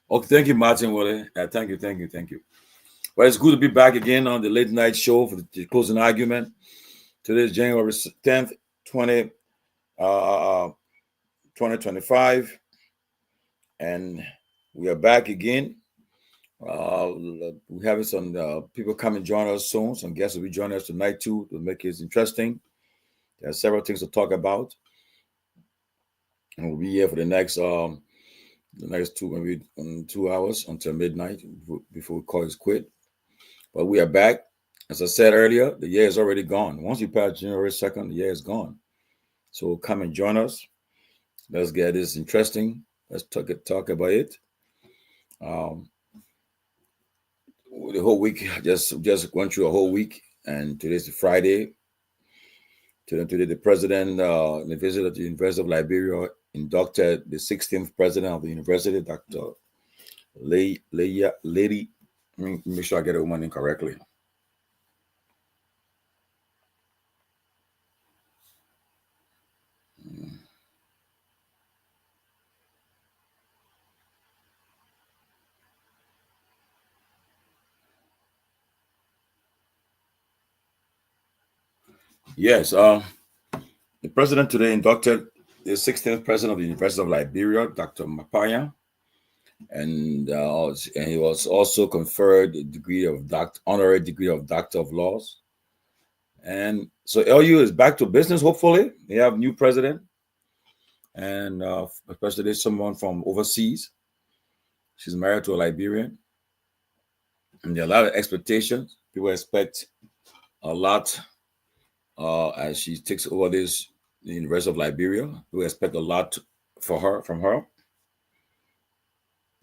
Okay, thank you, Martin Wale. Thank you. Well, it's good to be back again on the late night show for the closing argument. Today is January 10th, 20, uh, 2025, and we are back again. We have some people come and join us soon. Some guests will be joining us tonight too to make it interesting. There are several things to talk about, and we'll be here for the next two maybe 2 hours until midnight before we call it quit. But we are back. As I said earlier, the year is already gone. Once you pass January 2nd, the year is gone. So come and join us. Let's get this interesting. Let's talk about it. Um, the whole week, just went through a whole week, and today's Friday. Today, the president, the visit at the University of Liberia, inducted the 16th president of the university, Dr. Lady. Let me make sure I get her name correctly. Yes, the president today inducted the 16th president of the University of Liberia, Dr. Mapaya, and he was also conferred the degree of honorary degree of Doctor of Laws. And so LU is back to business. Hopefully, they have new president, and especially someone from overseas. She's married to a Liberian, and there are a lot of expectations. People expect a lot as she takes over the University of Liberia. We expect a lot from her.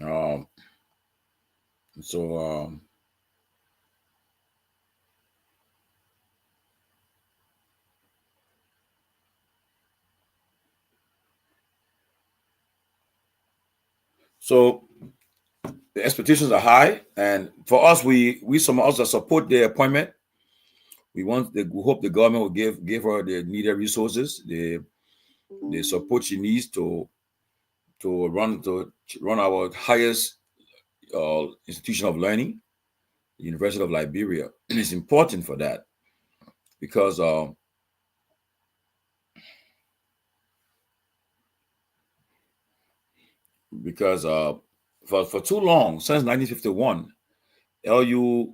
Um, so so the expectations are high, and for us, we some of us that support the appointment. We hope the government will give her the needed resources, the support she needs to run our highest institution of learning, the University of Liberia. And it's important for that because because for too long, since 1951, LU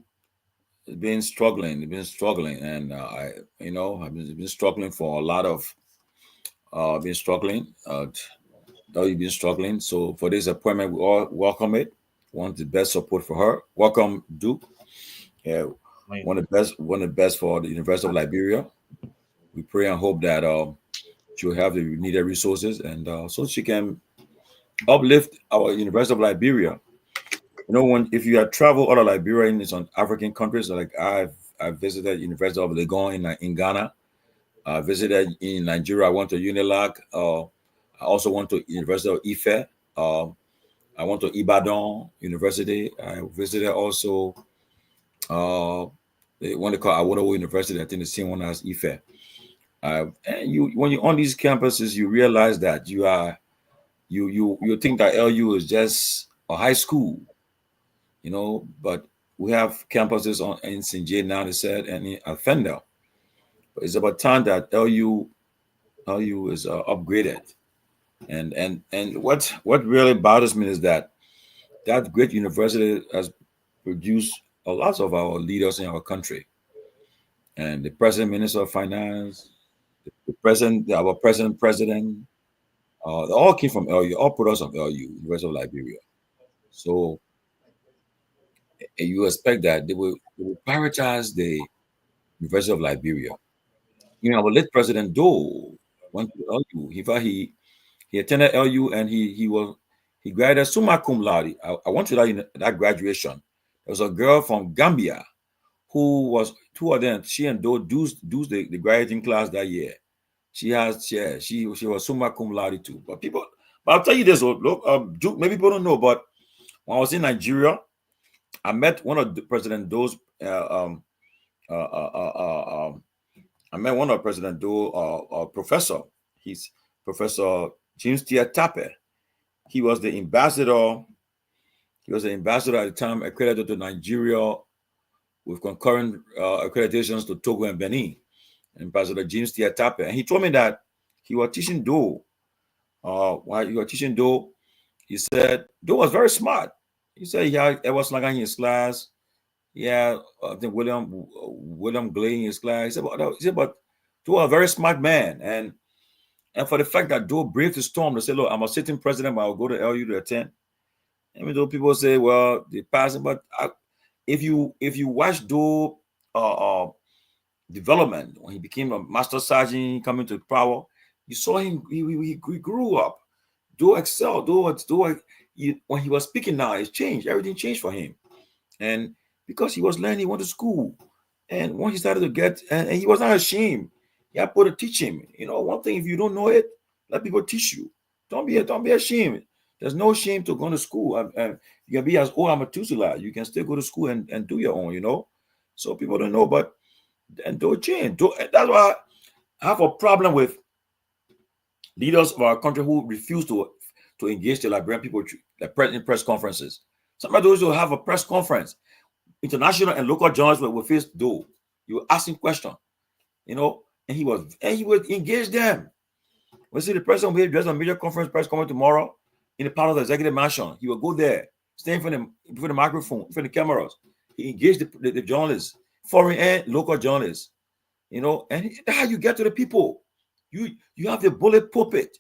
has been struggling. They've been struggling, and I've been struggling for a lot of been struggling. LU been struggling. So for this appointment, we all welcome it. Want the best support for her. Welcome, Duke. Yeah, one of the best for the University of Liberia. We pray and hope that she'll have the needed resources, and so she can uplift our University of Liberia. If you have traveled other Liberia in some African countries, like I've visited University of Legon in Ghana. I visited in Nigeria. I went to Unilag. I also went to University of Ife. I went to Ibadan University. I visited also the one they call Awolowo University. I think the same one as Ife. And when you're on these campuses, you realize that you think that LU is just a high school, but we have campuses in St. J now, they said, and in Alfenda. But it's about time that LU is upgraded. And what really bothers me is that great university has produced a lot of our leaders in our country, and the president, minister of finance, the president, our president, they all came from LU, all products of LU, University of Liberia. So you expect that they will prioritize the University of Liberia. Our late president Doe went to LU. He attended LU, and he graduated summa cum laude. I went to that graduation. There was a girl from Gambia who was two of them. She and Doe do the graduating class that year. She was summa cum laude too. But I'll tell you this. Look, maybe people don't know, but when I was in Nigeria, I met one of President Doe's. I met one of President Doe, professor. He's Professor James Tia Tape. He was the ambassador He was an ambassador at the time, accredited to Nigeria with concurrent accreditations to Togo and Benin. Ambassador James Tiatape. And he told me that he was teaching Do. While he was teaching Do, he said Do was very smart. He said he had Edward Slagan in his class. Yeah, I think William Glay in his class. But Do was a very smart man. And for the fact that Do braved the storm to say, look, I'm a sitting president, but I'll go to LU to attend. Even though people say, well, they pass it, but if you watch Do development when he became a master sergeant coming to power, you saw him. He grew up. Do excel. When he was speaking now, it's changed. Everything changed for him, and because he was learning, he went to school, and when he started to get, and he was not ashamed. You have to teach him. You know, one thing: if you don't know it, let people teach you. Don't be ashamed. There's no shame to going to school. And you can be as old as Methuselah. You can still go to school and do your own. You know, so people don't know, but. And don't change. That's why I have a problem with leaders of our country who refuse to engage the Liberian people in press conferences. Some of those who have a press conference, international and local journalists will face Do. You ask him questions, you know, and he would engage them. We see the president will address a major conference press conference tomorrow in the part of the executive mansion. He will go there, stand before the microphone, before the cameras. He engaged the journalists. Foreign and local journalists, you know, and that's how you get to the people. You have the bullet pulpit.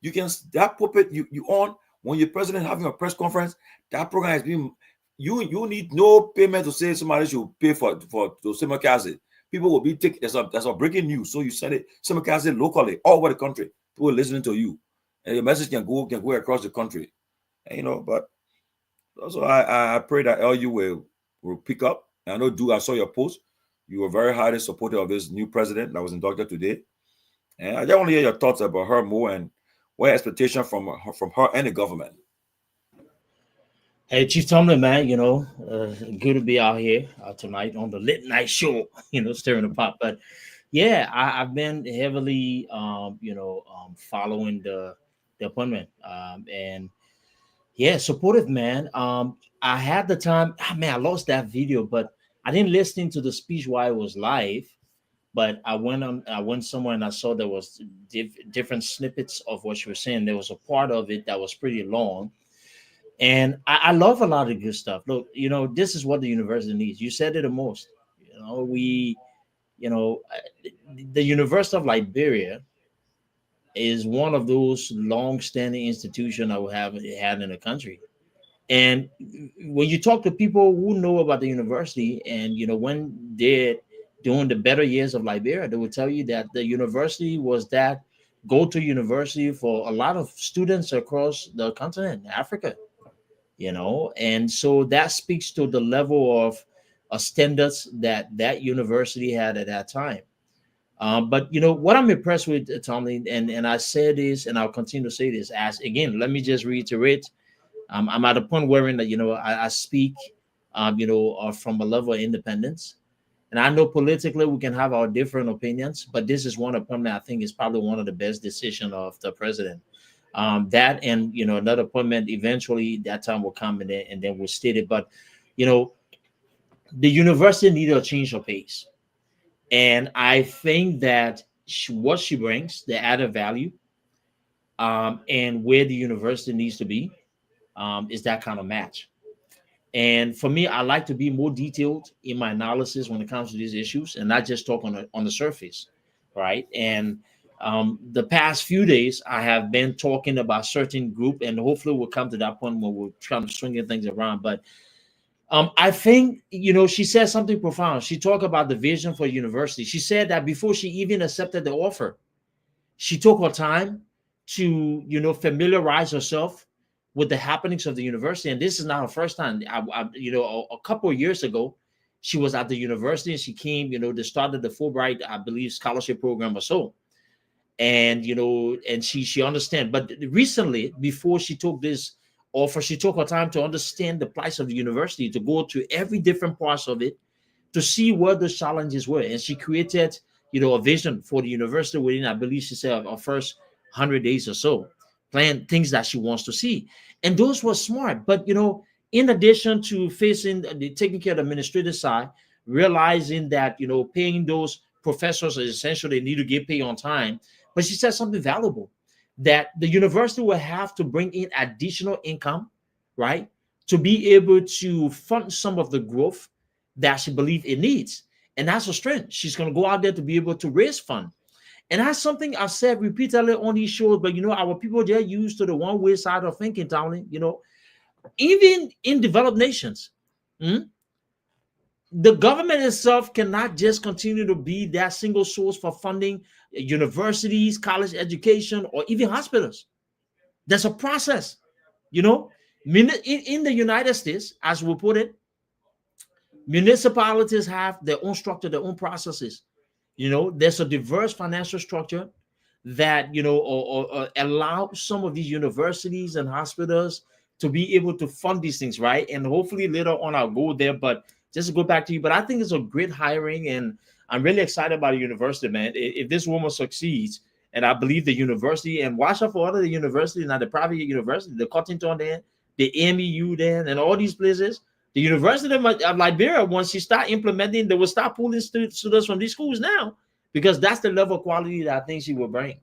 You can that pulpit you on when your president having a press conference. That program has been you need no payment to say somebody should pay for to simulcast it. People will be taking that's a breaking news. So you send it simulcast it locally all over the country. People are listening to you, and your message can go across the country. And, you know, but also I pray that LU will pick up. I know, I saw your post. You were very highly supportive of this new president that was inducted today. And I just want to hear your thoughts about her more and what expectation from her and the government. Hey, Chief Tomalin, man, you know, good to be out here tonight on the Lit Night Show, you know, stirring the pot. But yeah, I've been heavily, following the appointment. And yeah, supportive, man. I had the time, man, I lost that video, but I didn't listen to the speech while it was live. But I went somewhere and I saw there was different snippets of what she was saying. There was a part of it that was pretty long. And I love a lot of good stuff. Look, you know, this is what the university needs. You said it the most. You know, the University of Liberia is one of those long-standing institutions that we have had in the country. And when you talk to people who know about the university, and you know, when they're doing the better years of Liberia, they will tell you that the university was that go-to university for a lot of students across the continent, Africa. You know, and so that speaks to the level of standards that university had at that time. But you know what I'm impressed with, Tommy, and I say this, and I'll continue to say this. As again, let me just reiterate, I'm at a point wherein that I speak, from a level of independence, and I know politically we can have our different opinions, but this is one appointment I think is probably one of the best decisions of the president. That and another appointment eventually that time will come and then we'll state it. But you know the university needed a change of pace, and I think that what she brings, the added value, and where the university needs to be, is that kind of match. And for me, I like to be more detailed in my analysis when it comes to these issues, and not just talk on the surface, right? And the past few days, I have been talking about certain group, and hopefully we'll come to that point where we're trying to swing things around. But I think she said something profound. She talked about the vision for university. She said that before she even accepted the offer, she took her time to familiarize herself with the happenings of the university. And this is not her first time. A couple of years ago, she was at the university and she came, they started the Fulbright, I believe, scholarship program or so. And and she understand. But recently, before she took this offer, she took her time to understand the plight of the university, to go to every different parts of it, to see what the challenges were. And she created, a vision for the university within, I believe she said, her first 100 days or so, plan things that she wants to see. And those were smart. But, in addition to facing taking care of the administrative side, realizing that paying those professors is essential, they need to get paid on time. But she said something valuable, that the university will have to bring in additional income, right, to be able to fund some of the growth that she believes it needs. And that's her strength. She's going to go out there to be able to raise funds. And that's something I've said repeatedly on these shows, but our people, they're used to the one-way side of thinking, Tomalin. Even in developed nations, the government itself cannot just continue to be that single source for funding universities, college education, or even hospitals. There's a process, in the United States, as we put it, municipalities have their own structure, their own processes. There's a diverse financial structure that or allow some of these universities and hospitals to be able to fund these things, right? And hopefully later on I'll go there, but just to go back to you. But I think it's a great hiring, and I'm really excited about the university, man. If this woman succeeds, and I believe the university, and watch out for other universities, not the private university, the Cottington there, the MEU there, and all these places. The University of Liberia, once she start implementing, they will start pulling students from these schools now, because that's the level of quality that I think she will bring.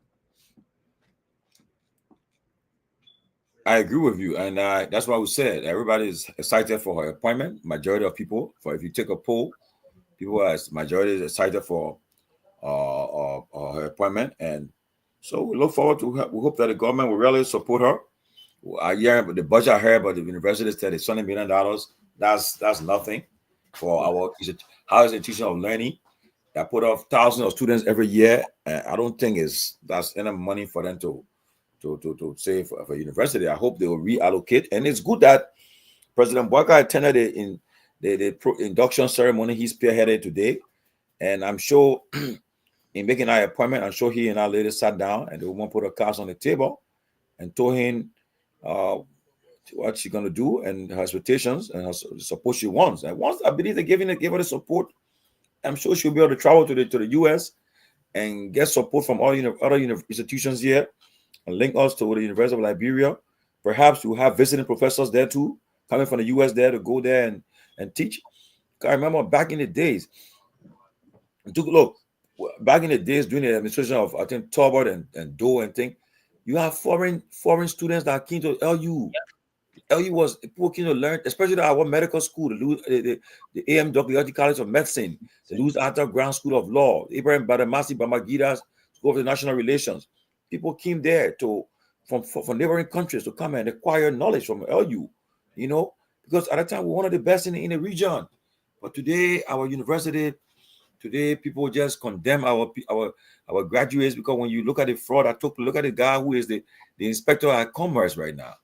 I agree with you, and that's why we said everybody is excited for her appointment. Majority of people, if you take a poll, people are majority is excited for her appointment, and so we look forward to her. We hope that the government will really support her. The budget I heard about the university said it's $20 million. That's nothing for our higher institution of learning that put off thousands of students every year. I don't think that's enough money for them to save for university. I hope they will reallocate. And it's good that President Boyka attended the induction ceremony he spearheaded today. And I'm sure in making our appointment, I'm sure he and our lady sat down and the woman put her cards on the table and told him what she's going to do and her expectations and her support she wants. And once I believe they gave her the support, I'm sure she'll be able to travel to the US and get support from all other institutions here and link us to the University of Liberia. Perhaps we'll have visiting professors there too, coming from the US there to go there and teach. I remember back in the days, back in the days during the administration of, I think, Torgbean and Doe and thing, you have foreign students that came to LU. Yep. LU was people keen to learn, especially our medical school, the AMW, the College of Medicine, the Louis Arthur Brown School of Law, Ibrahim Badamasi Bamagida's School of International Relations. People came there from neighboring countries to come and acquire knowledge from LU, because at that time we were one of the best in the region. But today, our university, people just condemn our graduates, because when you look at the fraud, look at the guy who is the inspector at Commerce right now.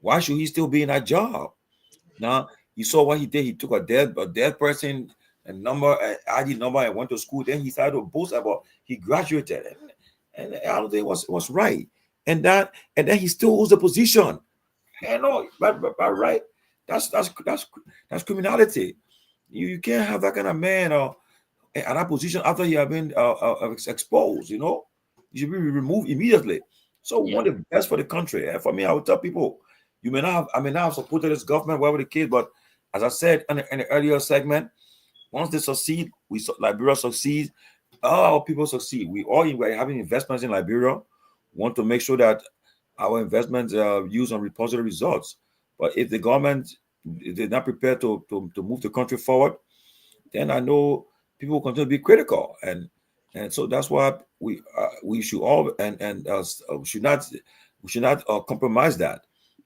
Why should he still be in that job? Now, you saw what he did. He took a dead person, and ID number, and went to school. Then he started to boast about he graduated, and I don't think it was right. And then he still holds the position. But right, that's criminality. You can't have that kind of man at that position after he have been exposed. You should be removed immediately. So we want the best for the country. And for me, I would tell people, I may not have supported this government, whatever the case, but as I said in the earlier segment, once they succeed, Liberia succeeds, all our people succeed. We're having investments in Liberia. We want to make sure that our investments are used on positive results. But if the government is not prepared to move the country forward, then I know people will continue to be critical, and so that's why we should all should not compromise that.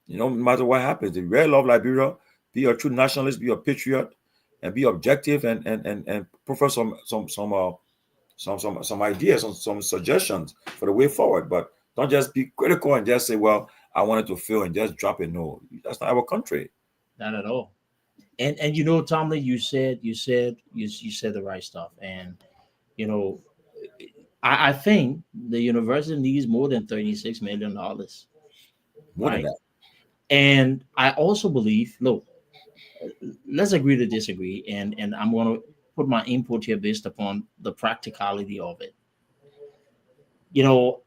No matter what happens, if you really love Liberia, be a true nationalist, be a patriot, and be objective, and profess some ideas, some suggestions for the way forward. But don't just be critical and just say, "Well, I wanted to fail," and just drop it. No, that's not our country. Not at all. And Tomalin, you said the right stuff, and I think the university needs more than $36 million. More than that. And I also believe, look, let's agree to disagree, and I'm going to put my input here based upon the practicality of it.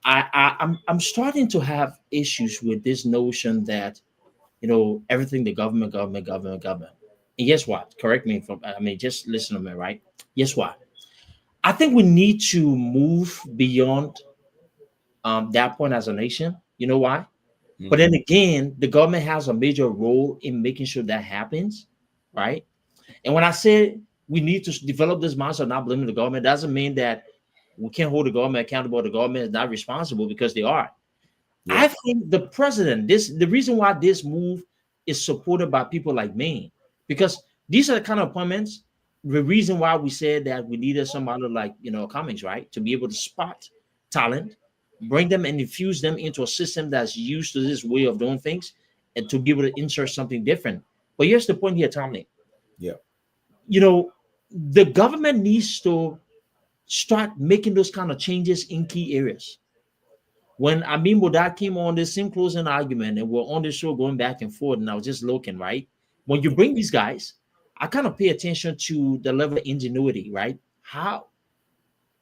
I'm starting to have issues with this notion that everything the government. And guess what? Correct me if just listen to me, right? Guess what? I think we need to move beyond that point as a nation. You know why? But then again, the government has a major role in making sure that happens, right? And when I say we need to develop this mindset of not blaming the government, doesn't mean that we can't hold the government accountable. The government is not responsible, because they are. Yeah. I think the president, the reason why this move is supported by people like me, because these are the kind of appointments. The reason why we said that we needed somebody like Cummings, right, to be able to spot talent, bring them and infuse them into a system that's used to this way of doing things, and to be able to insert something different. But here's the point here, Tommy. Yeah. The government needs to start making those kind of changes in key areas. When Amin Bodat came on this same closing argument, and we're on the show going back and forth, and I was just looking, right? When you bring these guys, I kind of pay attention to the level of ingenuity, right? How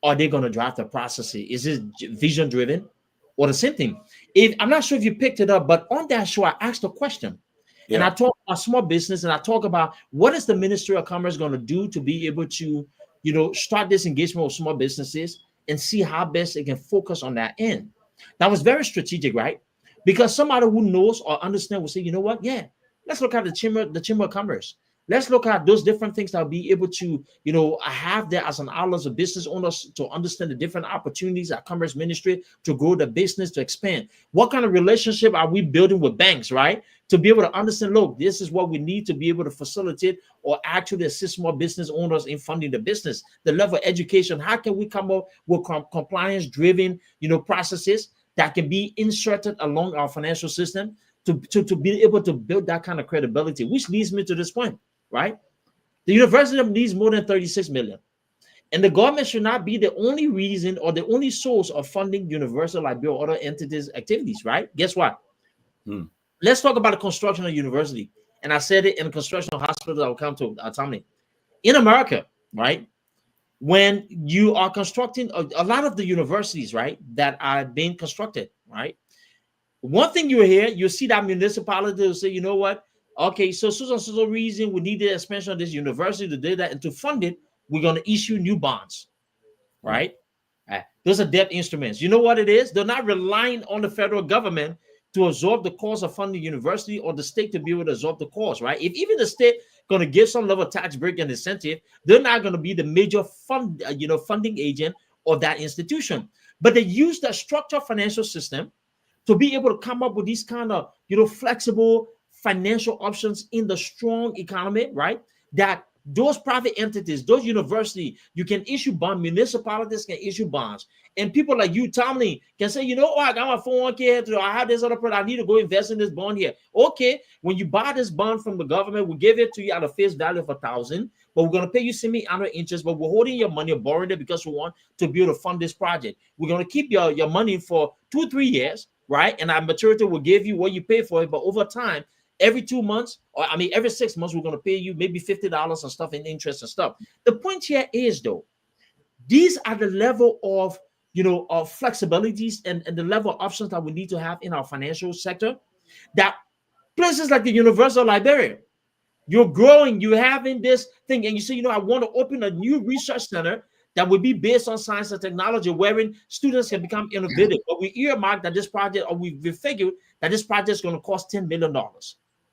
are they going to drive the process? Is it vision driven, or the same thing? If I'm not sure if you picked it up, but on that show, I asked a question. Yeah. And I talk about small business, and I talk about what is the Ministry of Commerce going to do to be able to, start this engagement with small businesses and see how best they can focus on that end. That was very strategic, right? Because somebody who knows or understands will say, you know what? Yeah, let's look at the Chamber of Commerce. Let's look at those different things that will be able to, have there as an outlet of business owners to understand the different opportunities at Commerce Ministry to grow the business, to expand. What kind of relationship are we building with banks, right? To be able to understand, look, this is what we need to be able to facilitate or actually assist small business owners in funding the business. The level of education, how can we come up with compliance-driven, processes that can be inserted along our financial system to be able to build that kind of credibility, which leads me to this point, right? The university needs more than 36 million. And the government should not be the only reason or the only source of funding University of Liberia or other entities' activities, right? Guess what? Let's talk about the construction of university. And I said it in construction of hospitals. I will come to Tommy. In America, right? When you are constructing a lot of the universities, right, that are being constructed, right? One thing you hear, you see that municipality will say, you know what? Okay, so reason we need the expansion of this university to do that, and to fund it, we're going to issue new bonds, right? Those are debt instruments. You know what it is? They're not relying on the federal government to absorb the cost of funding university, or the state to be able to absorb the cost, right? If even the state going to give some level of tax break and incentive, they're not going to be the major funding agent of that institution. But they use the structured financial system to be able to come up with these kind of, flexible financial options in the strong economy, right? That those private entities, those universities, you can issue bonds, municipalities can issue bonds. And people like you, Tomalin, can say, I got my 401k, I have this other product, I need to go invest in this bond here. Okay, when you buy this bond from the government, we give it to you at a face value of 1,000, but we're going to pay you semi-annual interest, but we're holding your money or borrowing it because we want to be able to fund this project. We're going to keep your money for 2-3 years, right? And our maturity will give you what you pay for it, but over time, every 2 months, or every 6 months, we're going to pay you maybe $50 and stuff in interest and stuff. The point here is, though, these are the level of, of flexibilities and the level of options that we need to have in our financial sector, that places like the University of Liberia, you're growing, you're having this thing, and you say, I want to open a new research center that would be based on science and technology, wherein students can become innovative. But we earmarked that this project, or we figured that this project is going to cost $10 million.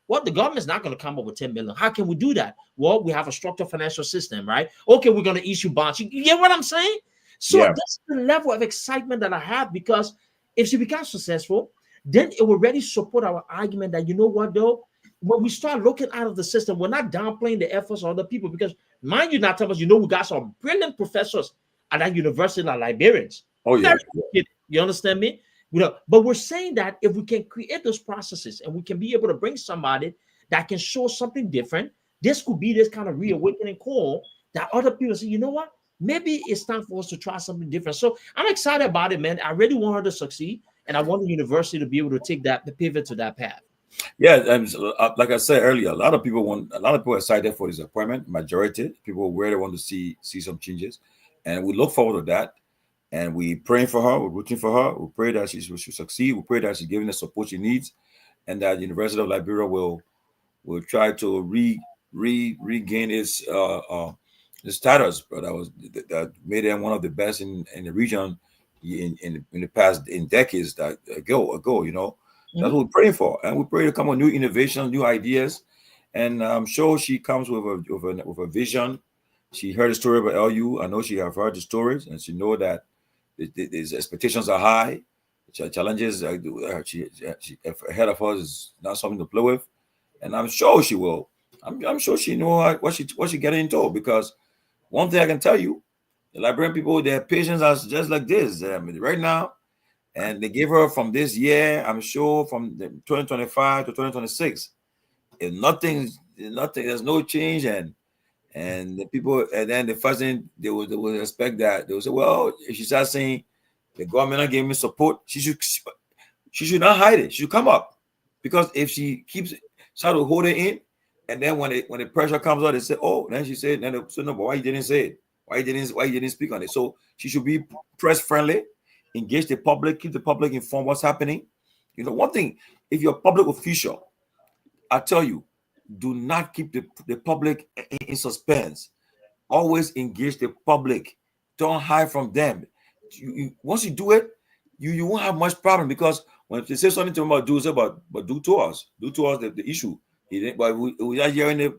Well, the government's not going to come up with 10 million. How can we do that? Well, we have a structured financial system, right? Okay, we're going to issue bonds. You get what I'm saying? So that's the level of excitement that I have, because if she becomes successful, then it will really support our argument that, you know what, though, when we start looking out of the system, we're not downplaying the efforts of other people, because mind you, not tell us, we got some brilliant professors at that university like Liberians. Oh, yeah. You understand me? But we're saying that if we can create those processes and we can be able to bring somebody that can show something different, this could be this kind of reawakening call that other people say, you know what? Maybe it's time for us to try something different. So I'm excited about it, man. I really want her to succeed, and I want the university to be able to take the pivot to that path. Yeah, like I said earlier, a lot of people are excited for this appointment. Majority people really want to see some changes, and we look forward to that. And we praying for her, we're rooting for her. We pray that she should succeed. We pray that she's given the support she needs, and that University of Liberia will try to regain its status, but that made them one of the best in the region in the past in decades that ago. That's what we're praying for, and we pray to come with new innovations, new ideas, and I'm sure she comes with a vision. She heard the story about LU. I know she have heard the stories, and she know that his expectations are high. Challenges she ahead of us is not something to play with, and I'm sure she will. I'm sure she know what she getting into, because one thing I can tell you, the Liberian people, their patience is just like this. I mean, right now, and they gave her from this year, I'm sure from 2025 to 2026, if nothing, there's no change, and the people, and then the first thing they will expect that they will say, well, if she starts saying the government not giving me support, she should not hide it. She should come up, because if she keeps trying to hold it in, and then when the pressure comes out, they say, oh, then she said, then they say, no, but why you didn't say it? Why you didn't speak on it? So she should be press friendly, engage the public, keep the public informed what's happening. One thing, if you're a public official, I tell you, do not keep the public in suspense. Always engage the public. Don't hide from them. Once you do it, you won't have much problem, because when they say something to them about do, say but do to us the issue. But we are hearing a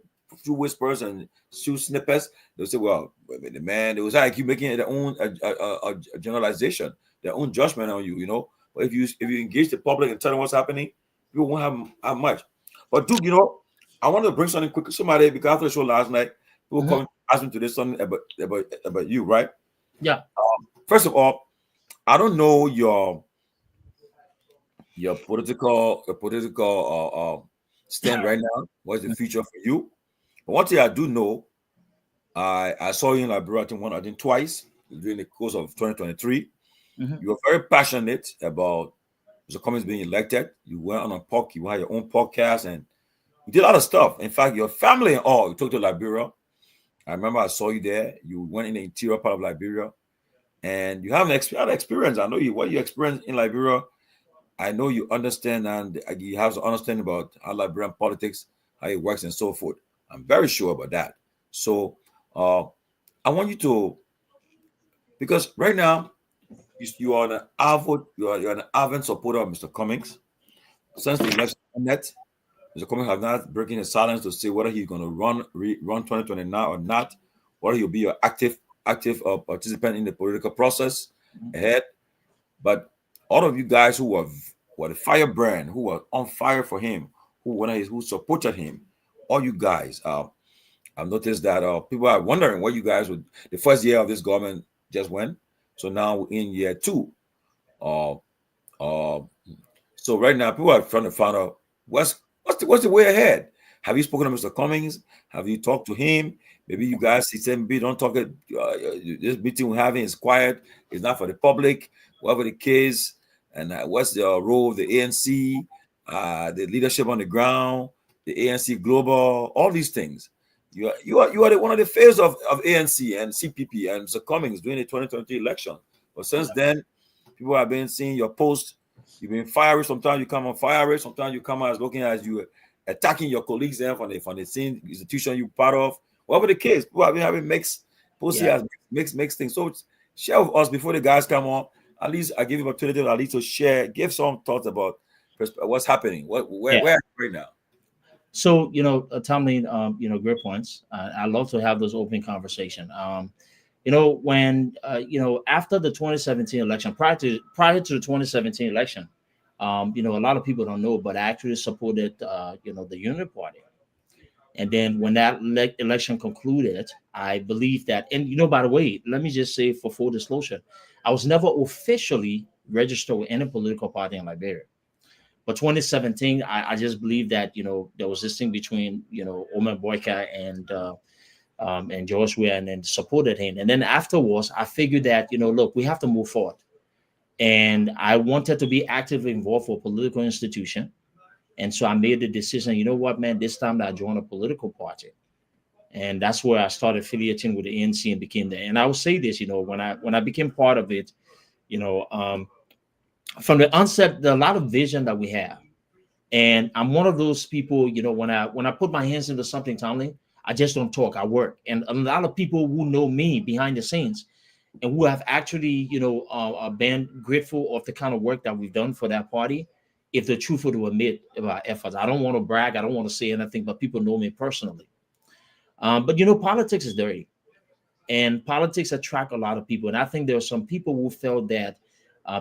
few whispers and few snippets. They'll say, well, the man, they was like keep making their own a generalization, their own judgment on you. But if you engage the public and tell them what's happening, people won't have much. But Duke, I wanted to bring something quick. Somebody, because after the show last night, people come ask me today something about you, right? Yeah. First of all, I don't know your political stand right now. What's the future for you? But one thing I do know, I saw you in Liberia, I think twice during the course of 2023. You were very passionate about Mr. Cummings being elected. You went on a podcast, you had your own podcast, and you did a lot of stuff. In fact, your family and all, you took to Liberia. I remember I saw you there. You went in the interior part of Liberia, and you have an experience. I know what you experienced in Liberia. I know you understand, and you have to understand about how Liberian politics, how it works, and so forth. I'm very sure about that. So I want you to, because right now you are an avid supporter of Mr. Cummings. Since the election net, Mr. Cummings has not broken his silence to say whether he's going to run 2029 or not, whether he'll be an active participant in the political process ahead. But all of you guys who were the firebrand, who were on fire for him, who supported him, all you guys, I've noticed that people are wondering what you guys would. The first year of this government just went, so now we're in year 2. So right now people are trying to find out what's the way ahead. Have you spoken to Mr. Cummings? Have you talked to him? Maybe you guys, he said, maybe don't talk. This meeting we're having is quiet. It's not for the public. Whatever the case, and what's the role of the ANC, the leadership on the ground, the ANC Global, all these things. You are one of the face of ANC and CPP and Mr. Cummings during the 2020 election. But since then, people have been seeing your posts. You've been fiery. Sometimes you come on fiery. Sometimes you come as looking as you attacking your colleagues there from the same institution you're part of. Whatever the case, people have been having mixed things. So share with us before the guys come on. At least I give you an opportunity at least to share, give some thoughts about what's happening, where right now. So, Tomalin, great points. I love to have those open conversation. When after the 2017 election, prior to the 2017 election, a lot of people don't know, but I actually supported the Unity Party. And then when that election concluded, I believe that, and by the way, let me just say for full disclosure, I was never officially registered with any political party in Liberia. But 2017, I just believe that there was this thing between Omer Boyka and Joshua, and then supported him. And then afterwards, I figured that look, we have to move forward, and I wanted to be actively involved for a political institution. And so I made the decision, you know what, man, this time that I joined a political party. And that's where I started affiliating with the ANC and became there. And I will say this, when I became part of it, from the onset, there are a lot of vision that we have. And I'm one of those people, when I put my hands into something, Tomlin, I just don't talk. I work. And a lot of people who know me behind the scenes and who have actually, been grateful of the kind of work that we've done for that party, if they're truthful to admit about efforts. I don't want to brag. I don't want to say anything, but people know me personally. But politics is dirty, and politics attract a lot of people. And I think there are some people who felt that, I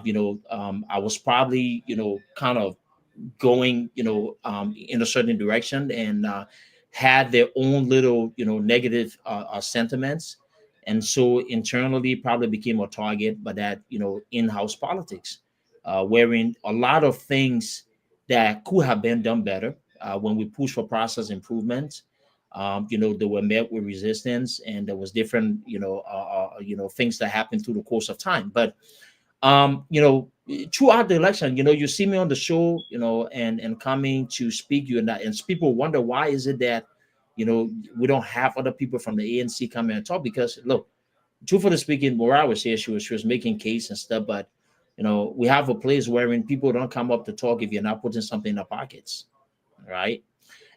was probably, kind of going, in a certain direction, and had their own little, negative sentiments, and so internally probably became a target by that, in-house politics, wherein a lot of things that could have been done better, when we push for process improvements, they were met with resistance, and there was different, things that happened through the course of time. But throughout the election, you see me on the show, and coming to speak, and people wonder, why is it that, we don't have other people from the ANC come and talk? Because look, truthfully speaking, Mora was here, she was making case and stuff, but we have a place wherein people don't come up to talk if you're not putting something in their pockets, right?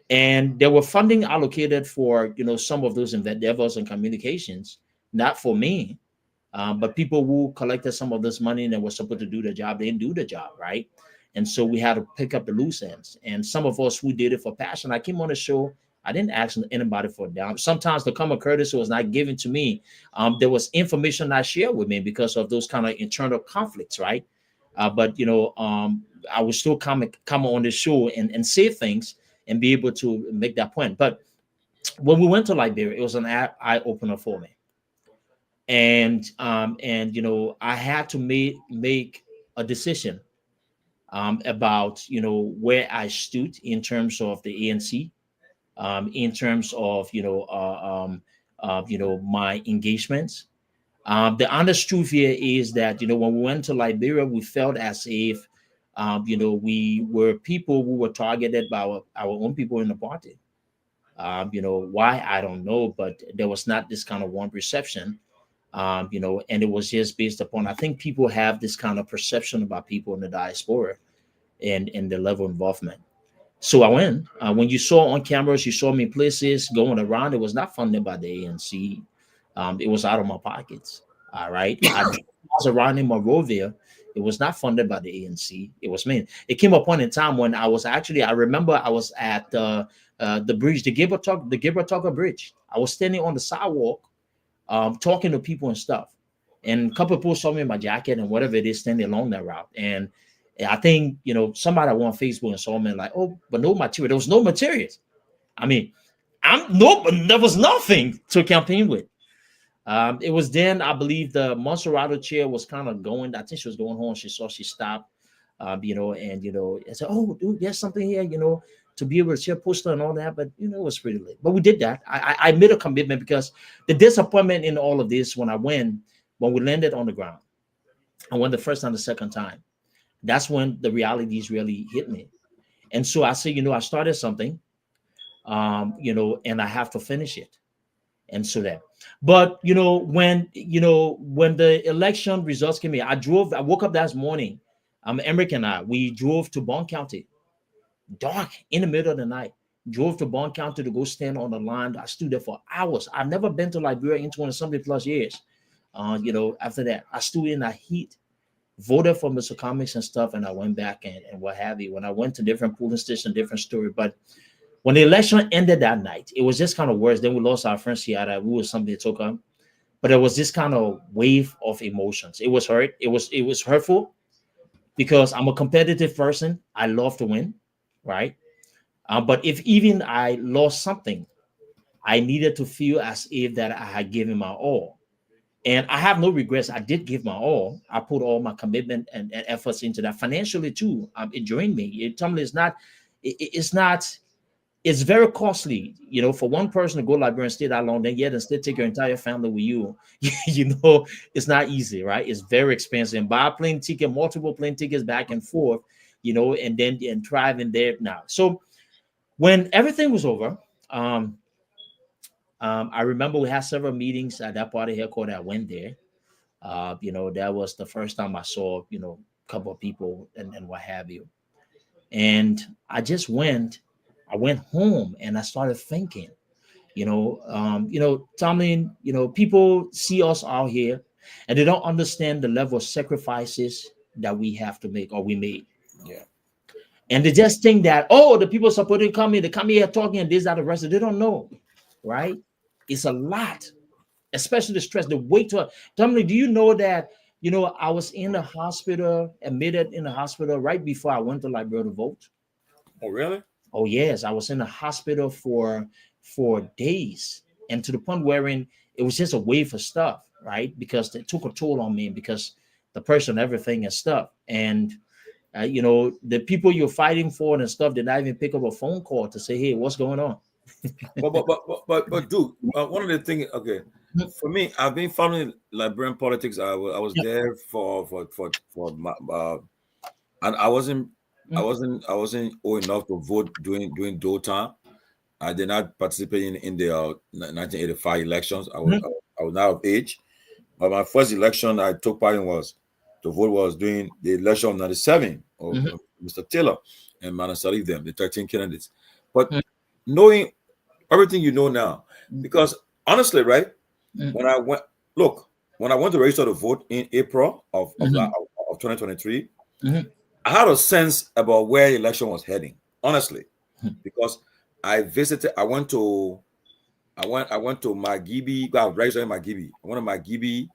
And there were funding allocated for, some of those endeavors and communications, not for me, but people who collected some of this money and were supposed to do the job, they didn't do the job, right? And so we had to pick up the loose ends. And some of us who did it for passion, I came on the show, I didn't ask anybody for a dime. Sometimes the common courtesy was not given to me. There was information not shared with me because of those kind of internal conflicts, right? But I would still come on the show and say things and be able to make that point. But when we went to Liberia, it was an eye opener for me, and I had to make a decision, about where I stood in terms of the ANC, in terms of my engagements. The honest truth here is that when we went to Liberia, we felt as if we were people who were targeted by our own people in the party. Why, I don't know, but there was not this kind of one perception, and it was just based upon, I think people have this kind of perception about people in the diaspora and the level of involvement. So I went. When you saw on cameras, you saw me places going around. It was not funded by the ANC. It was out of my pockets. All right. I was around in Monrovia. It was not funded by the ANC. It was me. It came upon a time when I remember I was at the bridge, the Gibraltar Bridge. I was standing on the sidewalk, talking to people and stuff. And a couple of people saw me in my jacket and whatever it is, standing along that route. And I think, somebody on Facebook and saw me like, oh, but no material. There was no materials. I mean, there was nothing to campaign with. It was then, I believe, the Monserrato chair was kind of going. I think she was going home. She stopped, and I said, oh, dude, there's something here, to be able to share poster and all that. But it was pretty late. But we did that. I made a commitment, because the disappointment in all of this, when we landed on the ground, I went the first time, the second time. That's when the realities really hit me. And so I said, I started something, and I have to finish it. And so that, but when the election results came in, I woke up that morning. Emmerich and we drove to Bond County, dark in the middle of the night, drove to Bond County to go stand on the line. I stood there for hours. I've never been to Liberia in 20 something plus years. After that, I stood in the heat, voted for Mr. Comics and stuff, and I went back and what have you. When I went to different polling stations, different story. But when the election ended that night, it was just kind of worse. Then we lost our friend Seattle. We was something that took on. But there was this kind of wave of emotions. It was hurt. It was hurtful, because I'm a competitive person. I love to win, right? But if even I lost something, I needed to feel as if that I had given my all. And I have no regrets. I did give my all. I put all my commitment and efforts into that financially too. It drained me. It's not, it's very costly, for one person to go Liberia and stay that long, then yet and still take your entire family with you. It's not easy, right? It's very expensive. And buy a plane ticket, multiple plane tickets back and forth, and then driving there now. So when everything was over, I remember we had several meetings at that party headquarters. I went there. That was the first time I saw, a couple of people and what have you. And I went home and I started thinking, Tomalin, people see us out here and they don't understand the level of sacrifices that we have to make or we made. Yeah. And they just think that, oh, the people supporting come here, they come here talking and this, that, the rest. They don't know, right? It's a lot, especially the stress, the weight to Tomalin, do you know that, I was in the hospital, admitted in the hospital right before I went to Liberia to vote. Oh, really? Oh yes, I was in the hospital for days, and to the point wherein it was just a wave of stuff, right? Because it took a toll on me because the person, everything, and stuff, and the people you're fighting for and stuff did not even pick up a phone call to say, "Hey, what's going on?" But dude, one of the things, okay, for me, I've been following Liberian politics. I was Yeah. there for my, and I wasn't old enough to vote during Dole time. I did not participate in the 1985 elections. Mhm. I was not of age. But my first election I took part in was the vote was during the election of '97 of Mhm. Mr. Taylor and Madam Salif, them, the 13 candidates. But Mhm. knowing everything you know now, Mhm. because honestly, right, Mhm. when I went, look, when I went to register to vote in April Mhm. of 2023, Mhm. I had a sense about where the election was heading, honestly, because I went to Magibi, got registered in Magibi. I went to Magibi,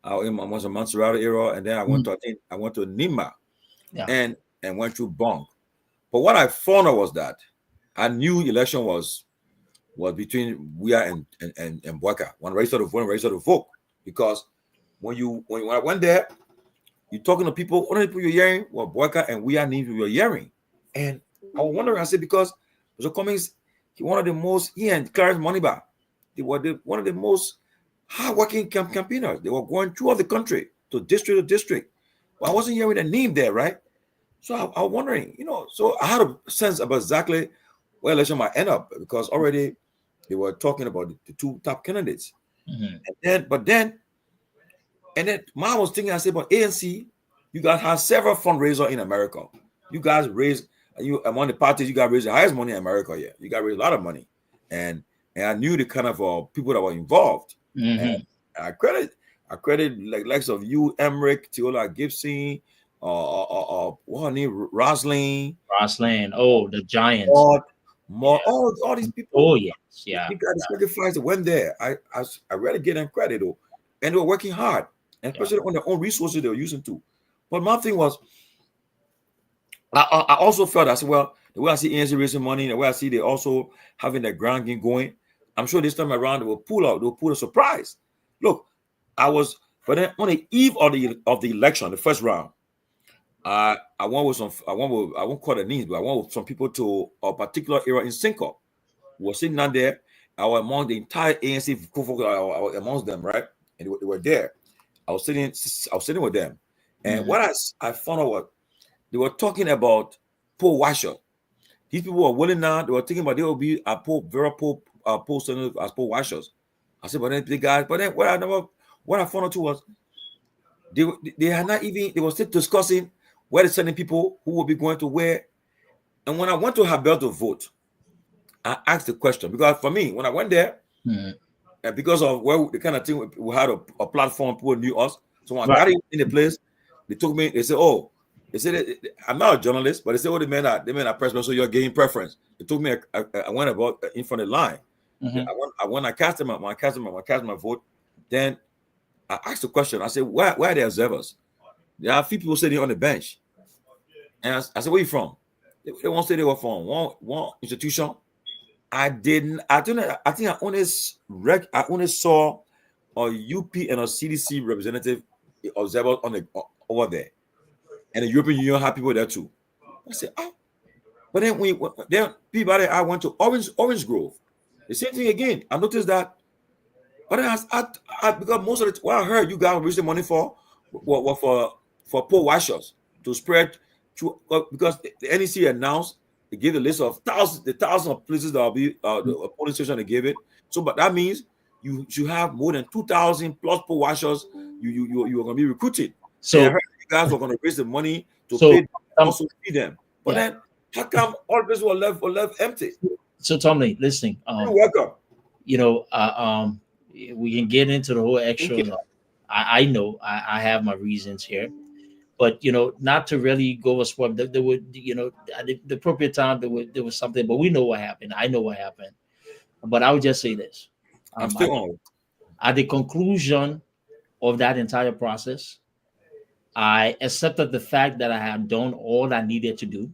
I was in Montserrat area, and then Mhm. I went to Nima Yeah. and went through Bong. But what I found out was that I knew election was between Wea and Boaca when I registered to vote. Because when I went there, you're talking to people, one of the people you're hearing were Boaca and Wea names you're hearing. And I was wondering, I said, because Mr. Cummings, he and Clarence Moniba, they were one of the most hardworking campaigners. They were going throughout the country to district to district. But I wasn't hearing a name there, right? So I was wondering, so I had a sense about exactly where election might end up because already they were talking about the two top candidates. Mhm. And then Ma was thinking, I said, but ANC, you guys have several fundraisers in America. You guys raise, you among the parties, you guys raise the highest money in America. Yeah, you guys raise a lot of money, and I knew the kind of people that were involved. And Mhm. I credit like likes of you, Emmerich, Teola Gibson, what her name, Rosalind, Rossland. Oh, the Giants. Maud, Yeah. all these people. Oh yes. Yeah. The guys sacrificed that went there. I really give them credit though, and they were working hard, and Yeah. especially on their own resources they were using too. But my thing was, I also felt I said, well, the way I see ANC raising money, the way I see they also having their ground game going, I'm sure this time around they will pull out, they'll pull a surprise. Look, but then on the eve of the election, the first round, I went with I won't call the names, but I went with some people to a particular area in Cinco. We were sitting down there. I was among the entire ANC folk. I was amongst them, right? And they were there. I was sitting with them, and Mhm. what I found out was they were talking about poor washer. These people were willing now. They were thinking about they will be a poor, very poor, poor senators as poor washers. I said, but then the guys, but then what I found out too was they had not even they were still discussing where they're sending people who will be going to where. And when I went to Habel to vote, I asked the question because for me, when I went there, Mhm. and because of where the kind of thing we had a platform, people knew us. So when I Right. got in the place, they took me. They said, "Oh, they said I'm not a journalist, but they said, oh, they mean that press, so you're getting preference." They took me. I went about in front of the line. Mhm. I cast them. I cast my vote. Then I asked the question. I said, "Where are the observers?" There are a few people sitting on the bench, and I said, "Where you from?" They won't say they were from one institution. I didn't. I don't know. I think I only saw a UP and a CDC representative observer over there, and the European Union had people there too. I said, oh, but then people there. I went to Orange Grove. The same thing again. I noticed that, but then because most of what I heard you guys were raising money for were for poor washers to spread to because the NEC announced they gave the list of thousands of places that will be the polling station they gave it. So, but that means you should have more than 2,000 plus poor washers. You are going to be recruited, and I So heard you guys were going to raise the money to so pay um also feed them. But yeah. then How come all this were left empty? So Tommy, listening. You're welcome. You know, we can get into the whole extra. Okay. I know I have my reasons here, but you know, not to really go a sport. There would, you know, at the appropriate time there was something, but we know what happened. I know what happened, but I would just say this: I'm still on. at the conclusion of that entire process, I accepted the fact that I had done all I needed to do.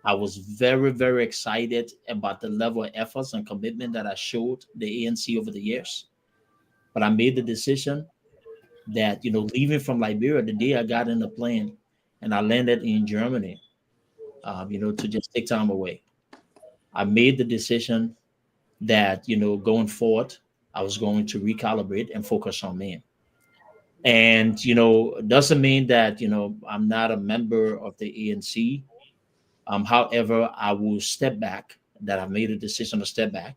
I was very, very excited about the level of efforts and commitment that I showed the ANC over the years. But I made the decision that, you know, leaving from Liberia the day I got in the plane and I landed in Germany, you know, to just take time away. I made the decision that, you know, going forward, I was going to recalibrate and focus on me. And, you know, doesn't mean that, you know, I'm not a member of the ANC. However, I will step back, that I've made a decision to step back.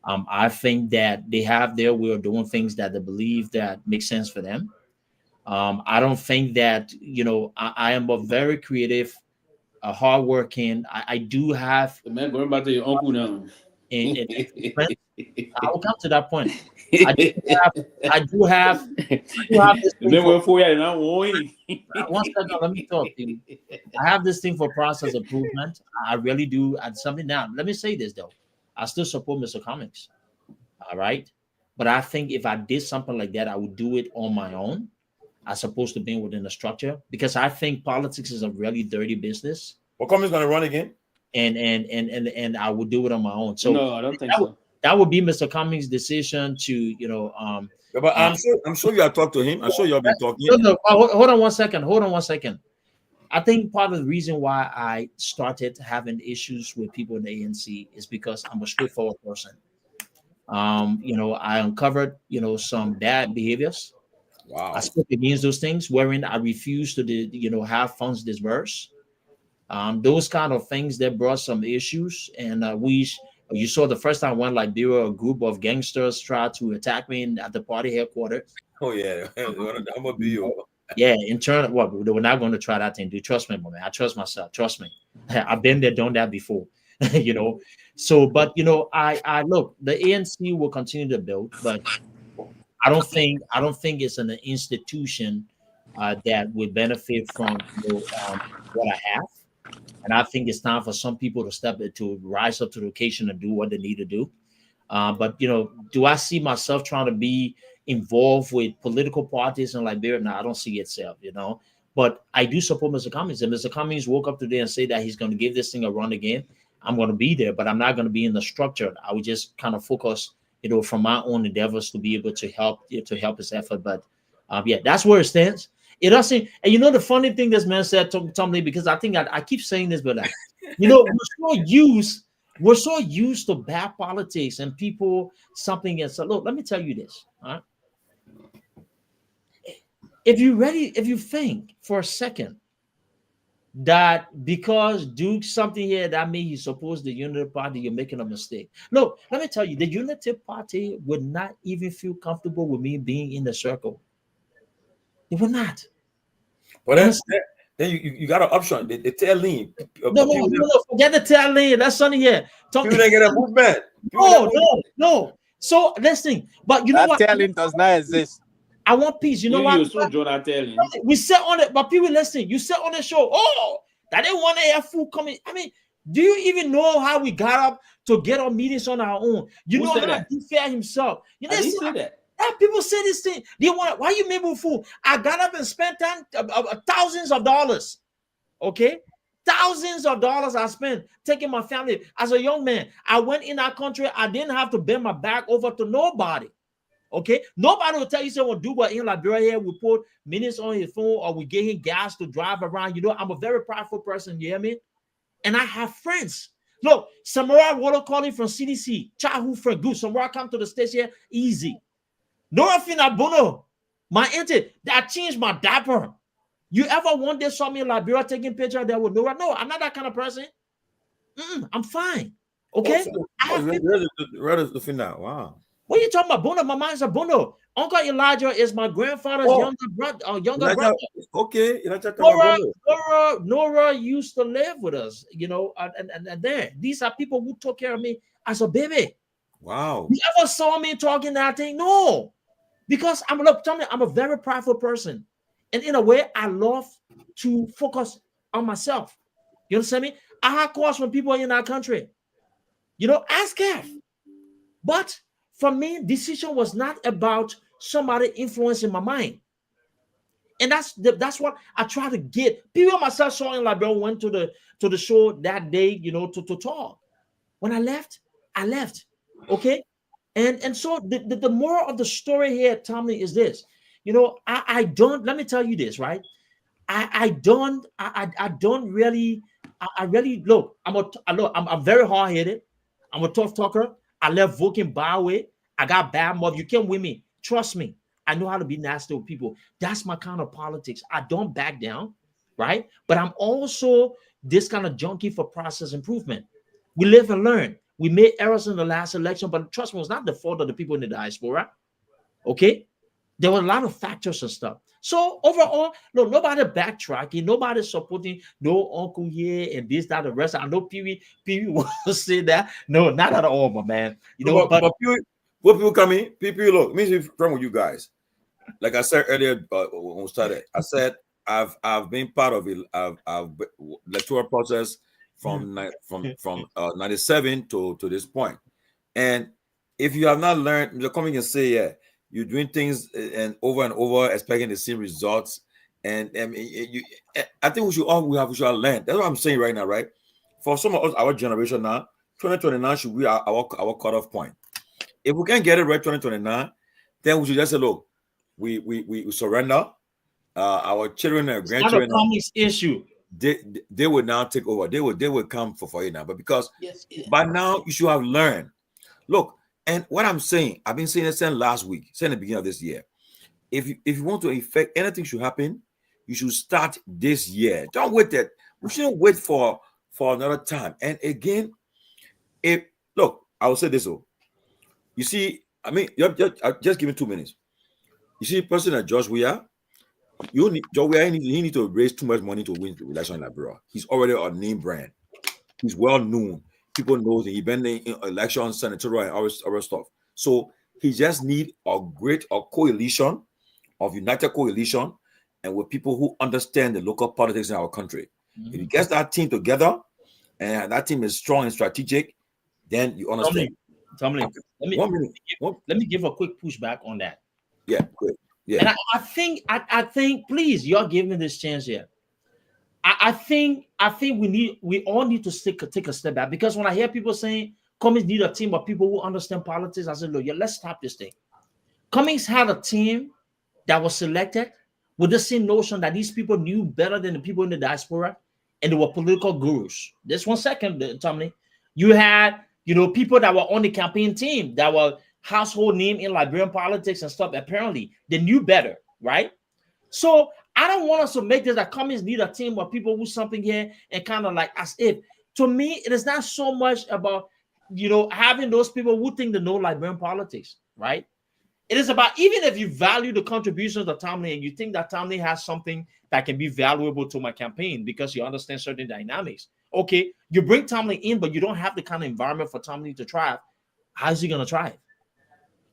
I think that they have their way of doing things that they believe that makes sense for them. I don't think that, you know, I am a very creative, hardworking. I do have. The man going back to your uncle now. In I will come to that point. I do have this thing for, one second, let me talk to you. I have this thing for process improvement. I really do. And something now. Let me say this though. I still support Mr. Cummings. All right. But I think if I did something like that, I would do it on my own, as opposed to being within a structure, because I think politics is a really dirty business. Well, Cummings gonna run again? And I would do it on my own. So no, I don't think so. That would be Mr. Cummings' decision to, you know. Yeah, but I'm sure you have talked to him. I'm sure you have been talking. No, hold on one second. I think part of the reason why I started having issues with people in the ANC is because I'm a straightforward person. You know, I uncovered, you know, some bad behaviors. Wow. I spoke against those things, wherein I refused to, you know, have funds disbursed. Those kind of things that brought some issues, and you saw the first time when Liberia, a group of gangsters tried to attack me at the party headquarters. Oh yeah, I'm gonna be you. Yeah, in turn, well, they were not going to try that thing. Do trust me, man. I trust myself. Trust me. I've been there, done that before. You know. So, but you know, I look. The ANC will continue to build, but I don't think it's an institution that would benefit from, you know, what I have. And I think it's time for some people to rise up to the occasion and do what they need to do. But you know, do I see myself trying to be involved with political parties in Liberia? No, I don't see itself, you know. But I do support Mr. Cummings. And Mr. Cummings woke up today and say that he's going to give this thing a run again. I'm going to be there, but I'm not going to be in the structure. I would just kind of focus, you know, from my own endeavors to be able to help his effort. But yeah, that's where it stands. It doesn't, and you know the funny thing this man said, Tomalin, because I think I keep saying this, but you know, we're so used to bad politics and people something else. So look, let me tell you this. All right. If you think for a second that because Duke something here that means he's supposed the Unity Party, you're making a mistake. No, let me tell you, the Unity Party would not even feel comfortable with me being in the circle. It would not. But then you got an option. The tail lean. No, forget the tail lean. That's something here. People didn't get a movement. No. So listen, but you know what? Tail lean does not exist. I want peace. You know what? We sat on it, but people listen. You sat on the show. Oh, that didn't want to have food coming. I mean, do you even know how we got up to get our meetings on our own? You know how he fair himself. You know that. People say this thing. They want, why you made me fool? I got up and spent thousands of dollars. Okay? Thousands of dollars I spent taking my family. As a young man, I went in our country. I didn't have to bend my back over to nobody. Okay? Nobody will tell you someone do what in Liberia here. We put minutes on his phone or we gave him gas to drive around. You know, I'm a very prideful person. You hear me? And I have friends. Look, Samurai Water calling from CDC. Childhood friend. Good. Samurai come to the stage here. Easy. Nothing abono. My auntie, that changed my diaper. You ever one day saw me in Liberia taking picture there with Nora? No, I'm not that kind of person. I'm fine. Okay. Where is the final? Wow. What are you talking about? Bono, my mind's a Bono. Uncle Elijah is my grandfather's younger brother. Okay, Nora used to live with us, you know, and there. These are people who took care of me as a baby. Wow. You ever saw me talking that thing? No, because I'm a very prideful person, and in a way, I love to focus on myself. You understand me? I had calls from people in our country. You know, ask Kev. But for me, decision was not about somebody influencing my mind. And that's what I try to get. People myself saw in Liberia went to the show that day, you know, to talk. When I left. Okay. And so the moral of the story here, Tommy, is this. You know, I don't, let me tell you this, right? I don't really, I really look, I'm very hard-headed. I'm a tough talker. I left Vulcan Byway. I got bad mouth. You can't win me. Trust me. I know how to be nasty with people. That's my kind of politics. I don't back down, right? But I'm also this kind of junkie for process improvement. We live and learn. We made errors in the last election, but trust me, it was not the fault of the people in the diaspora. Okay? There were a lot of factors and stuff. So overall, no, nobody backtracking, nobody supporting no uncle here and this, that, the rest. I know Pewee will say that. No, not at all, my man. You know, but what people come in, Pewee, look, me be from with you guys. Like I said earlier when we started, I said I've been part of it. I've electoral process from 97 to this point. And if you have not learned, you're coming and say, yeah, you're doing things and over, expecting the same results. And I think we should all learn. That's what I'm saying right now, right? For some of us, our generation now, 2029 should be our cutoff point. If we can't get it right 2029, then we should just say, look, we surrender. Our children and grandchildren. It's not a comics issue. They will now take over. They will come for you now. But because by now you should have learned. Look, and what I'm saying, I've been saying it since last week, since the beginning of this year. If you want to affect anything should happen, you should start this year. Don't wait that. We shouldn't wait for another time. And again, I will say this though. You see, I mean, just give me 2 minutes. You see, President George Weah, he need to raise too much money to win the election in Liberia. He's already a name brand. He's well known. People know that he's been in elections, senatorial, and other stuff. So he just need a coalition, of united coalition, and with people who understand the local politics in our country. Mm-hmm. If he gets that team together, and that team is strong and strategic, then you understand. Tomalin, let me give a quick pushback on that. Yeah, good. Yeah. And I think, please, you're giving me this chance here. I think we all need to take a step back, because when I hear people saying Cummings need a team of people who understand politics, I said, look, let's stop this thing. Cummings had a team that was selected with the same notion that these people knew better than the people in the diaspora, and they were political gurus. Just 1 second, Tomalin. You had, people that were on the campaign team that were household name in Liberian politics and stuff. Apparently, they knew better, right? So I don't want us to make this that Cummings need a team of people who something here and kind of like as if. To me, it is not so much about having those people who think they know Liberian politics, right? It is about, even if you value the contributions of Tomalin and you think that Tomalin has something that can be valuable to my campaign because you understand certain dynamics. Okay, you bring Tomalin in, but you don't have the kind of environment for Tomalin to thrive. How is he going to thrive?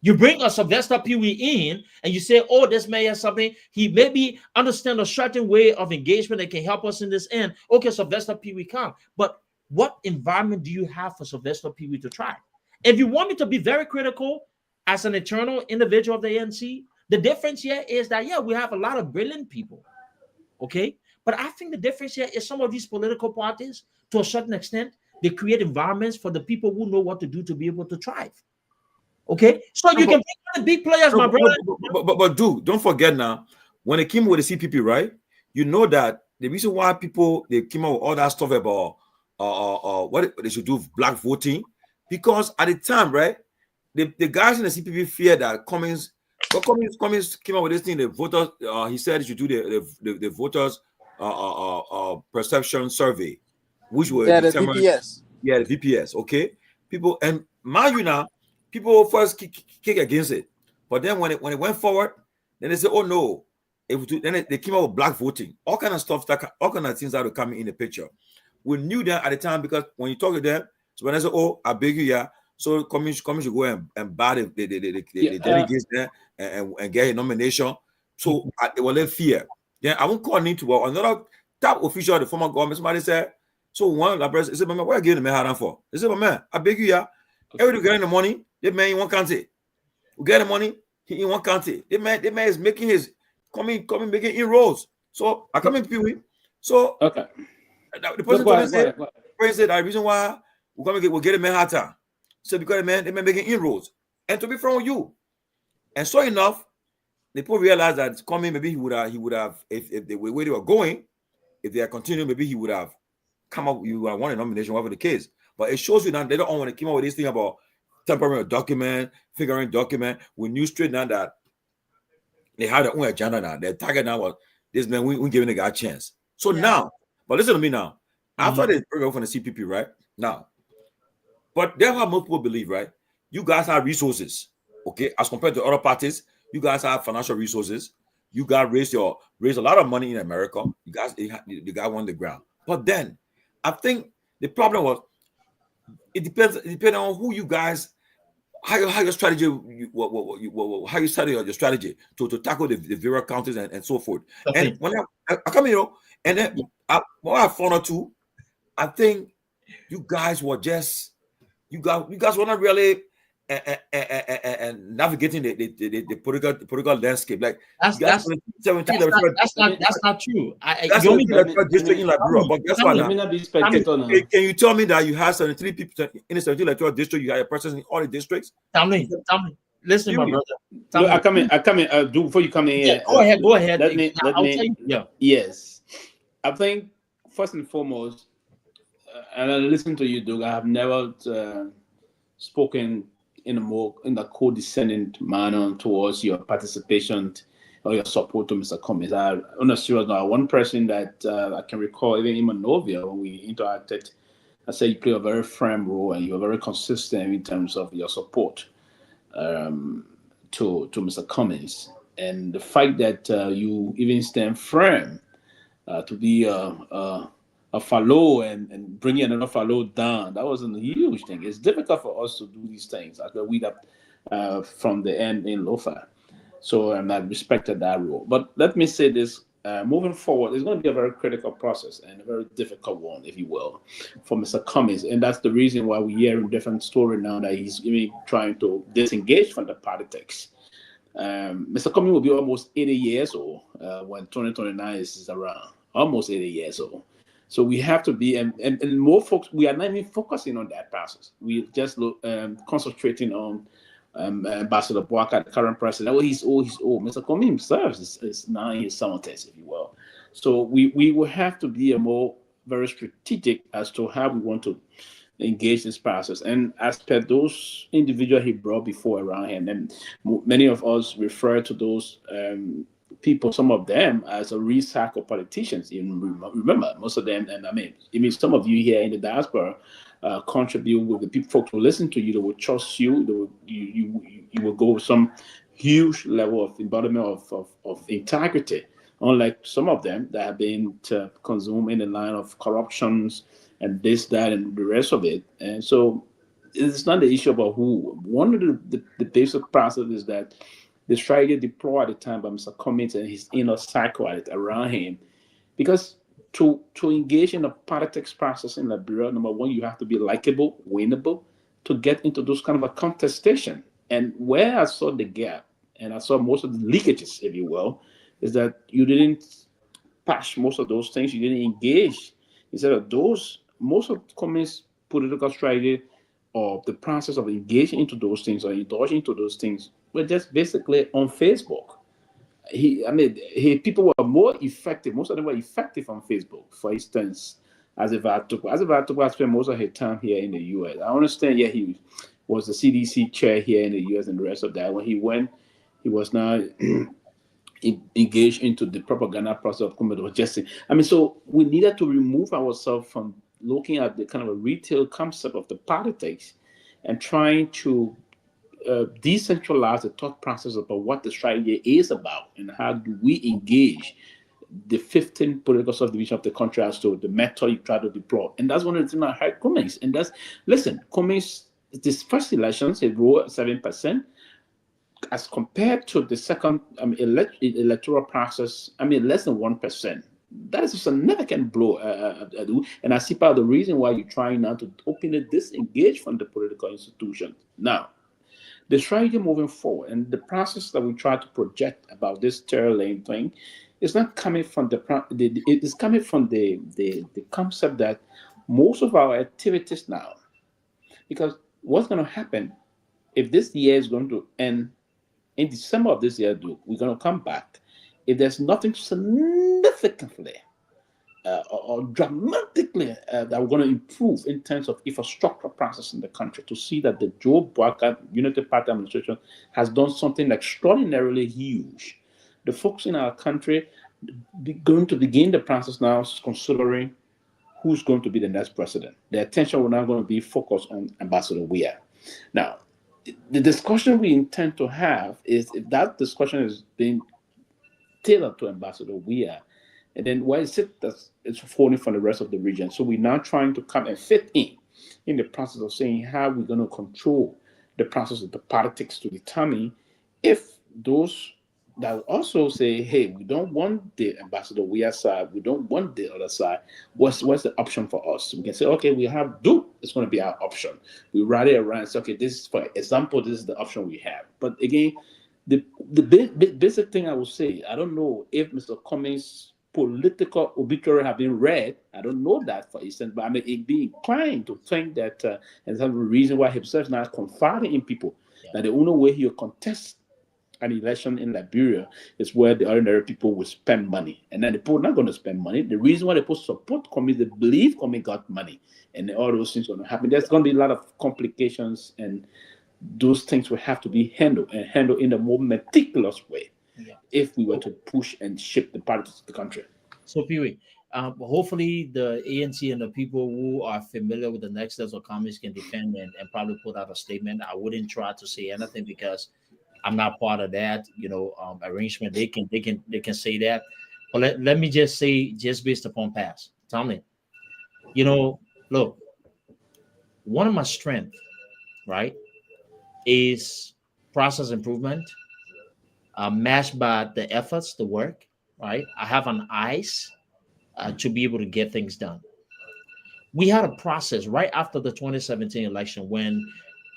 You bring a Sylvester Pewee in and you say, oh, this man has something. He maybe understand a certain way of engagement that can help us in this end. Okay, Sylvester Pewee come. But what environment do you have for Sylvester Pewee to thrive? If you want me to be very critical as an internal individual of the ANC, the difference here is that, we have a lot of brilliant people. Okay? But I think the difference here is some of these political parties, to a certain extent, they create environments for the people who know what to do to be able to thrive. Okay, so you can bring big players, my brother. But don't forget now, when it came with the CPP, right? You know that the reason why they came out with all that stuff about what they should do black voting, because at the time, right, the guys in the CPP feared that Cummings came out with this thing. The voters, he said he should do the voters perception survey, which will determine the VPS. Yeah, the VPS. Okay, people, and mind you now, people first kick against it, but then when it went forward, then they say, "Oh no." Then they came out with black voting, all kind of stuff, all kind of things that were coming in the picture. We knew that at the time because when you talk to them, so when I say, "Oh, I beg you, yeah," so commission should go and buy the delegates there and get a nomination. So they were in fear. Then I won't call into another top official of the former government. Somebody said, "So one of the president said, man, what are you giving the man for?" They said, "Man, I beg you, yeah, everybody getting the money. The man in one country, we get the money. He in one country. The man is making his." Coming, making inroads. So I come in Pewee. So okay, the person told me said the reason why we'll get a man hotter. So because the man making inroads. And to be frank with you, and so enough, the people realized that coming, maybe he would have if the way they were going, if they had continued, maybe he would have come up, you would have won a nomination, whatever the case. But it shows you that they don't want to come up with this thing about temporary document, figuring document. We knew straight now that they had their own agenda now. Their target now was this man, we giving the guy a chance. So now, but listen to me now. After they bring up from the CPP, right? Now, but that's how most people believe, right? You guys have resources, okay? As compared to other parties, you guys have financial resources. You guys raise a lot of money in America. You guys, the guy won the ground. But then, I think the problem was, it depends on who you guys. How your strategy, how you study your strategy to tackle the various counties and so forth. Okay. And when I come here, and then what I found out too, I think you guys were just you guys were not really navigating the political landscape. Like that's not true. That's district in Liberia, but guess what? Can you tell me that you have 73 people in the 17 electoral district? You have a person in all the districts. Tell me. Listen, my brother. Look, I come in. Do before you come in here. Go ahead. Let me. Yeah. Yes, I think first and foremost, and I listen to you, Doug. I have never spoken in a condescending manner towards your participation or your support to Mr. Cummings. On a serious note, one person that I can recall, even in Monrovia, when we interacted, I said you play a very firm role and you're very consistent in terms of your support to Mr. Cummings. And the fact that you even stand firm to be a fellow and bringing another fellow down, that was a huge thing. It's difficult for us to do these things after we up from the end in Lofa. So I respected that role. But let me say this, moving forward, it's going to be a very critical process and a very difficult one, if you will, for Mr. Cummings. And that's the reason why we're hearing different story now that he's even trying to disengage from the politics. Mr. Cummings will be almost 80 years old when 2029 is around, almost 80 years old. So we have to be, and more folks, we are not even focusing on that process. We just concentrating on Ambassador Boaka, the current president. Oh, he's old. Mr. Cummings himself is now in his 70s, if you will. So we will have to be very strategic as to how we want to engage this process. And as per those individuals he brought before around him, and many of us refer to those people, some of them as a recycled politicians. Even remember, most of them, and I mean, some of you here in the diaspora contribute with the people, folks who listen to you, they will trust you. You will go with some huge level of embodiment of integrity, unlike some of them that have been consumed in the line of corruptions and this, that, and the rest of it. And so it's not the issue about who. One of the basic process is that the strategy deployed at the time by Mr. Cummings and his inner circle around him. Because to engage in a politics process in Liberia, number one, you have to be likable, winnable, to get into those kind of a contestation. And where I saw the gap, and I saw most of the leakages, if you will, is that you didn't patch most of those things, you didn't engage. Instead of those, most of Cummings' political strategy or the process of engaging into those things or indulging into those things were just basically on Facebook. People were more effective. Most of them were effective on Facebook. For instance, as if I spent most of his time here in the U.S. I understand, he was the CDC chair here in the U.S. and the rest of that. When he went, he was now engaged into the propaganda process of criminal justice. So we needed to remove ourselves from looking at the kind of a retail concept of the politics and trying to decentralize the thought process about what the strategy is about and how do we engage the 15 political subdivision of the country as to the method you try to deploy. And that's one of the things I heard Cummings. And that's, listen, Cummings, this first elections, it grew 7%. As compared to the second electoral process, less than 1%. That is a significant blow. And I see part of the reason why you're trying now to openly disengage from the political institutions. Now, the strategy moving forward and the process that we try to project about this terror lane thing is not coming from it's coming from the concept that most of our activities now, because what's going to happen if this year is going to end in December of this year, we're going to come back. If there's nothing significantly or dramatically that we're going to improve in terms of infrastructure process in the country, to see that the Joe Biden Unity Party administration has done something extraordinarily huge. The folks in our country going to begin the process now considering who's going to be the next president. The attention will now going to be focused on Ambassador Weah. Now, the discussion we intend to have is if that discussion is being tailored to Ambassador Weah, and then why is it that it's falling from the rest of the region? So we're now trying to come and fit in the process of saying how we're going to control the process of the politics to determine if those that also say, hey, we don't want the Ambassador Weah side, we don't want the other side. What's the option for us? We can say, okay, we have Duke. It's going to be our option. We write it around and say, okay, this is, for example, this is the option we have. But again, the basic thing I will say, I don't know if Mr. Cummings' political obituary have been read. I don't know that, for instance, but I may be inclined to think that, and some reason why himself now confiding in people, that the only way he'll contest an election in Liberia is where the ordinary people will spend money. And then the people are not going to spend money. The reason why the people support Cummings, they believe Cummings got money. And all those things are going to happen. There's going to be a lot of complications, and those things will have to be handled in a more meticulous way if we were to push and shape the politics of the country. So, Pewee, hopefully the ANC and the people who are familiar with the next steps of Cummings can defend and probably put out a statement. I wouldn't try to say anything because I'm not part of that, arrangement. They can say that, but let me just say, just based upon past, Tomalin, look, one of my strengths, right, is process improvement, matched by the efforts, the work, right. I have an eyes to be able to get things done. We had a process right after the 2017 election when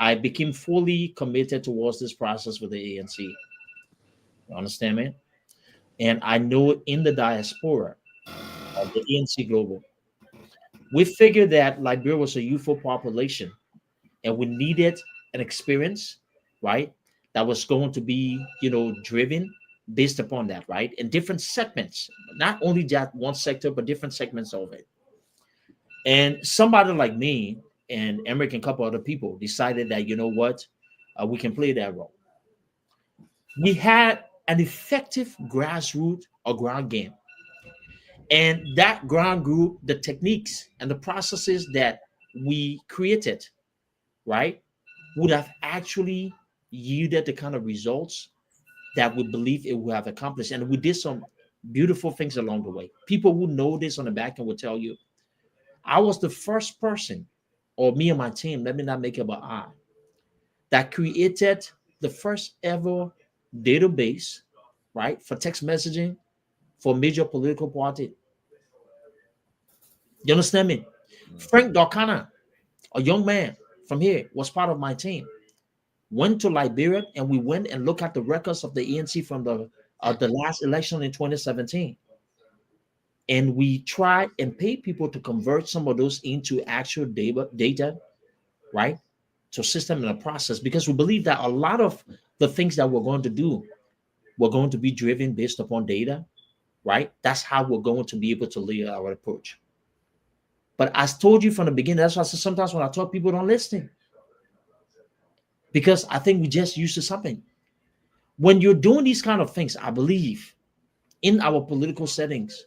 I became fully committed towards this process with the ANC. You understand me? And I know in the diaspora of the ANC Global, we figured that Liberia was a youthful population and we needed an experience, right, that was going to be, driven based upon that, right, in different segments, not only that one sector, but different segments of it. And somebody like me and Emmerich and a couple other people decided that, we can play that role. We had an effective grassroots or ground game. And that ground group, the techniques and the processes that we created, right, would have actually yielded the kind of results that we believe it would have accomplished. And we did some beautiful things along the way. People who know this on the back end will tell you, I was the first person, or me and my team, let me not make it about I, that created the first ever database, right, for text messaging for major political party. You understand me? Frank Dorkana, a young man from here, was part of my team. Went to Liberia and we went and looked at the records of the ANC from the last election in 2017. And we tried and paid people to convert some of those into actual data, right, to system and a process, because we believe that a lot of the things that we're going to do, we're going to be driven based upon data, right? That's how we're going to be able to lead our approach. But as told you from the beginning, that's why I said sometimes when I talk, people don't listen. Because I think we just used to something. When you're doing these kind of things, I believe in our political settings,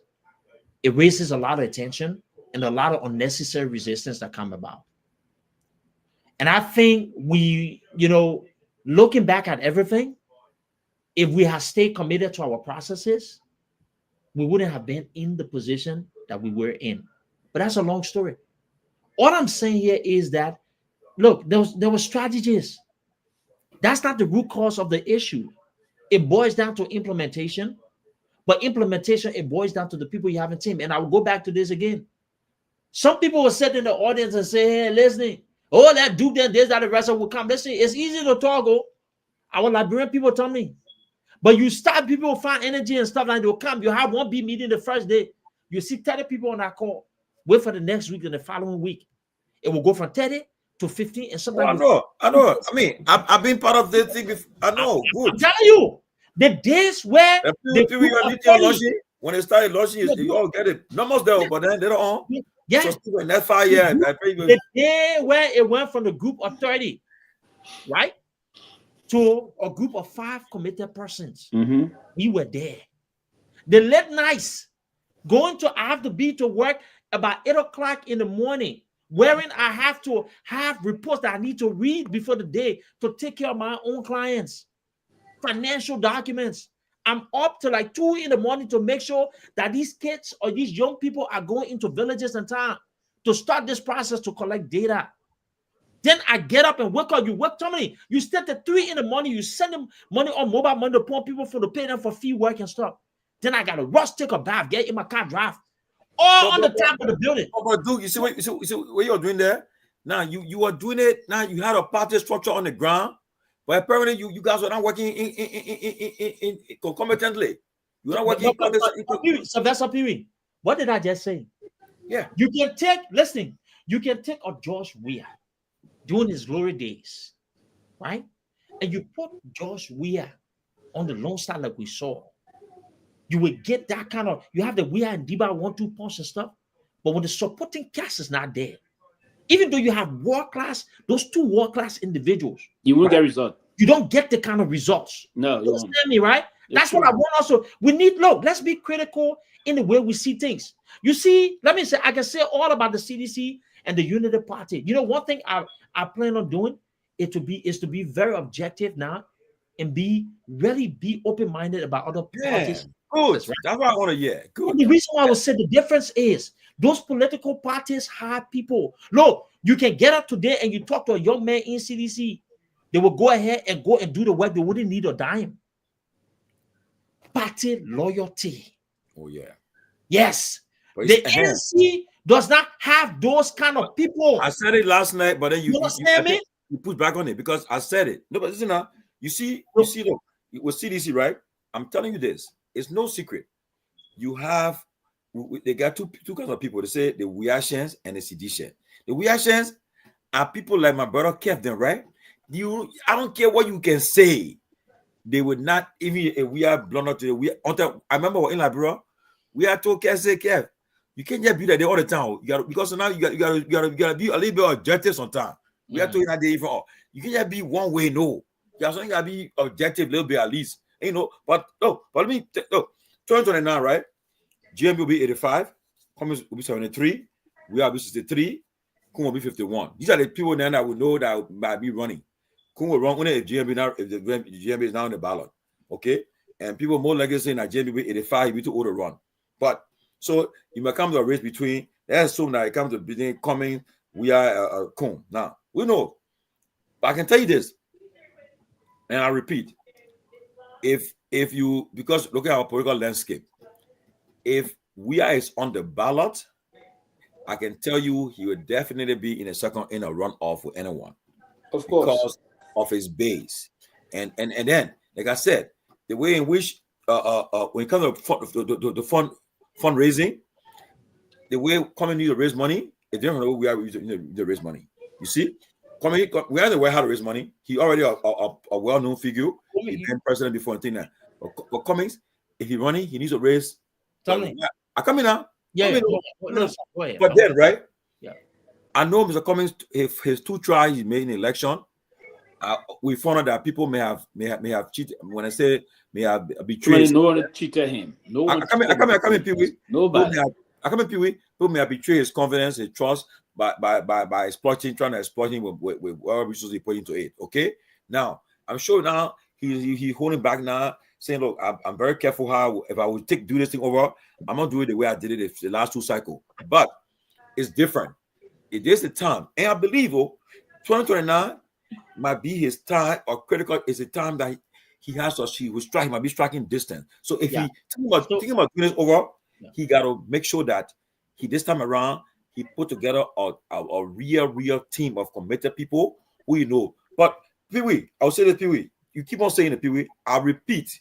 it raises a lot of attention and a lot of unnecessary resistance that come about. And I think we, looking back at everything, if we had stayed committed to our processes, we wouldn't have been in the position that we were in. But that's a long story. All I'm saying here is that, look, there were strategies. That's not the root cause of the issue. It boils down to implementation. But implementation, it boils down to the people you have in team. And I will go back to this again. Some people will sit in the audience and say, hey, listen, oh, that dude, then this, that, the rest of will come. Listen, it's easy to toggle. Our Liberian people tell me. But you start, people will find energy and stuff like they'll come. You have one big meeting the first day. You see 30 people on that call. Wait for the next week and the following week. It will go from 30 to 15 and sometimes. I know. I mean, I've been part of this thing before. I know. Good. I'm telling you, the days where when they started launching, you all get it. Not much there, but then they don't. Yeah. So in that 5 years, the day where it went from the group of 30, right, to a group of 5 committed persons. We were there. The late nights, I have to be to work about 8 o'clock in the morning, wherein I have to have reports that I need to read before the day to take care of my own clients, financial documents. I'm up to like 2 in the morning to make sure that these kids or these young people are going into villages and town to start this process to collect data. Then I get up and wake up. You work, Tomalin. You start at 3 in the morning. You send them money on mobile money to poor people to pay them for fee work and stuff. Then I got to rush, take a bath, get in my car, drive. All on the top of the building. But dude, you see what you're doing there? Now you are doing it. Now you had a party structure on the ground, but apparently you guys are not working in concomitantly. You're not working. Sylvester Pewee, what did I just say? Yeah. You can take a George Weah during his glory days, right? And you put George Weah on the Lone Star like we saw. You will get that kind of, you have the Weah and Diba 1-2 punch and stuff, but when the supporting cast is not there, even though you have world-class, those 2 world-class individuals, you won't get results. You don't get the kind of results. No, you understand me, right? That's what I want also. We need, look, let's be critical in the way we see things. You see, let me say, I can say all about the CDC and the Unity Party. You know, one thing I plan on doing is to be very objective now and be open-minded about other parties. Good. Right? That's what I want to hear. Good. And the reason why I would say the difference is those political parties have people. Look, you can get up today and you talk to a young man in CDC. They will go ahead and go and do the work. They wouldn't need a dime. Party loyalty. Oh, yeah. Yes. The ANC does not have those kind of people. I said it last night, but then you put back on it because I said it. No, but listen now. You see, look, with CDC, right? I'm telling you this. It's no secret. They got two kinds of people. They say the Myean and the Sidishan. The Myean are people like my brother Kevin, right? I don't care what you can say. They would not even if we are blunder to the I remember in Liberia, we are told Kev, you can't just be there all the time. Because now you gotta be a little bit objective sometimes. We are told that they even you can't just be one way, no. You gotta be objective a little bit at least. But let me 2029, right? GMB will be 85, Cummins will be 73, we will be 63, Kun will be 51. These are the people then that will know that might be running. Kun will run only if the GMB is now in the ballot. Okay? And people more likely saying that GMB will be 85, he'll be too old to run. But so you might come to a race between, let's assume that it comes to between Cummins, we are Kun. Now, we know. But I can tell you this, and I repeat. If you, because look at our political landscape, if Weah is on the ballot, I can tell you he would definitely be in a runoff with anyone. Of course. Because of his base. And then, like I said, the way in which when it comes to the fundraising, the way Cummins need to raise money, it's different than we are to raise money. You see? We are the way how to raise money. He already a well-known figure. He's been president before and thing that. But Cummins, if he's running, he needs to raise. I come in now. Yeah. But then, right? Yeah. I know Mr. Cummins, if his 2 tries he made in the election, we found out that people may have cheated. When I say may have betrayed, no one cheated him. No one. I come in Pewee. Nobody. I come in Pewee. People may have betrayed his confidence, his trust by trying to exploit him with whatever resources he put into it. Okay. Now, I'm sure now he's holding back now, saying, look, I'm very careful how if I would do this thing over, I'm not doing it the way I did it the last 2 cycles. But it's different. It is the time, and I believe 2029 might be his time, or critical is the time that he has or she will strike. He might be striking distance. So if he thinking about doing this over, he got to make sure that this time around he put together a real team of committed people who you know. But Pewee, I'll say this, Pewee. You keep on saying it, Pewee. I repeat,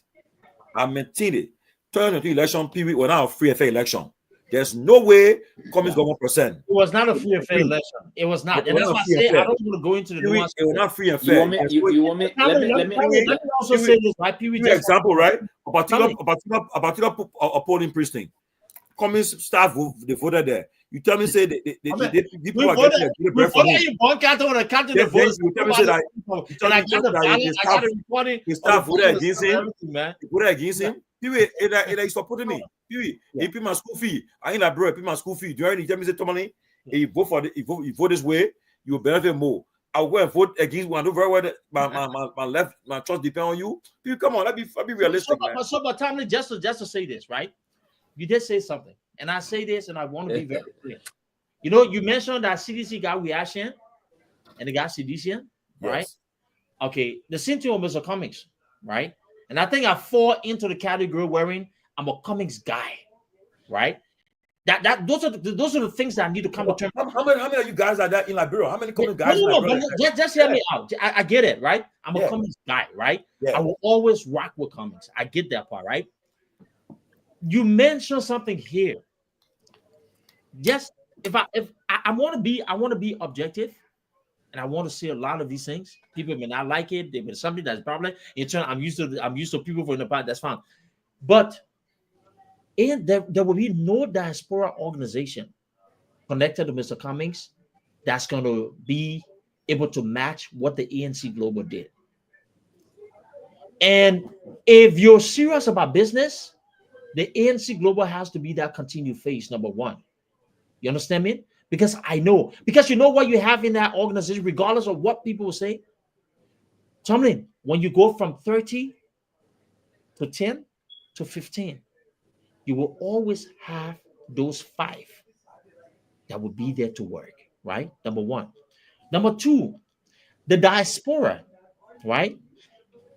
I maintain it. 2022 election, Pewee, was not a free and fair election. There's no way Cummings got 1%. It was not a free and fair election. It was not. And that's why I say I don't want to go into the nuance. It was not free and fair. You want me? Let me also say this, right? Pewee, example, right? A particular polling precinct. Cummings staff they voted there. You tell me, say people are getting a good breath from him. You tell me say that the staff voted against him. He voted against him. Pewee, he supported me. Pewee, he paid my school fee. I ain't like, bro, he paid my school fee. Do you already tell me, say, Tomalin, if you vote for you vote this way, you will benefit more. I'll go and vote against one. I do very well. My trust depend on you. Pewee, come on, let be realistic, man. But Tomalin, just to say this, right? You did say something, and I say this, and I want to be very clear. You know, you mentioned that CDC got reaction, and they got sedition, right? Yes. Okay, the same thing with Mr. Cummings, right? And I think I fall into the category wherein I'm a Cummings guy, right? Those are the things that I need to come to terms. How many of you guys are that in Liberia? How many Cummings guys? Just hear me out. I get it, right? I'm a Cummings guy, right? Yeah. I will always rock with Cummings. I get that part, right? You mentioned something here. Just if I want to be objective, and I want to see a lot of these things. People may not like it. There may be something that's probably in turn. I'm used to people from the past. That's fine, but there will be no diaspora organization connected to Mr. Cummings that's going to be able to match what the ANC Global did. And if you're serious about business, the ANC Global has to be that continued face, number one. You understand me? Because you know what you have in that organization, regardless of what people will say. Tomalin, when you go from 30 to 10 to 15, you will always have those 5 that will be there to work, right? Number one. Number two, the diaspora, right,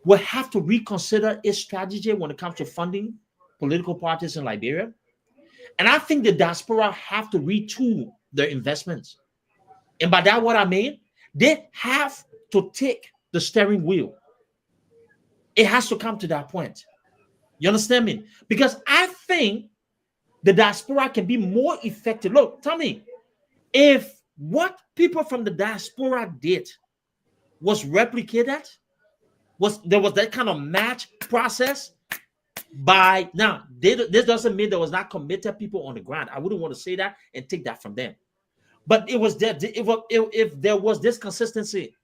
will have to reconsider its strategy when it comes to funding political parties in Liberia. And I think the diaspora have to retool their investments. And by that, what I mean, they have to take the steering wheel. It has to come to that point. You understand me? Because I think the diaspora can be more effective. Look, tell me, if what people from the diaspora did was replicated, there was that kind of match process, by now, this doesn't mean there was not committed people on the ground. I wouldn't want to say that and take that from them. But it was that if there was this consistency,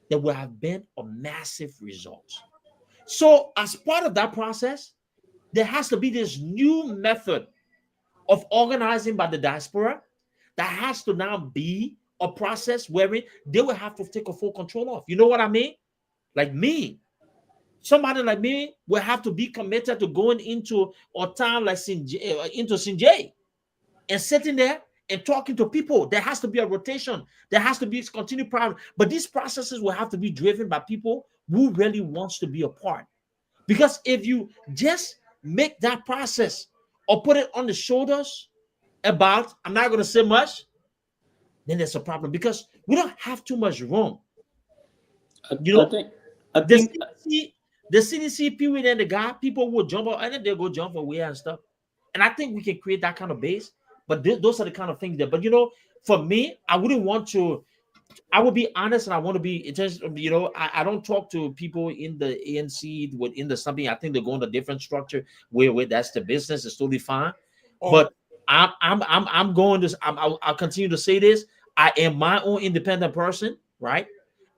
there would have been a massive result. So as part of that process, there has to be this new method of organizing by the diaspora that has to now be a process wherein they will have to take a full control of. You know what I mean? Like me. Somebody like me will have to be committed to going into a town like into Sinjay and sitting there and talking to people. There has to be a rotation. There has to be continued problem. But these processes will have to be driven by people who really wants to be a part. Because if you just make that process or put it on the shoulders about, I'm not going to say much, then there's a problem because we don't have too much room. I think the CDC period and the guy, people will jump up and then they'll go jump away and stuff. And I think we can create that kind of base. But those are the kind of things there. But, for me, I wouldn't want to, I would be honest and I want to be, I don't talk to people in the ANC within the something. I think they're going to a different structure where that's the business. It's totally fine. Oh. But I'm going to, I'll continue to say this. I am my own independent person, right?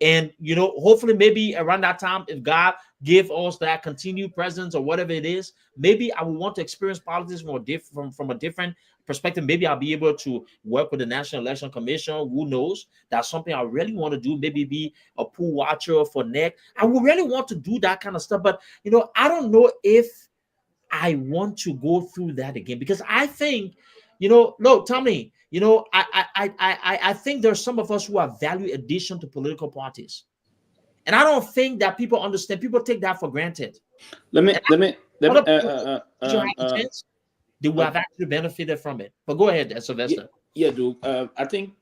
And, hopefully maybe around that time, if God give us that continued presence or whatever it is, maybe I will want to experience politics from a different perspective, maybe I'll be able to work with the National Election Commission. Who knows? That's something I really want to do. Maybe be a pool watcher for NEC. I would really want to do that kind of stuff. But, I don't know if I want to go through that again, because I think, no, tell me, I think there's some of us who are value addition to political parties. And I don't think that people understand. People take that for granted. They will have actually benefited from it. But go ahead, Sylvester. Yeah, Duke. I think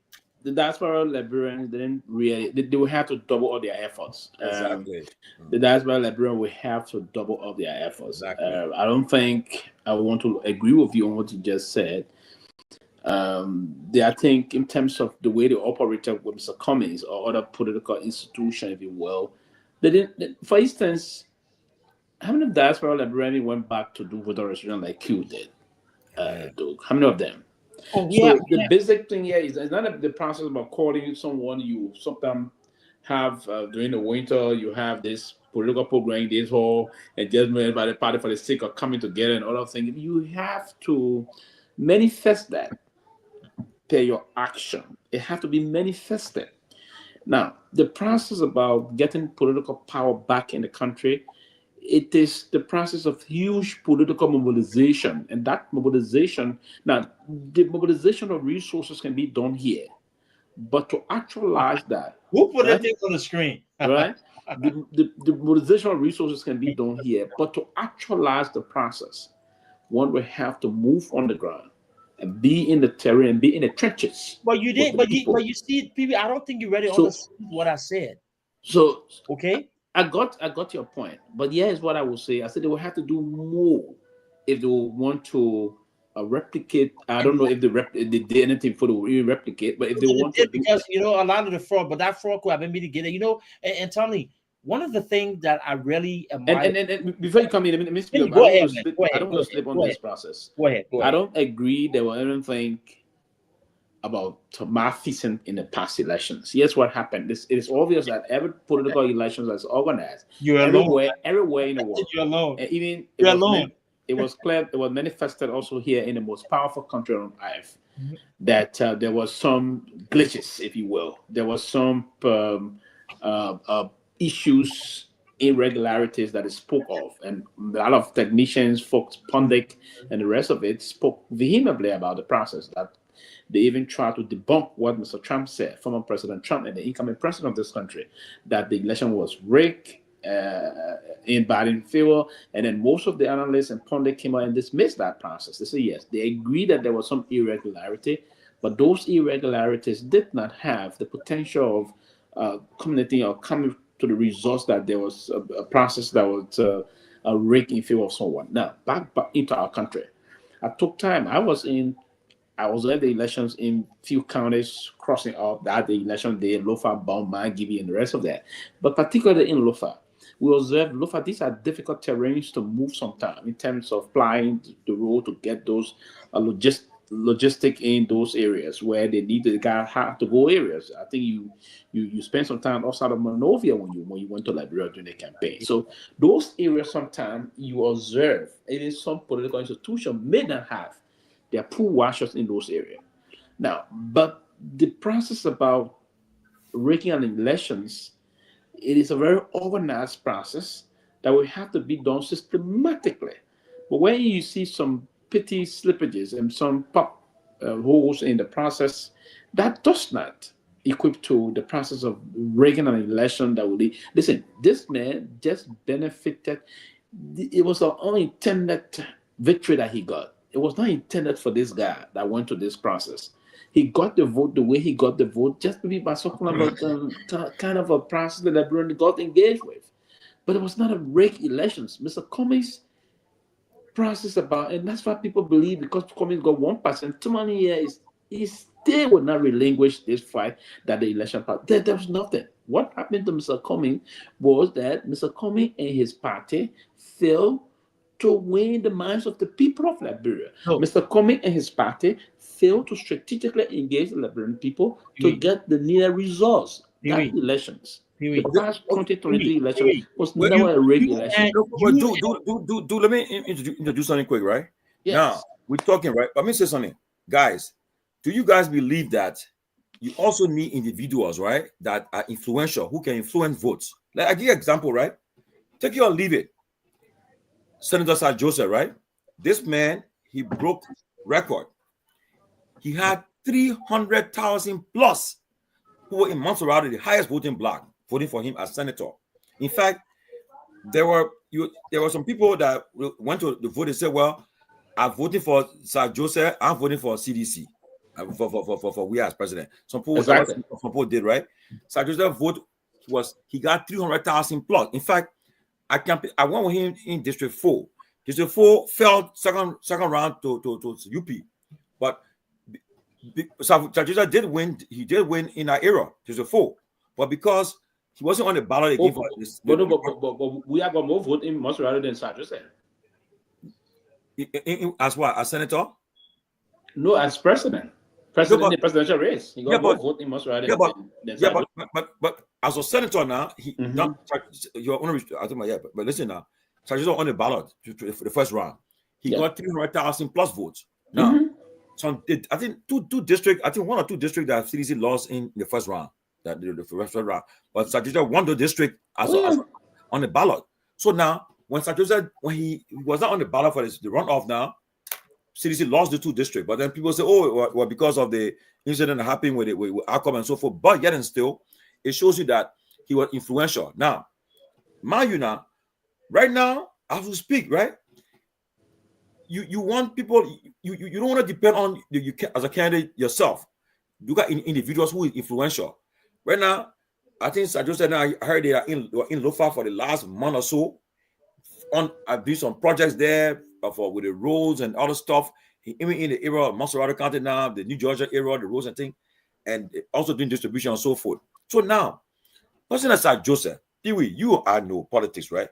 the diaspora Liberians didn't really. They will have to double up their efforts. Exactly. The diaspora Liberian will have to double up their efforts. Exactly. I don't think I want to agree with you on what you just said. I think in terms of the way they operated with Mr. Cummings or other political institution, if you will, they didn't. For instance, how many diaspora Liberians went back to do voter registration like Q did? Duke? How many of them? The basic thing here is it's not the process about calling someone you sometimes have during the winter. You have this political program, this whole adjustment by the party for the sake of coming together and other things. You have to manifest that per your action. It has to be manifested. Now, the process about getting political power back in the country, it is the process of huge political mobilization. And that mobilization, now, the mobilization of resources can be done here. But to actualize that... Who put that thing on the screen? Right? The mobilization of resources can be done here. But to actualize the process, one will have to move on the ground and be in the terrain and be in the trenches. But you did, but you see, people, I don't think you really understood what I said. So okay, I got your point. But here's what I will say. I said they will have to do more if they will want to replicate. I don't know if they did anything for the replicate, but if they want to, because a lot of the fraud, but that fraud could have been mitigated. And tell me, one of the things that I really admire. And before you come in, let me speak. I don't want to slip on this process. Go ahead. I don't agree there was anything about malfeasance in the past elections. Here's what happened. It is obvious that every political election that's organized, everywhere in the world. You're alone. And even you're alone. It was clear. It was manifested also here in the most powerful country on earth that there was some glitches, if you will. There was some issues, irregularities that is spoke of, and a lot of technicians, folks, pundit, and the rest of it spoke vehemently about the process. That they even tried to debunk what Mr. Trump said, former President Trump and the incoming president of this country, that the election was rigged in Biden favor, and then most of the analysts and pundits came out and dismissed that process. They said yes, they agreed that there was some irregularity, but those irregularities did not have the potential of coming to the results that there was a process that was a rigged in favor of someone. Now, back into our country. I took time. I was at the elections in few counties, crossing up that the election day, Lofa, Bauma, Gibi, and the rest of that. But particularly in Lofa, we observed Lofa, these are difficult terrains to move sometimes in terms of flying the road to get those logistic in those areas where they need the guy have to go areas. I think you spent some time outside of Monrovia when you went to Liberia during the campaign. So those areas sometimes you observe it is some political institution may not have their pool washers in those areas. Now, but the process about rigging an elections, it is a very organized process that will have to be done systematically. But when you see some petty slippages and some pop holes in the process, that does not equip to the process of rigging an election that will lead. Listen, this man just benefited. It was an unintended victory that he got. It was not intended for this guy that went to this process. He got the vote the way he got the vote just maybe by some kind of a process that everyone got engaged with. But it was not a rigged elections. Mr. Cummings process about, and that's what people believe because Cummings got 1%. Tomalin here he still would not relinquish this fight that the election party. There was nothing. What happened to Mr. Cummings was that Mr. Cummings and his party failed to win the minds of the people of Liberia. Mr. Cummings and his party failed to strategically engage the Liberian people to get the needed results. That elections. The past 2023 election was never a rigged election. Let me introduce something quick, right? Yes. Now, we're talking, right? Let me say something. guys, do you guys believe that you also need individuals, right, that are influential, who can influence votes? Like I give you an example, right? Take it or leave it. Senator Sir Joseph, right? This man, he broke record. He had 300,000 plus who were in Montserrat, the highest voting bloc, voting for him as senator. In fact, there were some people that went to the vote and said, well, I'm voting for Sir Joseph, I'm voting for CDC, for we as president. Some people did, right? Sir Joseph vote he got 300,000 plus. In fact, I went with him in District 4. District 4 fell second round to UP. But Sir Joseph did win. He did win in that era, District 4. But because he wasn't on the ballot again for this. But we are going to vote in much rather than Sir Joseph. As what? As senator? No, as president. President in the presidential race. He got more vote in much rather than but as a senator now, you're only but listen now. Sir Joseph on the ballot for the first round. He got 300,000 plus votes. Now, I think two districts, I think one or two districts that CDC lost in the first round. The first round. But Sir Joseph won the district as on the ballot. So now when Sir Joseph, when he was not on the ballot for the runoff now, CDC lost the two districts. But then people say, oh, well, because of the incident that happened with outcome and so forth. But yet and still, it shows you that he was influential. Now, Myean, right now, as we speak, right? You want people, you don't want to depend on you as a candidate yourself. You got individuals who is influential. Right now, I think Sir Joseph, I heard they are in Lofa for the last month or so. I've done some projects there with the roads and other stuff. Even in the area of Montserrat County now, the New Georgia area, the roads and things, and also doing distribution and so forth. So now, person like Sir Joseph, Pewee, you are no politics, right?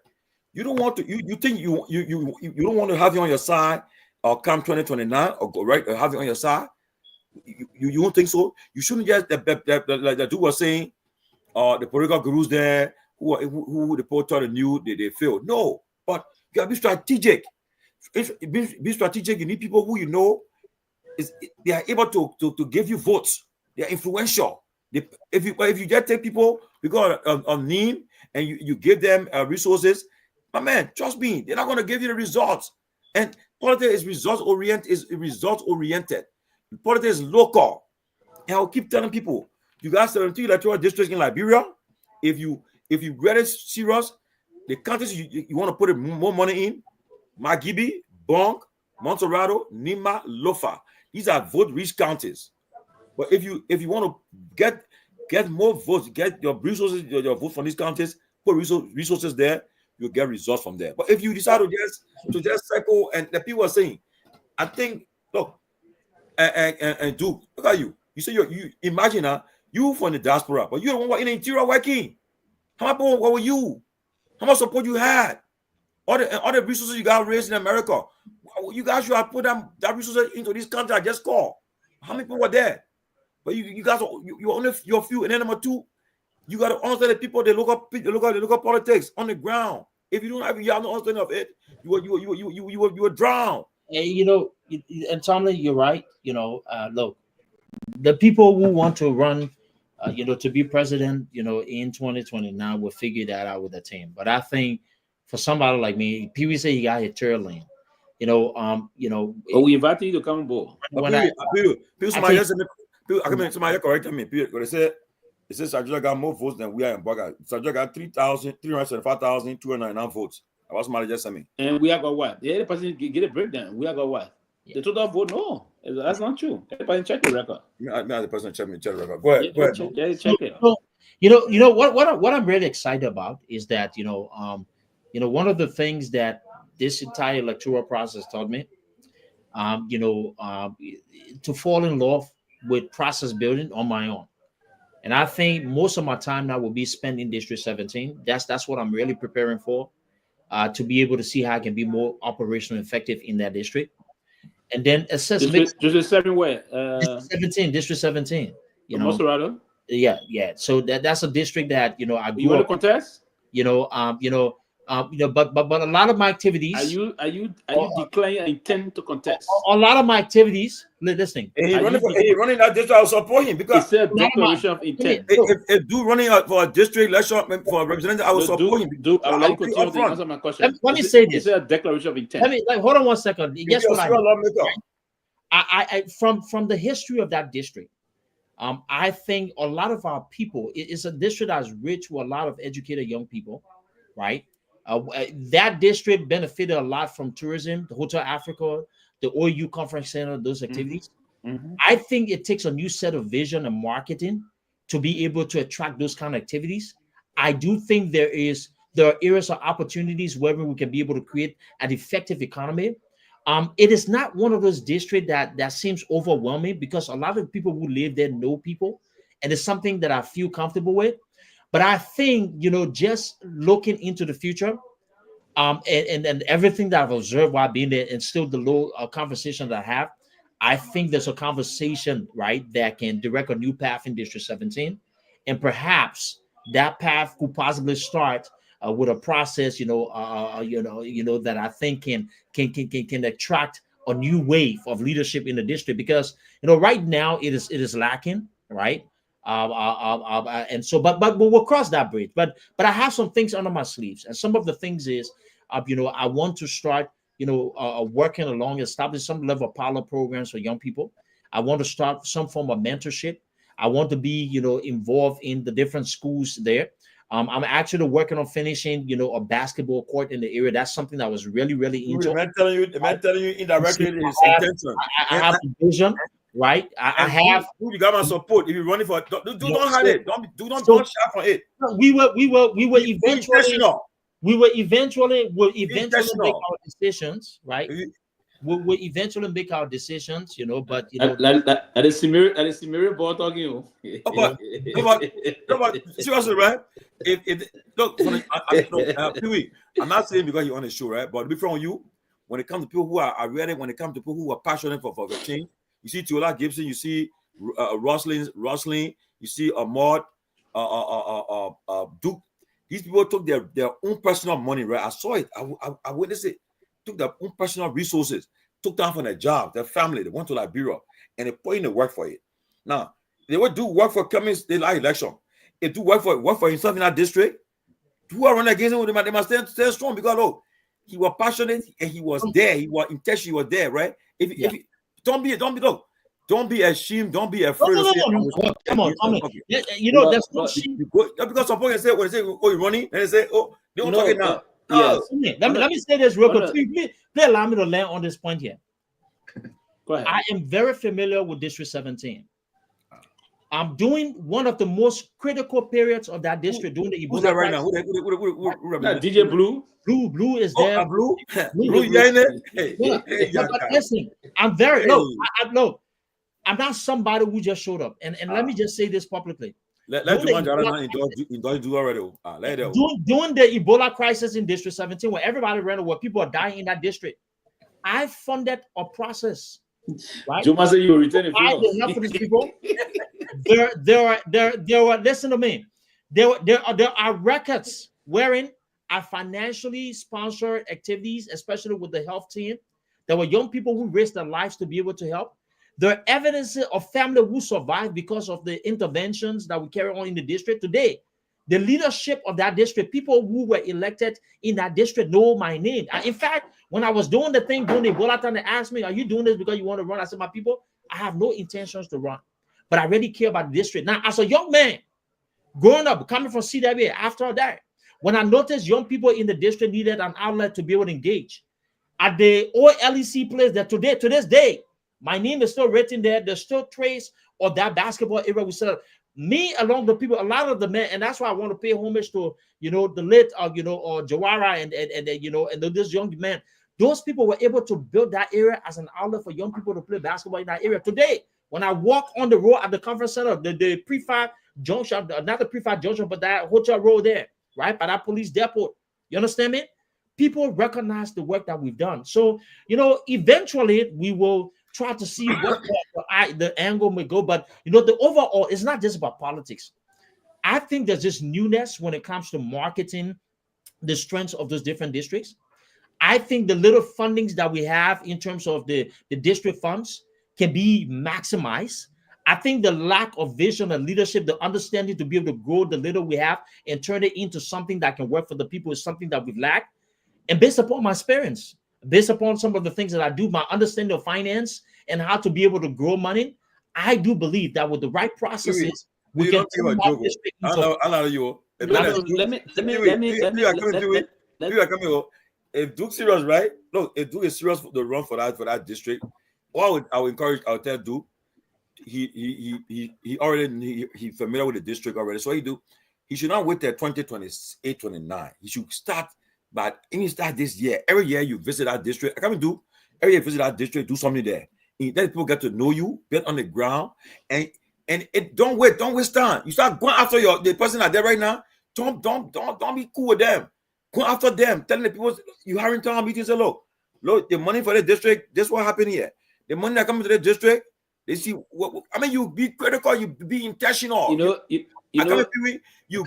You don't want to. You think you don't want to have you on your side, or come 2029, or go right, or have you on your side. You don't think so? You shouldn't just like the dude was saying, the political gurus there who the poll knew they failed. No, but you gotta be strategic. Be strategic. You need people who you know they are able to give you votes. They are influential. If you just take people because on name and you give them resources, my man, trust me, they're not going to give you the results. And politics is results oriented. Politics is local. And I'll keep telling people, you got 17 electoral districts in Liberia. If you get it serious, the counties you want to put more money in, Magibi, Bonk, Montserrat, Nima, Lofa. These are vote-rich counties. But if you want to get more votes, get your resources, your vote from these counties, put resources there, you'll get results from there. But if you decide to just cycle, and the people are saying, I think, look, and Duke, look at you. You say you imagine you from the diaspora, but you're the one in the interior working. How much what were you? How much support you had? All the resources you got raised in America. You guys should have put that resources into this country I just called. How many people were there? But you guys you're only your few. And then number two, you got to understand the people, the local politics on the ground. If you don't have no understanding of it, you will drown. And and Tomalin, you're right. Look, the people who want to run, to be president, in 2029 will figure that out with the team. But I think for somebody like me, Pewee say he got his Tomalin. We invite you to come on board. Somebody correct me. It says Sir Joseph got more votes than we are in Baga. Sir Joseph got 375,299 votes. That was somebody just sent me. And we are got what? The other person get a breakdown. We are got what? Yeah. The total vote? No, that's not true. Everybody check the record. Not the person check the record. Go ahead. Check it. What I'm really excited about is that one of the things that this entire electoral process taught me, to fall in love with process building on my own. And I think most of my time now will be spent in District 17. That's what I'm really preparing for, to be able to see how I can be more operational effective in that district. And then assess District 7 where? District 17. Montserrat? Yeah. So that's a district that I grew You want to contest? But a lot of my activities. Are you declaring an intent to contest? A lot of my activities. Listening. He running that district. I will support him because it's a declaration of intent. If do running for a district election for a representative, I will support him. I would like to continue to answer my question. Let me say this. It's a declaration of intent. Hold on 1 second. Yes, what I from the history of that district. I think a lot of our people. It's a district that's rich with a lot of educated young people, right? That district benefited a lot from tourism, the Hotel Africa, the OU Conference Center, those activities. Mm-hmm. I think it takes a new set of vision and marketing to be able to attract those kind of activities. I do think there are areas of opportunities where we can be able to create an effective economy. It is not one of those districts that seems overwhelming because a lot of people who live there know people, and it's something that I feel comfortable with. But I think, just looking into the future, and everything that I've observed while being there, and still the low conversation that I have, I think there's a conversation, right, that can direct a new path in District 17, and perhaps that path could possibly start with a process, that I think can attract a new wave of leadership in the district, because right now it is lacking, right. And so, but we'll cross that bridge. But I have some things under my sleeves, and some of the things is, I want to start, working along, establish some level of pilot programs for young people. I want to start some form of mentorship. I want to be, involved in the different schools there. I'm actually working on finishing, a basketball court in the area. That's something that I was really, really into. The man telling you indirectly his intention. I have a vision. Right, I have. You got my support. If you're running for, don't hide it. Don't shout for it. We will eventually make our decisions, right? We'll eventually make our decisions, But that is Simiri boy talking. Seriously, right? Look, Pewee, I'm not saying because you're on the show, right? But from you, when it comes to people who are ready, when it comes to people who are passionate for the change. You see Tiola Gibson, you see Roslyn, you see Ahmad, Duke. These people took their own personal money, right? I saw it. I witnessed it. Took their own personal resources, took down from their job, their family. They went to Liberia and they put in the work for it. Now, they would do work for coming state election. They do work for himself in that district. Who are running against him, they must stay strong because he was passionate and he was there. He was intentional. He was there, right? Don't be ashamed. Don't be afraid. No. Come on. There's no shame. Because some people say when they say, "Oh, you're running," and they say, "Oh, they don't talk it now." Yes. Let me say this real quick. Please allow me to land on this point here. Go ahead. I am very familiar with District 17. I'm doing one of the most critical periods of that district. Doing the Ebola. Who's that right now? Who DJ Blue. Blue is there. Blue, yeah, in there. But listen, I'm very look. I'm not somebody who just showed up. And let me just say this publicly. Let Juwan do already. During the Ebola crisis in District 17, where everybody ran away, people are dying in that district. I funded a process. Right? Juma said you were returning enough for these people. There were. Listen to me. There are records wherein I financially sponsored activities, especially with the health team. There were young people who risked their lives to be able to help. There are evidences of family who survived because of the interventions that we carry on in the district today. The leadership of that district, people who were elected in that district know my name. In fact, when I was doing the thing, during the Ebola time, they asked me, "Are you doing this because you want to run?" I said, "My people, I have no intentions to run, but I really care about the district." Now, as a young man, growing up, coming from CWA, after that, when I noticed young people in the district needed an outlet to be able to engage, at the OLEC place that to this day, my name is still written there. There's still trace of that basketball era we set up. Me along the people, a lot of the men, and that's why I want to pay homage to the late Jawara and this young man. Those people were able to build that area as an outlet for young people to play basketball in that area. Today, when I walk on the road at the conference center, the Prefab Junction, not the Prefab Junction, but that hotel road there, right by that police depot. You understand me? People recognize the work that we've done. So eventually we will try to see what the angle may go. But the overall, it's not just about politics. I think there's this newness when it comes to marketing the strengths of those different districts. I think the little fundings that we have in terms of the district funds can be maximized. I think the lack of vision and leadership, the understanding to be able to grow the little we have and turn it into something that can work for the people is something that we've lacked. And based upon my experience, based upon some of the things that I do, my understanding of finance and how to be able to grow money, I do believe that with the right processes, we can turn that district into. If Duke serious, right? Look, if Duke is serious for the run for that district, I would encourage. I would tell Duke, he already he familiar with the district already. So he should not wait till 2028, 29. He should start, but even start this year. Every year you visit that district. I come do every year visit that district, do something there. Let people get to know you, get on the ground, and don't waste time. You start going after the person out there right now. Don't be cool with them. Go after them, telling the people you hiring town meetings. Say, look, the money for the district. This what happened here. The money that comes to the district, they see. You be critical. You be intentional. You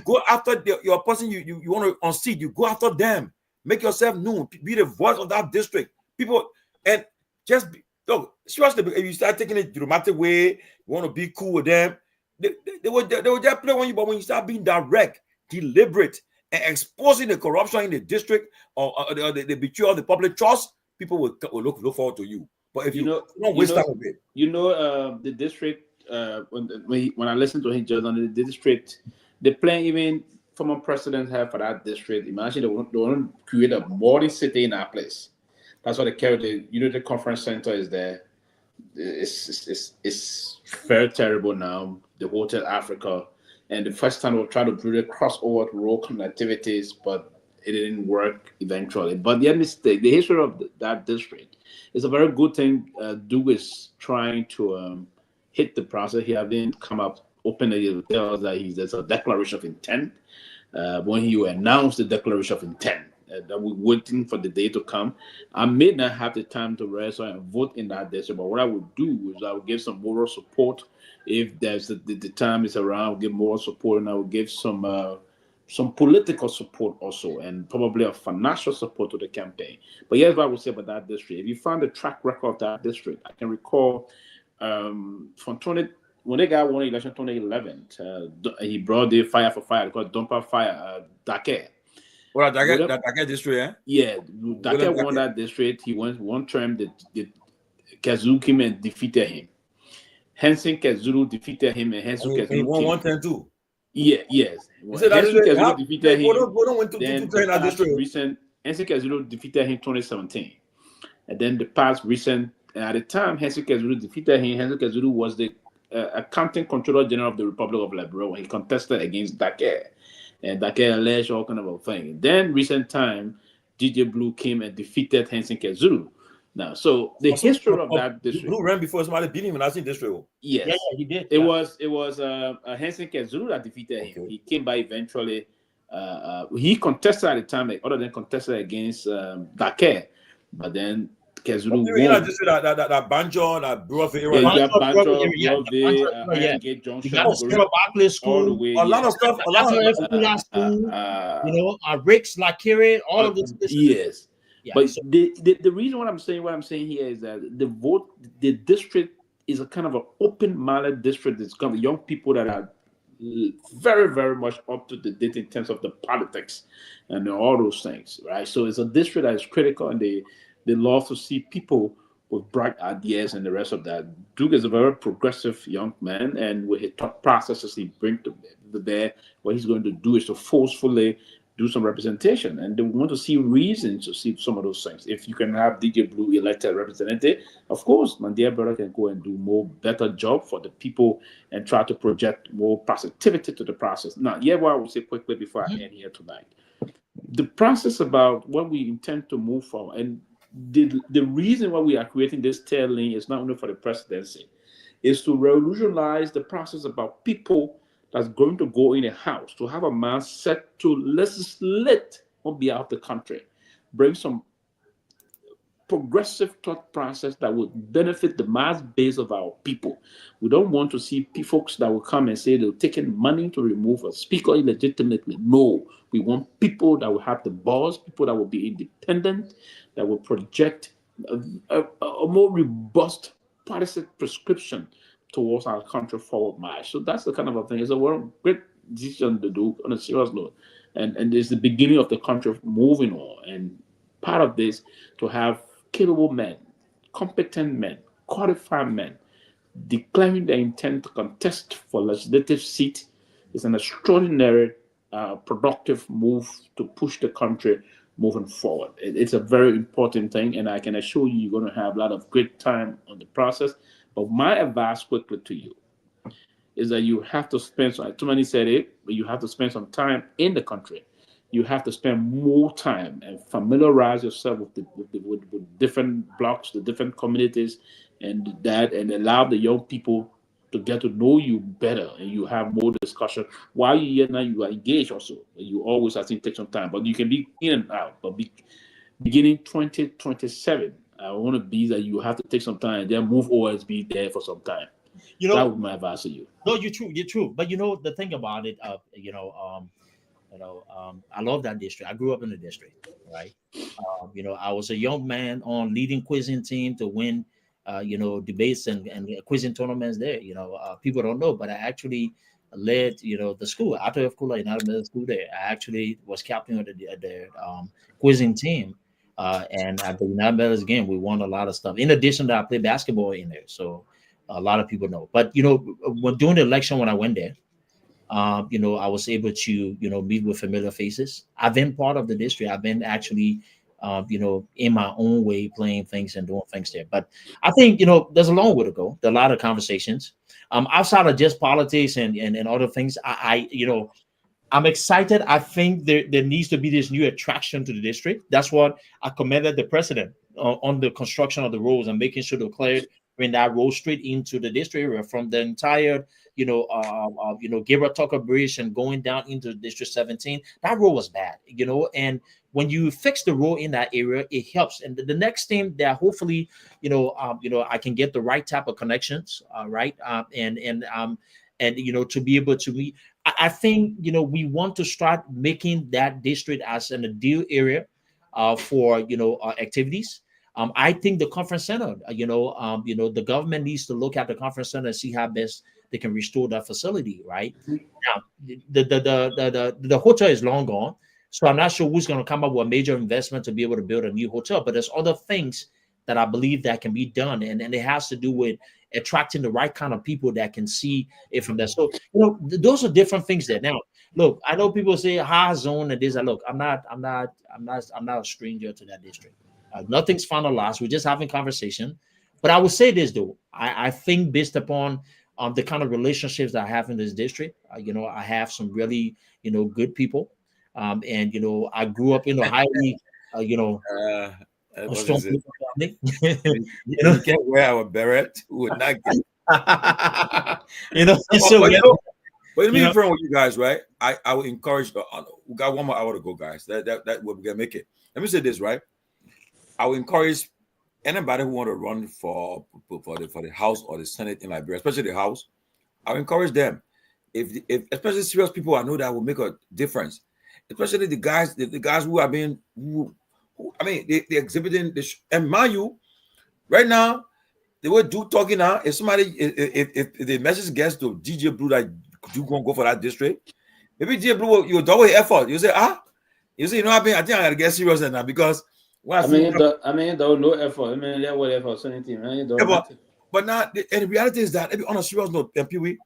go after your person. You want to unseat. You go after them. Make yourself known. Be the voice of that district. People and just look. Seriously, if you start taking it dramatic way, you want to be cool with them. They will just play on you. But when you start being direct, deliberate, and exposing the corruption in the district or the betrayal of the public trust, people will look forward to you. But if you don't waste time with it. The district, when I listen to him just on the district, the plan even former presidents have for that district. Imagine they want to create a modern city in that place. That's what they carry. The conference center is there. It's very terrible now. The Hotel Africa. And the first time we'll try to build a crossover to road connectivities, but it didn't work eventually. But the history of that district is a very good thing. Duke is trying to hit the process. He hasn't come up openly to tell us that there's a declaration of intent. When he announced the declaration of intent, that we're waiting for the day to come. I may not have the time to rest and vote in that district, but what I would do is I would give some moral support. If there's the time is around, I'll give moral support, and I will give some political support also, and probably a financial support to the campaign. But here's what I would say about that district. If you find the track record of that district, I can recall when they got won election 2011, he brought the fire for fire, called Dumper Fire, Dake. Well, Dake district, eh? Yeah, Dake won that district. He won one term. The Kazoo came and defeated him. Henson Kezulu defeated him, and Henson Kezulu he won 110-2. Yeah, yes. Henson Kezulu defeated him. Henson Kezulu defeated him 2017, and then the past recent. At the time Henson Kezulu defeated him, Henson Kezulu was the accounting controller general of the Republic of Liberia when he contested against Dake, and Dake alleged all kind of a thing. Then recent time, DJ Blue came and defeated Henson Kezulu. Now, so the history of that district. Blue ran before somebody beat him in that district. Yes, yeah, he did. It was Henson Kezulu that defeated him. He came by eventually. He contested at the time, like other than contested against Dake, but then Kezulu won. That Banjo, that Brove area. Yeah, you got Banjo, Brove, Gate Junction, Barclay School, all the way. A lot of stuff. Ricks, Lakiri, all of this. Yes. Yeah, but the reason what I'm saying here is that the district is a kind of an open-minded district. It's kind of young people that are very, very much up to the date in terms of the politics and all those things, right? So it's a district that is critical, and they love to see people with bright ideas and the rest of that. Duke is a very progressive young man, and with his thought processes he brings to bear, what he's going to do is to forcefully do some representation, and they want to see reasons to see some of those things. If you can have DJ Blue elected representative, of course, my dear brother can go and do better job for the people and try to project more positivity to the process. Now, what I will say quickly before I end here tonight, the process about what we intend to move forward, and the reason why we are creating this tail lane is not only for the presidency, is to revolutionize the process about people that's going to go in a house, to have a man set to legislate on behalf of the country, bring some progressive thought process that would benefit the mass base of our people. We don't want to see folks that will come and say they're taking money to remove a speaker illegitimately. No, we want people that will have the balls, people that will be independent, that will project a more robust policy prescription towards our country forward march. So that's the kind of a thing. It's a great decision to do on a serious note. And it's the beginning of the country moving on. And part of this, to have capable men, competent men, qualified men, declaring their intent to contest for legislative seat is an extraordinary, productive move to push the country moving forward. It's a very important thing, and I can assure you, you're going to have a lot of great time on the process. But my advice quickly to you is that you have to spend, like too many said it, but you have to spend some time in the country. You have to spend more time and familiarize yourself with different blocks, the different communities, and allow the young people to get to know you better, and you have more discussion. While you're here now, you are engaged also. You always, I think, take some time, but you can be in and out. But beginning 2027, I want to be that you have to take some time and then move OSB there for some time. That would be my advice to you. No, you're true. But the thing about it, I love that district. I grew up in the district, right? I was a young man on leading quizzing team to win, debates and quizzing tournaments there. People don't know, but I actually led, the school, after school, United Middle School there. I actually was captain of the quizzing team. And at the United Methodist game, we won a lot of stuff. In addition to I played basketball in there. So a lot of people know. But, when during the election, when I went there, I was able to, meet with familiar faces. I've been part of the district. I've been actually, in my own way, playing things and doing things there. But I think, there's a long way to go. There are a lot of conversations. Outside of just politics and other things, I'm excited. I think there needs to be this new attraction to the district. That's what I commended the president on the construction of the roads and making sure to clear that road straight into the district area from the entire, Gabriel Tucker Bridge and going down into District 17. That road was bad, and when you fix the road in that area, it helps. And the next thing that hopefully, I can get the right type of connections, right, and to be able to meet. I think, we want to start making that district as an ideal area for, activities. I think the conference center, the government needs to look at the conference center and see how best they can restore that facility, right? Now, the hotel is long gone, so I'm not sure who's going to come up with a major investment to be able to build a new hotel, but there's other things that I believe that can be done, and it has to do with attracting the right kind of people that can see it from there. So, those are different things there. Now, look, I know people say high zone and this. And look, I'm not a stranger to that district. Nothing's finalized. We're just having conversation. But I would say this though. I think based upon the kind of relationships that I have in this district, I have some really, good people. And I grew up in a highly, strong family. You can't wear our beret. We would not get. But let me be frank with you guys, right? I would encourage. We got 1 more hour to go, guys. That we're gonna make it. Let me say this, right? I would encourage anybody who want to run for the House or the Senate in Liberia, especially the House. I would encourage them. If especially serious people, I know that will make a difference. Especially the guys who are being they're exhibiting this. And mind you, right now, the way Duke talking now, if the message gets to DJ Blue that Duke won't go for that district, maybe DJ Blue you double the effort. You say, I think I gotta get serious now because there was no effort. There was effort. So anything, but now, and the reality is that, on a serious note, Pewee,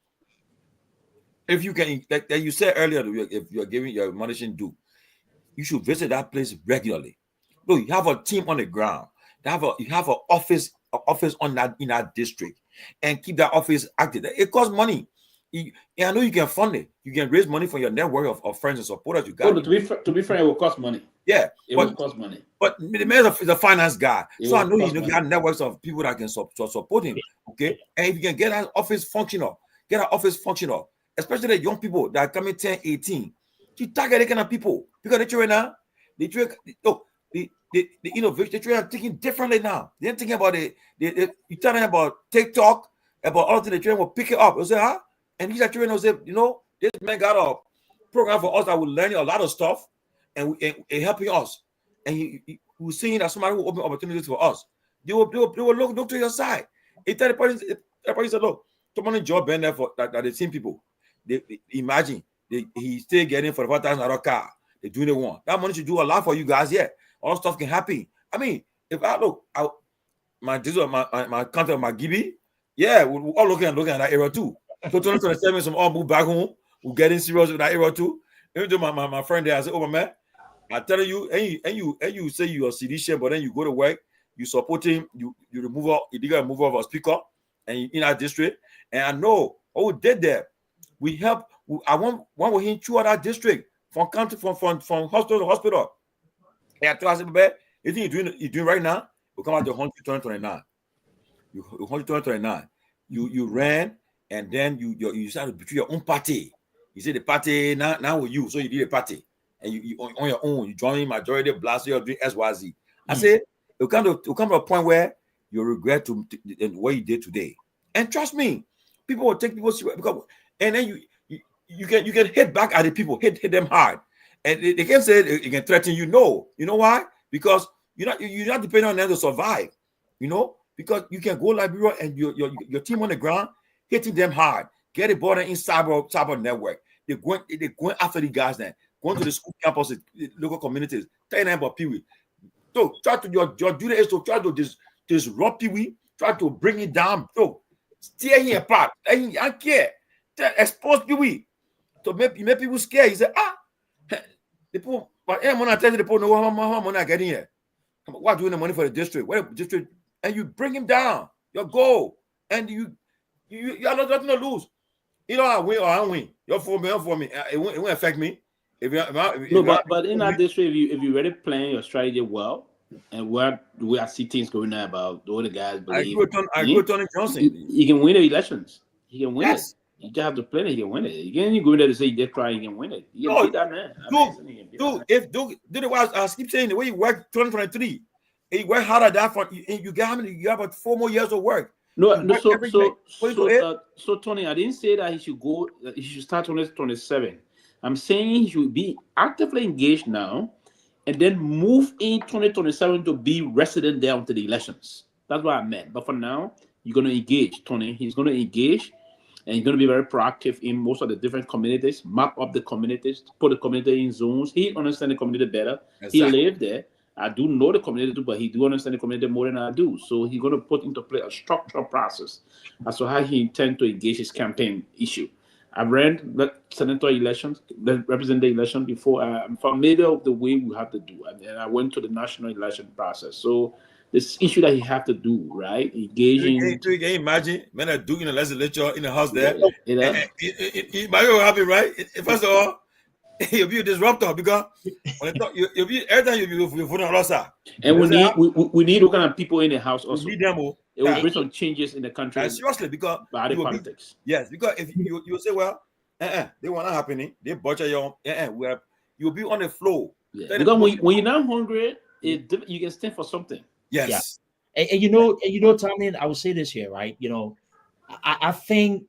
if you can, like you said earlier, if you are giving your admonition Duke, you should visit that place regularly. Look, you have a team on the ground. You have an office on that in that district, and keep that office active. It costs money. I know you can fund it. You can raise money from your network of friends and supporters. You got to be fair, it will cost money. Yeah, it will cost money. But the man is a finance guy, so I know you got networks of people that can support him. Okay, and if you can get that office functional, especially the young people that are coming 10, 18, you target that kind of people because they right now. The the innovation, they are thinking differently now. They're thinking about it. You're telling them about TikTok, about all the things. The children will pick it up. They say, huh? And these children will say, this man got a program for us that will learn a lot of stuff and helping us. And we're seeing that somebody will open opportunities for us. They will look to your side. They tell the person said, look, Tomalin job been there for that the same people. They imagine he's still getting for the $5,000 car. They're doing the one. That money should do a lot for you guys. Yeah, all stuff can happen. I mean, if I look, my contact, my Gibby, yeah, we're all looking at that era too. So 2027, some all move back home. We're getting serious with that era too. Even though my friend there, I said, oh man, I tell you, and you say you're a CDC, but then you go to work, you support him, you remove illegal removal of a speaker, and you in our district. And I know what we did there. We help. I want one with him throughout our district, from country, from hospital to hospital. And I told him, baby, you think you're doing right now? We come out to 2029. You ran, and then you started between your own party. You say the party now with you, so you did a party, and you on your own. You join majority blast. You're doing SYZ. I say you come to a point where you regret what you did today. And trust me, people will take people serious because, and then you can hit back at the people, hit them hard, and they can say they can threaten you. No, you know why? Because you're not depending on them to survive. Because you can go Liberia and your team on the ground hitting them hard, get a border in cyber network. They're going after the guys then, going to the school campuses, the local communities, telling them about Pewee. So try to your duty is to try to disrupt Pewee, try to bring it down. So tear him apart. I don't care. Expose Pewee to make people scared. He said, the people, but when I tell you the people know how much money I get in here. What doing the money for the district? What the district? And you bring him down. Your goal, and you are not nothing to lose. I win or I don't win. You're for me. It won't affect me. But in that district, if you really plan your strategy well, and where I see things going now about all the guys believe, I agree with Tony Johnson. He can win the elections. He can win Yes. it. You just have to plan it. He can win it. You can't go in there to say you try. You can win it. You can beat that man. I keep saying the way you work 2023, and you work harder that for you get how many? You have about 4 more years of work. So Tony, I didn't say that he should go. He should start 2027. I'm saying he should be actively engaged now, and then move in 2027 to be resident there until the elections. That's what I meant. But for now, you're going to engage, Tony. He's going to engage, and he's going to be very proactive in most of the different communities, map up the communities, put the community in zones. He understands the community better. Exactly. He lived there. I do know the community too, but he do understand the community more than I do. So he's going to put into play a structural process as to how he intends to engage his campaign issue. I've ran the senator elections, the representative election before. I'm familiar with the way we have to do it. And I went to the national election process. So this issue that he have to do, right? Engaging. You can imagine, man, I do in the legislature, in the house there. You might be happy, right? First of all, you'll be a disruptor because you'll be every time you'll be voting on us. And we need what kind of people in the house also. We need them. It will bring some changes in the country. Seriously, because body politics. Yes, because if you say, well, they were not happening, they butcher your you'll be on the floor. Yeah. Because when you're not hungry, you can stand for something. Yes. Yeah. And you know, Tomalin, I will say this here, right? I think,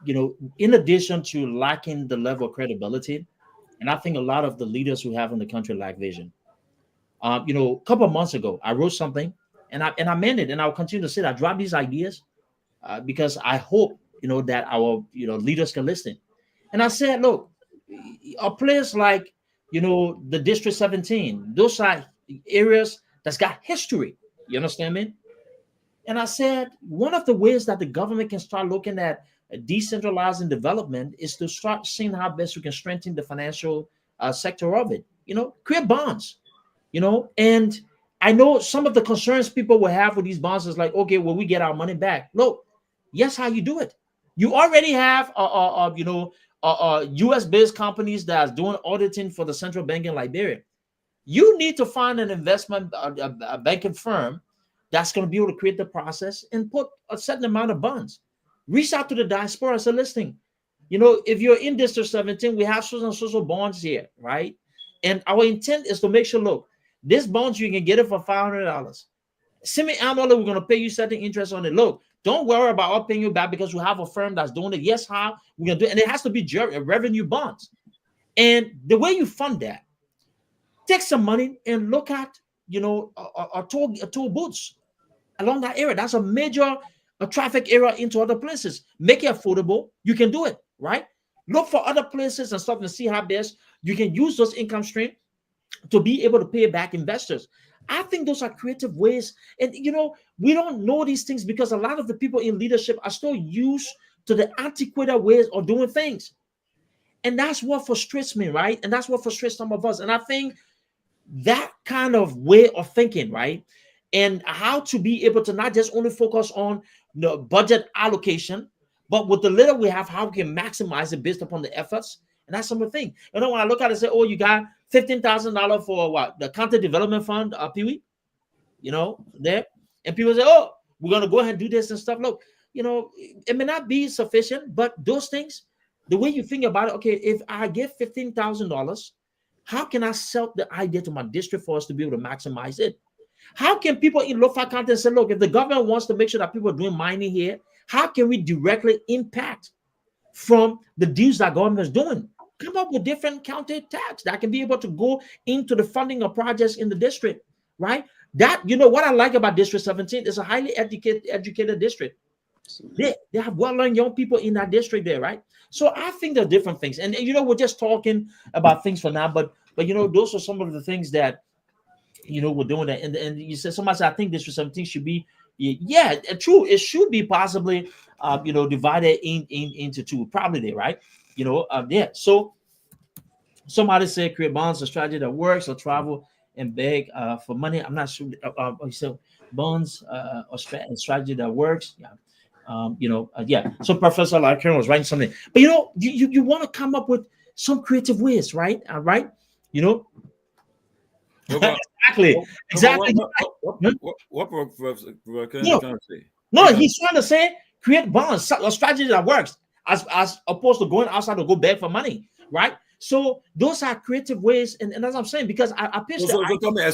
in addition to lacking the level of credibility, and I think a lot of the leaders who have in the country lack vision. A couple of months ago, I wrote something and I meant it, and I'll continue to say that I dropped these ideas because I hope, that our, leaders can listen. And I said, look, a place like, the District 17, those are areas that's got history. You understand me? And I said, one of the ways that the government can start looking at decentralizing development is to start seeing how best we can strengthen the financial sector of it. Create bonds, and I know some of the concerns people will have with these bonds is like, okay, will we get our money back? Look, yes, how you do it. You already have, U.S.-based companies that's doing auditing for the central bank in Liberia. You need to find an investment, a banking firm that's going to be able to create the process and put a certain amount of bonds. Reach out to the diaspora as a listing. If you're in District 17, we have social bonds here, right? And our intent is to make sure, look, This bonds, you can get it for $500. Semi-annually, we're going to pay you certain interest on it. Look, don't worry about us paying you back because we have a firm that's doing it. Yes, how we're going to do it. And it has to be revenue bonds. And the way you fund that, take some money and look at, a toll booths along that area. That's a major traffic area into other places. Make it affordable. You can do it, right? Look for other places and stuff and see how best you can use those income streams to be able to pay back investors. I think those are creative ways. And, we don't know these things because a lot of the people in leadership are still used to the antiquated ways of doing things. And that's what frustrates me, right? And that's what frustrates some of us. And I think that kind of way of thinking, right? And how to be able to not just only focus on the budget allocation, but with the little we have, how we can maximize it based upon the efforts. And that's some of the thing. When I look at it and say, oh, you got $15,000 for what? The County Development Fund, Pewee, there. And people say, oh, we're going to go ahead and do this and stuff. Look, it may not be sufficient, but those things, the way you think about it, okay, if I get $15,000, how can I sell the idea to my district for us to be able to maximize it? How can people in low-fat county say, look, if the government wants to make sure that people are doing mining here, how can we directly impact from the deals that government is doing? Come up with different county tax that can be able to go into the funding of projects in the district, right? That, what I like about District 17 is a highly educated district. They have well-learned young people in that district there, right? So I think there are different things. And we're just talking about things for now, but those are some of the things that, we're doing that. And you said, somebody said, I think District 17 should be, yeah, true. It should be possibly, divided into two, probably there, right? Yeah. So somebody said create bonds, a strategy that works, or travel and beg for money. I'm not sure. So bonds, or strategy that works. Yeah. Yeah. So Professor Larkin was writing something, but you want to come up with some creative ways, right? Right. Exactly. What Professor can you say? No, he's trying to say create bonds, a strategy that works, as opposed to going outside to go beg for money, right? So those are creative ways, and as I'm saying, because I pitched. So tell me,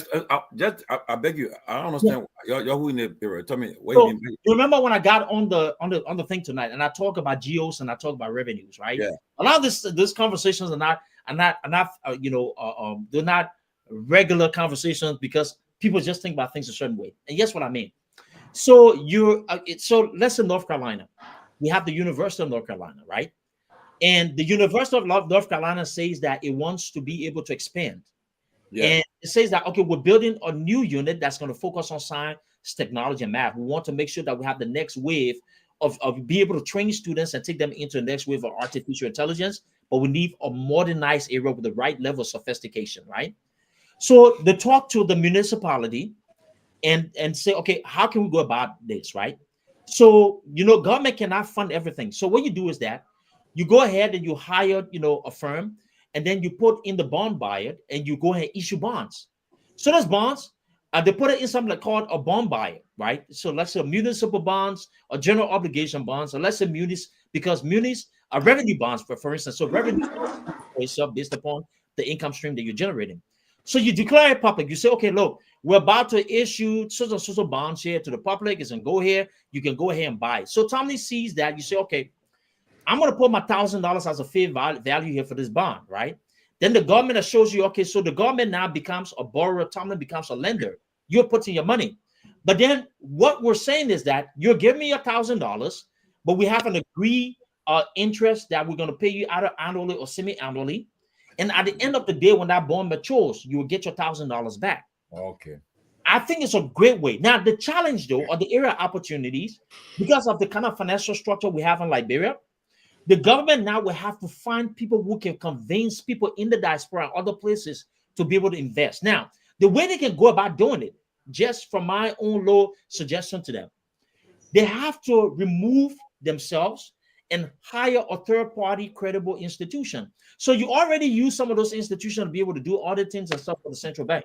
I beg you, I don't understand. You're who in the area? Tell me. You remember when I got on the thing tonight, and I talk about geos and I talk about revenues, right? Yeah. A lot of these conversations are not they're not regular conversations because people just think about things a certain way. And guess what I mean? So so let's say North Carolina, we have the University of North Carolina, right? And the University of North Carolina says that it wants to be able to expand. Yeah. And it says that, okay, we're building a new unit that's going to focus on science, technology, and math. We want to make sure that we have the next wave of be able to train students and take them into the next wave of artificial intelligence. But we need a modernized area with the right level of sophistication, right? So they talk to the municipality and say, okay, how can we go about this, right? So, government cannot fund everything. So what you do is that you go ahead and you hire, a firm, and then you put in the bond buyer and you go ahead and issue bonds. So those bonds, they put it in something called a bond buyer, right? So let's say municipal bonds or general obligation bonds, or let's say munis, because munis are revenue bonds, for instance. So revenue is based upon the income stream that you're generating. So you declare it public. You say, okay, look, we're about to issue so bonds here to the public. It's going to go here. You can go ahead and buy it. So Tomalin sees that. You say, okay, I'm going to put my $1,000 as a fair value here for this bond, right? Then the government shows you, okay, so the government now becomes a borrower. Tomalin becomes a lender. You're putting your money. But then what we're saying is that you're giving me $1,000, but we have an agreed interest that we're going to pay you either annually or semi-annually. And at the end of the day, when that bond matures, you will get your $1,000 back. Okay. I think it's a great way. Now, the challenge, though, or the area of opportunities, because of the kind of financial structure we have in Liberia, the government now will have to find people who can convince people in the diaspora and other places to be able to invest. Now, the way they can go about doing it, just from my own low suggestion to them, they have to remove themselves and hire a third-party credible institution. So you already use some of those institutions to be able to do auditings and stuff for the central bank.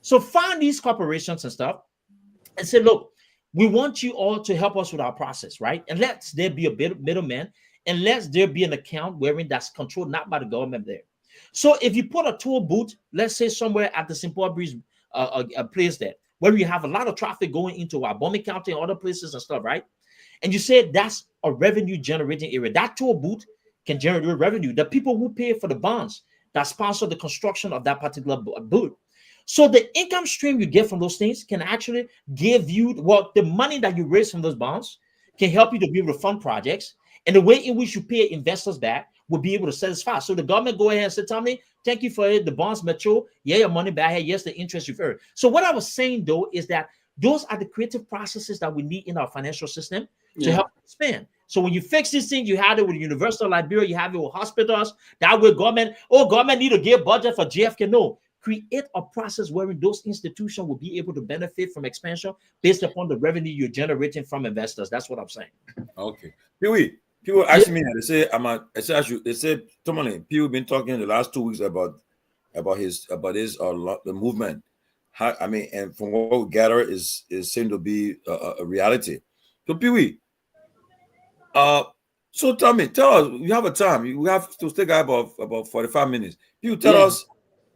So find these corporations and stuff and say, look, we want you all to help us with our process, right? And let there be a middleman, and let there be an account wherein that's controlled not by the government there. So if you put a toll booth, let's say somewhere at the Simple Breeze a place there where you have a lot of traffic going into Wabome County and other places and stuff, right? And you said that's a revenue generating area. That toll booth can generate revenue. The people who pay for the bonds that sponsor the construction of that particular booth. So the income stream you get from those things can actually give you the money that you raise from those bonds can help you to be able to fund projects, and the way in which you pay investors back will be able to satisfy. So the government go ahead and say, Tommy, thank you for it. The bonds mature. Yeah, your money back here. Yes, the interest you've earned. So what I was saying though is that those are the creative processes that we need in our financial system to help expand. So when you fix these things, you have it with University of Liberia, you have it with hospitals, that way government need to give budget for JFK. No, create a process wherein those institutions will be able to benefit from expansion based upon the revenue you're generating from investors. That's what I'm saying. Okay. Pewee, people ask me, they say, they say, Tomalin, Pewee been talking in the last 2 weeks about the movement. And from what we gather is seem to be a reality. So Pewee, so tell us, you have a time. We have to take about 45 minutes. You tell us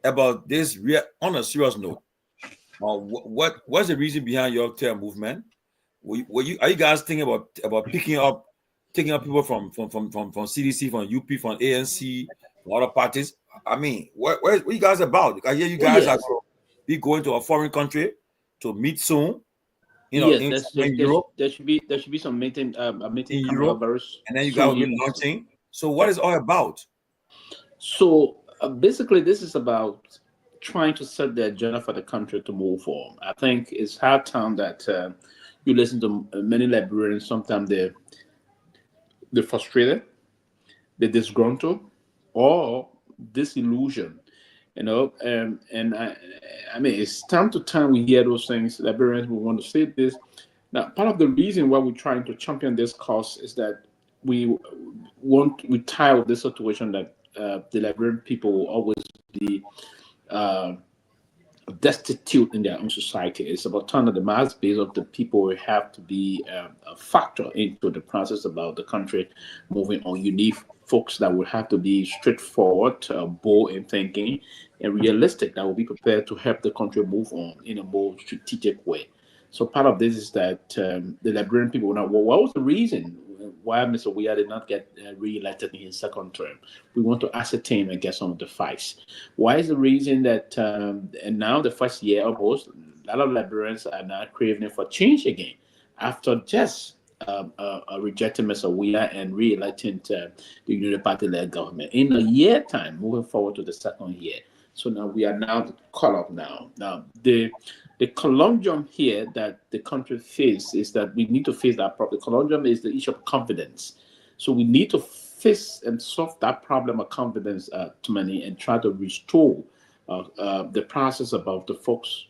about this on a serious note. What's the reason behind your term movement? Are you guys thinking about taking up people from CDC, from UP, from ANC, from other parties? I mean, what you guys about? I hear you guys are be going to a foreign country to meet soon. In Europe, there should be some meeting in Europe, and then you guys will be launching. So what is all about? So basically, this is about trying to set the agenda for the country to move forward. I think it's hard time that you listen to many Liberians. Sometimes they're frustrated, they're disgruntled, or disillusioned. And I mean, it's time to time we hear those things. Liberians will want to say this. Now, part of the reason why we're trying to champion this cause is that we tired of this situation that the Liberian people will always be destitute in their own society. It's about time that the mass base of the people will have to be a factor into the process about the country moving on. You need folks that will have to be straightforward, bold in thinking, and realistic, that will be prepared to help the country move on in a more strategic way. So part of this is that the Liberian people now, what was the reason why Mr. Weah did not get re-elected in his second term? We want to ascertain and get some of the facts. Why is the reason that, and now the first year almost, a lot of Liberians are now craving for change again after just rejecting Mr. Weah and re-electing the Unity Party-led government in a year time, moving forward to the second year. So now we are now caught up now. Now the conundrum here that the country faces is that we need to face that problem. The conundrum is the issue of confidence. So we need to face and solve that problem of confidence to many and try to restore the process about the folks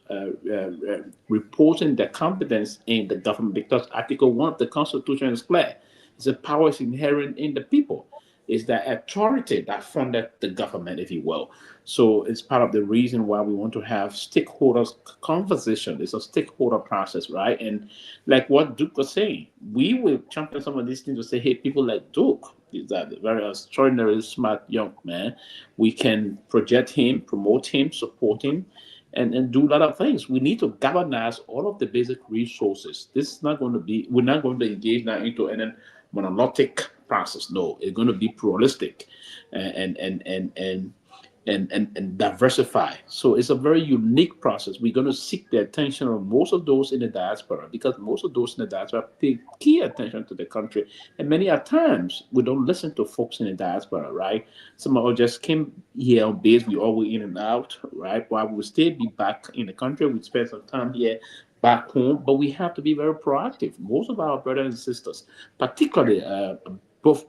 reporting their confidence in the government, because Article 1 of the Constitution is clear. It's a power is inherent in the people. It's the authority that funded the government, if you will. So it's part of the reason why we want to have stakeholders conversation. It's a stakeholder process, right? And like what Duke was saying, we will champion some of these things to say, hey, people like Duke, he's a very extraordinary, smart young man. We can project him, promote him, support him, and do a lot of things. We need to galvanize all of the basic resources. This is not going to be, we're not going to engage now into an monolithic process. No, it's going to be pluralistic and diversify. So it's a very unique process. We're going to seek the attention of most of those in the diaspora, because most of those in the diaspora pay key attention to the country. And many a times we don't listen to folks in the diaspora, right? Some of us just came here on base. We all were in and out, right? While we still be back in the country, we spend some time here back home, but we have to be very proactive. Most of our brothers and sisters, particularly both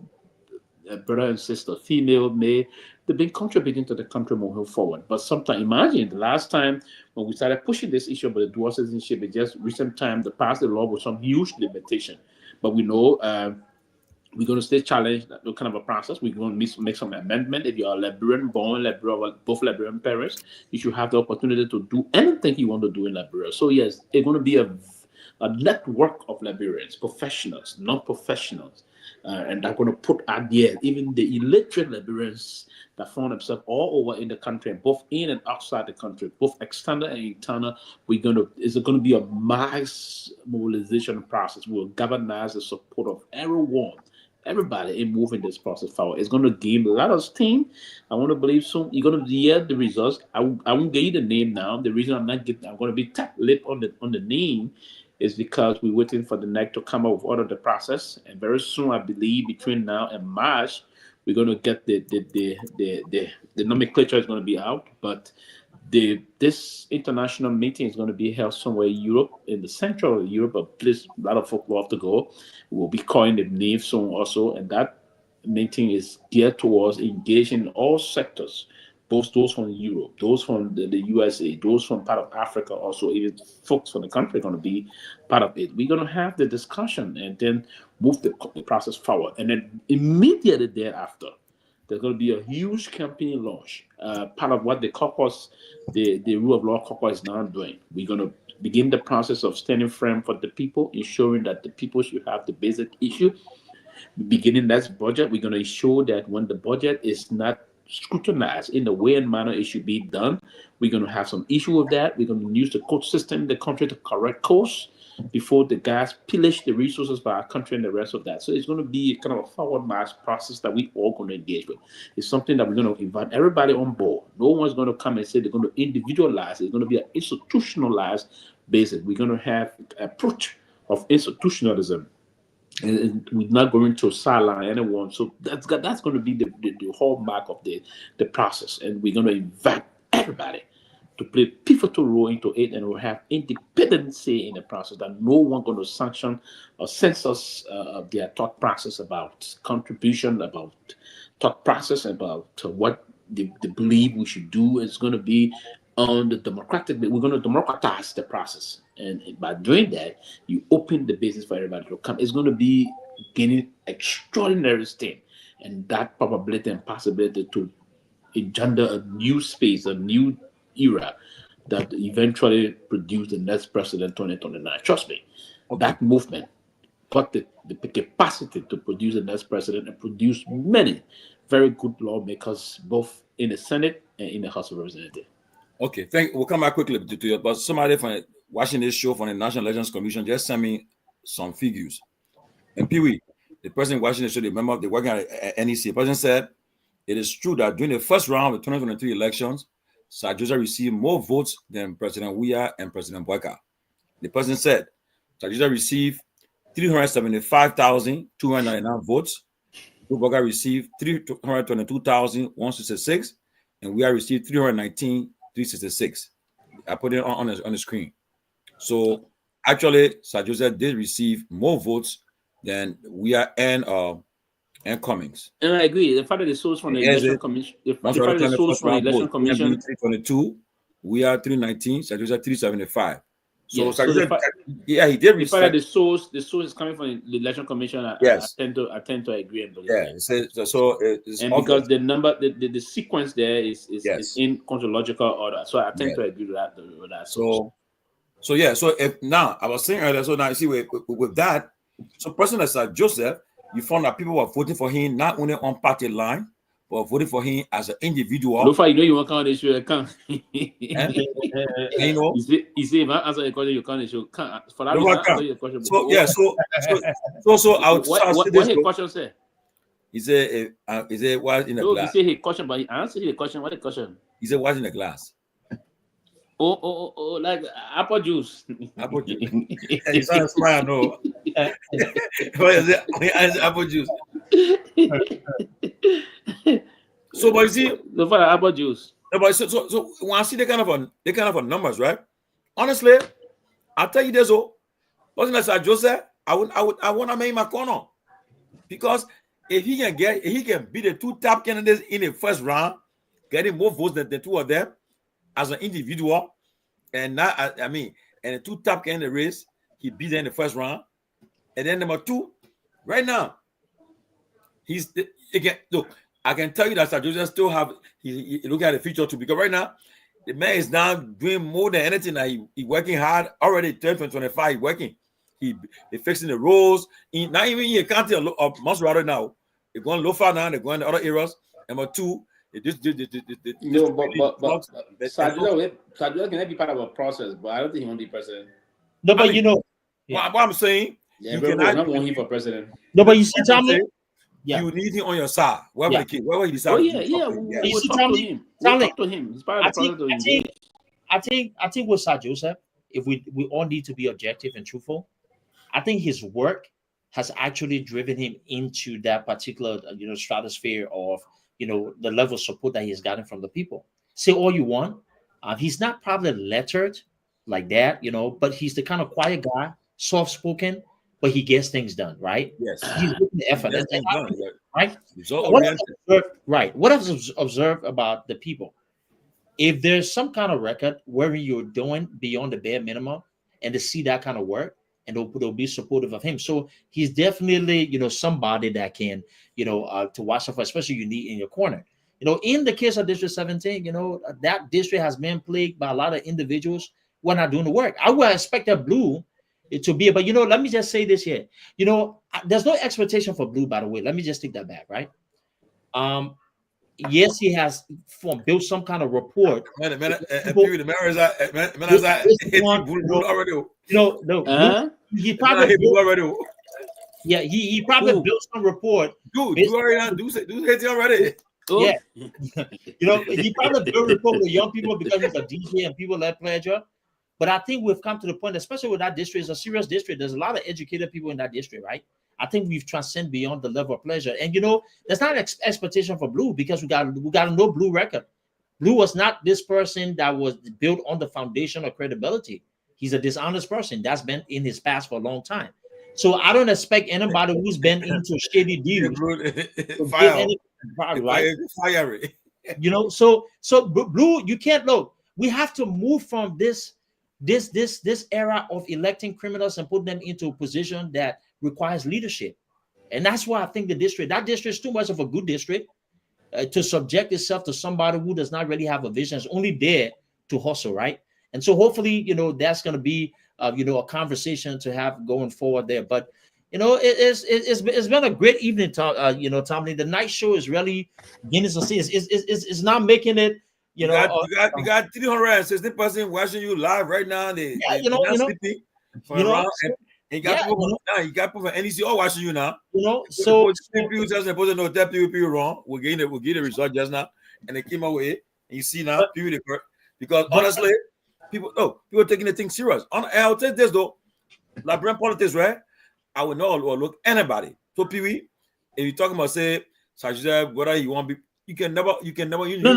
brother and sister, female, male, they've been contributing to the country moving forward. But sometimes, imagine the last time when we started pushing this issue about the dual citizenship, it just recent time they passed the law with some huge limitation. But we know we're going to stay challenged that kind of a process. We're going to make some amendment. If you are Liberian, born Liberia, both Liberian parents, you should have the opportunity to do anything you want to do in Liberia. So yes, it's going to be a network of Liberians, professionals, non-professionals, and they're going to put ideas. Even the illiterate Liberians that found themselves all over in the country, both in and outside the country, both external and internal, it's going to be a mass mobilization process. We'll galvanize the support of everybody in moving this process forward. It's going to gain a lot of steam. I want to believe soon. You're going to hear the results. I won't give you the name now. The reason I'm going to be tight-lipped on the name is because we're waiting for the NEC to come up with all of the process, and very soon, I believe, between now and March, we're going to get the nomenclature is going to be out. But this international meeting is going to be held somewhere in Europe, in the central Europe, a place a lot of folk love to go. We'll be calling the name soon also, and that meeting is geared towards engaging all sectors, both those from Europe, those from the USA, those from part of Africa, also even folks from the country are going to be part of it. We're going to have the discussion and then move the process forward. And then immediately thereafter, there's going to be a huge campaign launch, part of what the caucus, the rule of law caucus is now doing. We're going to begin the process of standing firm for the people, ensuring that the people should have the basic issue. Beginning that budget, we're going to ensure that when the budget is not scrutinized in the way and manner it should be done, we're going to have some issue with that. We're going to use the court system in the country to correct course before the guys pillage the resources by our country and the rest of that. So it's going to be kind of a forward march process that we all going to engage with. It's something that we're going to invite everybody on board. No one's going to come and say they're going to individualize. It's going to be an institutionalized basis. We're going to have an approach of institutionalism. And we're not going to sideline anyone. So that's going to be the hallmark of the process. And we're going to invite everybody to play a pivotal role into it, and we'll have independent say in the process, that no one going to sanction or censor their thought process about contribution, about thought process, about what they believe we should do. It's going to be on the democratic, we're going to democratize the process. And by doing that, you open the basis for everybody to come. It's going to be gaining extraordinary steam, and that probability and possibility to engender a new space, a new era that eventually produce the next president 2029. Trust me, that movement got the capacity to produce the next president and produce many very good lawmakers, both in the Senate and in the House of Representatives. Okay, we'll come back quickly to you, but somebody from watching this show from the National Elections Commission just sent me some figures. And Pewee, the person watching the show, the member of the working at NEC, the person said, it is true that during the first round of the 2023 elections, Sir Joseph received more votes than President Myean and President Boyka. The person said, Sir Joseph received 375,299 votes. Boyka received 322,166, and Myean received 319,366. I put it on the screen. So actually, Sir Joseph did receive more votes than Myean and Cummings. And I agree. The fact that the source from the election commission, the fact that the source from the election commission, 322, we are 319, Sir Joseph 375. So, yeah, Sir Joseph, he did receive. The fact that the source is coming from the election commission, yes. I tend to agree and believe. Yeah, it's and because the number, the sequence there is in chronological order, so I tend to agree with that. So if now I was saying earlier, so now you see with that, so person like Sir Joseph, you found that people were voting for him not only on party line, but voting for him as an individual. Look, you know you want to show account. You know, you see, if I answer the question, you can't show. For that, answer your question. So yeah, so I would. What his question say? He said, "What in the glass?" He said his question, but he answered the question. What the question? He said, "What's in the glass?" Oh, like apple juice. Apple juice. You sound smart, no. What is it? Apple juice. So, but you see, the for apple juice. But so when I see the kind of numbers, right? Honestly, I'll tell you this. Wasn't that Sir Joseph? I want to make my corner, because if he can beat the two top candidates in the first round, getting more votes than the two of them as an individual, and not and the two top candidates race, he beat them in the first round, and then number two, right now, look. I can tell you that Sir Joseph still have he look at the future too, because right now the man is now doing more than anything. That he working hard already. 2025 working. They fixing the roads. Not even in the county of Monserrate now. They're going low far now. They're going to other areas. Number two, no, but Sadula can be part of a process, but I don't think he won't be president. No, but you know, what I'm saying, you cannot want him for president. No, but you see, Tommy, you need him on your side, wherever the kid, wherever he decides. We'll talk to him. We'll talk to him. He's part of the process. I think with Sir Joseph, if we all need to be objective and truthful, I think his work has actually driven him into that particular, stratosphere of, the level of support that he's gotten from the people. Say all you want. He's not probably lettered like that, but he's the kind of quiet guy, soft-spoken, but he gets things done, right? Yes. He's putting the effort. Right? What I've observed about the people, if there's some kind of record where you're doing beyond the bare minimum and to see that kind of work, and they'll be supportive of him. So he's definitely, somebody that can, to watch out for, especially you need in your corner. In the case of District 17, that district has been plagued by a lot of individuals who are not doing the work. I would expect that Blue to be, but let me just say this here. There's no expectation for Blue, by the way. Let me just take that back, right? Yes, he has built some kind of report. He probably he probably built some report. Dude, you already already. Yeah, he probably built a report with young people because he's a DJ and people let pleasure. But I think we've come to the point, especially with that district, it's a serious district. There's a lot of educated people in that district, right? I think we've transcended beyond the level of pleasure. And there's not expectation for Blue because we got a no Blue record. Blue was not this person that was built on the foundation of credibility. He's a dishonest person that's been in his past for a long time. So I don't expect anybody who's been into shady deals So Blue, you can't look. We have to move from this era of electing criminals and putting them into a position that requires leadership. And that's why I think that district is too much of a good district to subject itself to somebody who does not really have a vision. It's only there to hustle, right? And so hopefully, that's going to be, a conversation to have going forward there. But, it's been a great evening, Tommy. The night show is really beginning to see. It's not making it. You got 360 person watching you live right now. You got people from NEC all watching you now. So people just supposed to know that people wrong. We'll get the result just now, and they came out with it. And you see now, because honestly, people taking the thing serious. I'll take this though, like brand politics, right? I will not overlook anybody. So Pewee, if you're talking about say, whether you want to be. You can never. No.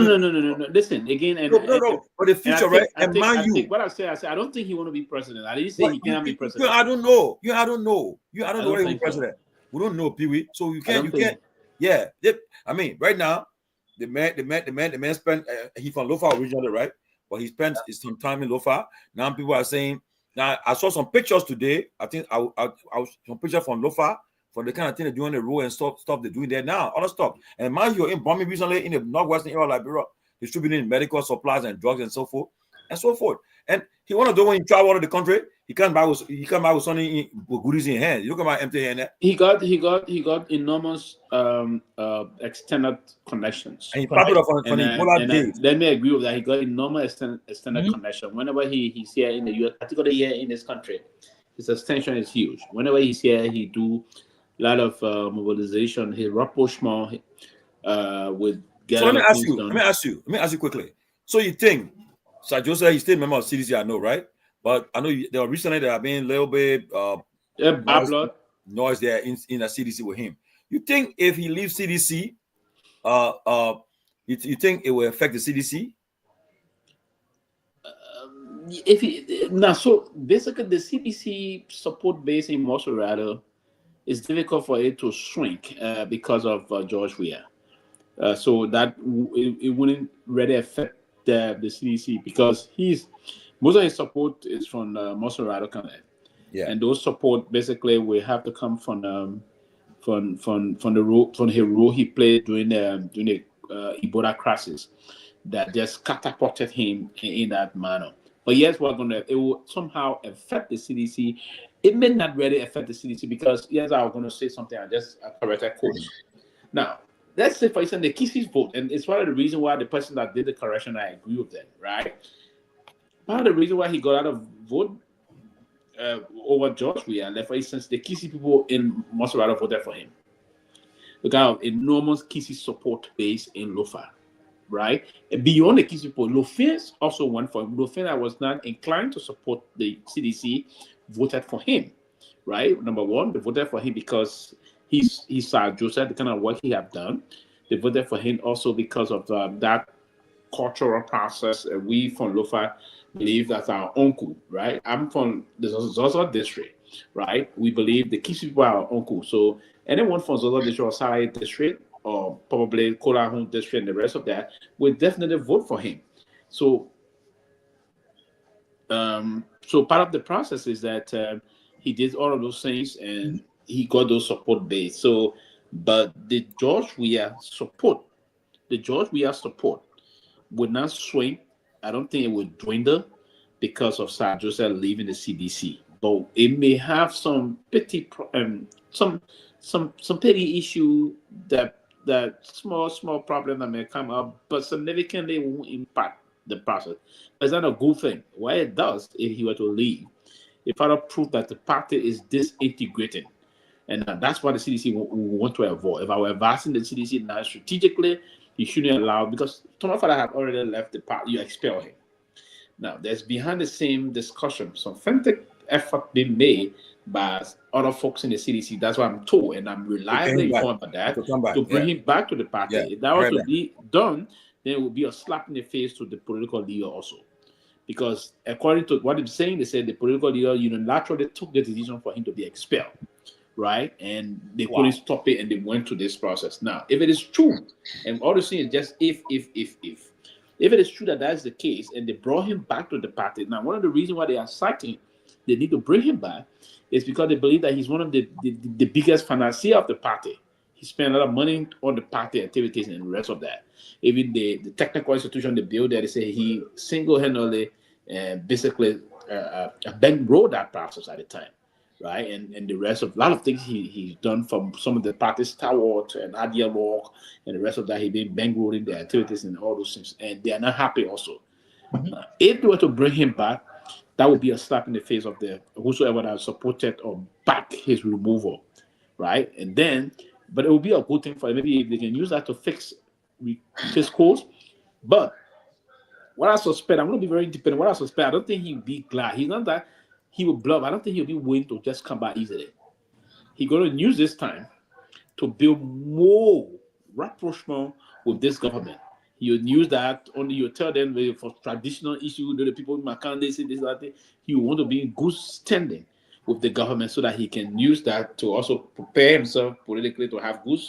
Listen again, no. For the future, right? And mind you, what I said, I don't think he want to be president. I didn't say he cannot be president. I don't know. I don't know whether he will be president. We don't know, Pewee. So you can't. Yeah. I mean, right now, the man spent. He from Lofa originally, right? But he spent some time in Lofa. Now people are saying. Now I saw some pictures today. I think I was some pictures from Lofa. For the kind of thing they're doing the road and stuff they're doing there now, other stuff. And mind you, in Bombay recently in the northwestern area of Liberia, distributing medical supplies and drugs and so forth. And he want to do when he travel out of the country, he come back with something goodies in hand. You look at my empty hand. He got enormous extended connections. And he probably from the let me agree with that. He got enormous extended connection. Whenever he's here in the US, particularly here in this country, his extension is huge. Whenever he's here, he do a lot of mobilization, his rapprochement with. So let me ask you quickly. So you think Sir Joseph, he's still a member of CDC, I know, right? But I know recently there have been a little bit noise there in the CDC with him. You think if he leaves CDC, you think it will affect the CDC? So basically the CDC support base in Monserrate is difficult for it to shrink because of George Weah. So that it wouldn't really affect the CDC because most of his support is from Monserrate County. Yeah. And those support basically will have to come from the role he played during the Ebola crisis that just catapulted him in that manner. But yes, it will somehow affect the CDC it may not really affect the CDC because, yes, I was going to say something. I just corrected course. Now, let's say, for instance, the Kisses vote, and it's one of the reasons why the person that did the correction, I agree with them, right? Part of the reason why he got out of vote over George Weah, like for instance, the Kissy people in Montserrat voted for him. Look at enormous Kissy support base in Lofa, right? And beyond the Kissy people, Lofins also went for him. Lofin, I was not inclined to support the CDC, voted for him, right? Number one, they voted for him because he's Joseph, the kind of work he have done. They voted for him also because of that cultural process. We from Lofa believe that's our uncle, right? I'm from the Zozo district, right? We believe the Kisi people are our uncle. So anyone from Zozo district or Sarai district or probably Kolahun district and the rest of that will definitely vote for him. So so part of the process is that he did all of those things and he got those support base. So, but the George Weah support would not swing. I don't think it would dwindle because of Sir Joseph leaving the CDC. But it may have some petty, some petty issue that small problem that may come up, but significantly won't impact the process. It's not a good thing. What it does, if he were to leave, it further prove that the party is disintegrating. And that's what the CDC want to avoid. If I were advising the CDC now strategically, you shouldn't allow, because Thomas Father had already left the party, you expel him. Now, there's behind the same discussion, some frantic effort being made by other folks in the CDC. That's what I'm told, and I'm reliably informed about that, to bring him back to the party. If that was to be done, then it would be a slap in the face to the political leader also. Because according to what they're saying, they said the political leader unilaterally took the decision for him to be expelled. Right, and they couldn't stop it, and they went through this process. Now, if it is true, and all the thing is just if it is true that that's the case, and they brought him back to the party. Now, one of the reasons why they are citing they need to bring him back is because they believe that he's one of the biggest financier of the party. He spent a lot of money on the party activities and the rest of that. Even the technical institution, the bill that they say he single-handedly basically bankrolled that process at the time. Right, and the rest of a lot of things he's done from some of the parties, Stalwart and Adia Walk, and the rest of that, he's been bankrolling the activities and all those things, and they are not happy also. If they were to bring him back, that would be a slap in the face of the whosoever that supported or backed his removal, right? And then, but it would be a good thing for them. Maybe if they can use that to fix his course. But what I suspect, I'm going to be very independent. What I suspect, I don't think he'd be glad. He's not that. He will bluff. I don't think he'll be willing to just come back easily. He's going to use this time to build more rapprochement with this government. He'll use that only. You'll tell them for traditional issues, the people in Makande say this, that. He will want to be in good standing with the government so that he can use that to also prepare himself politically to have good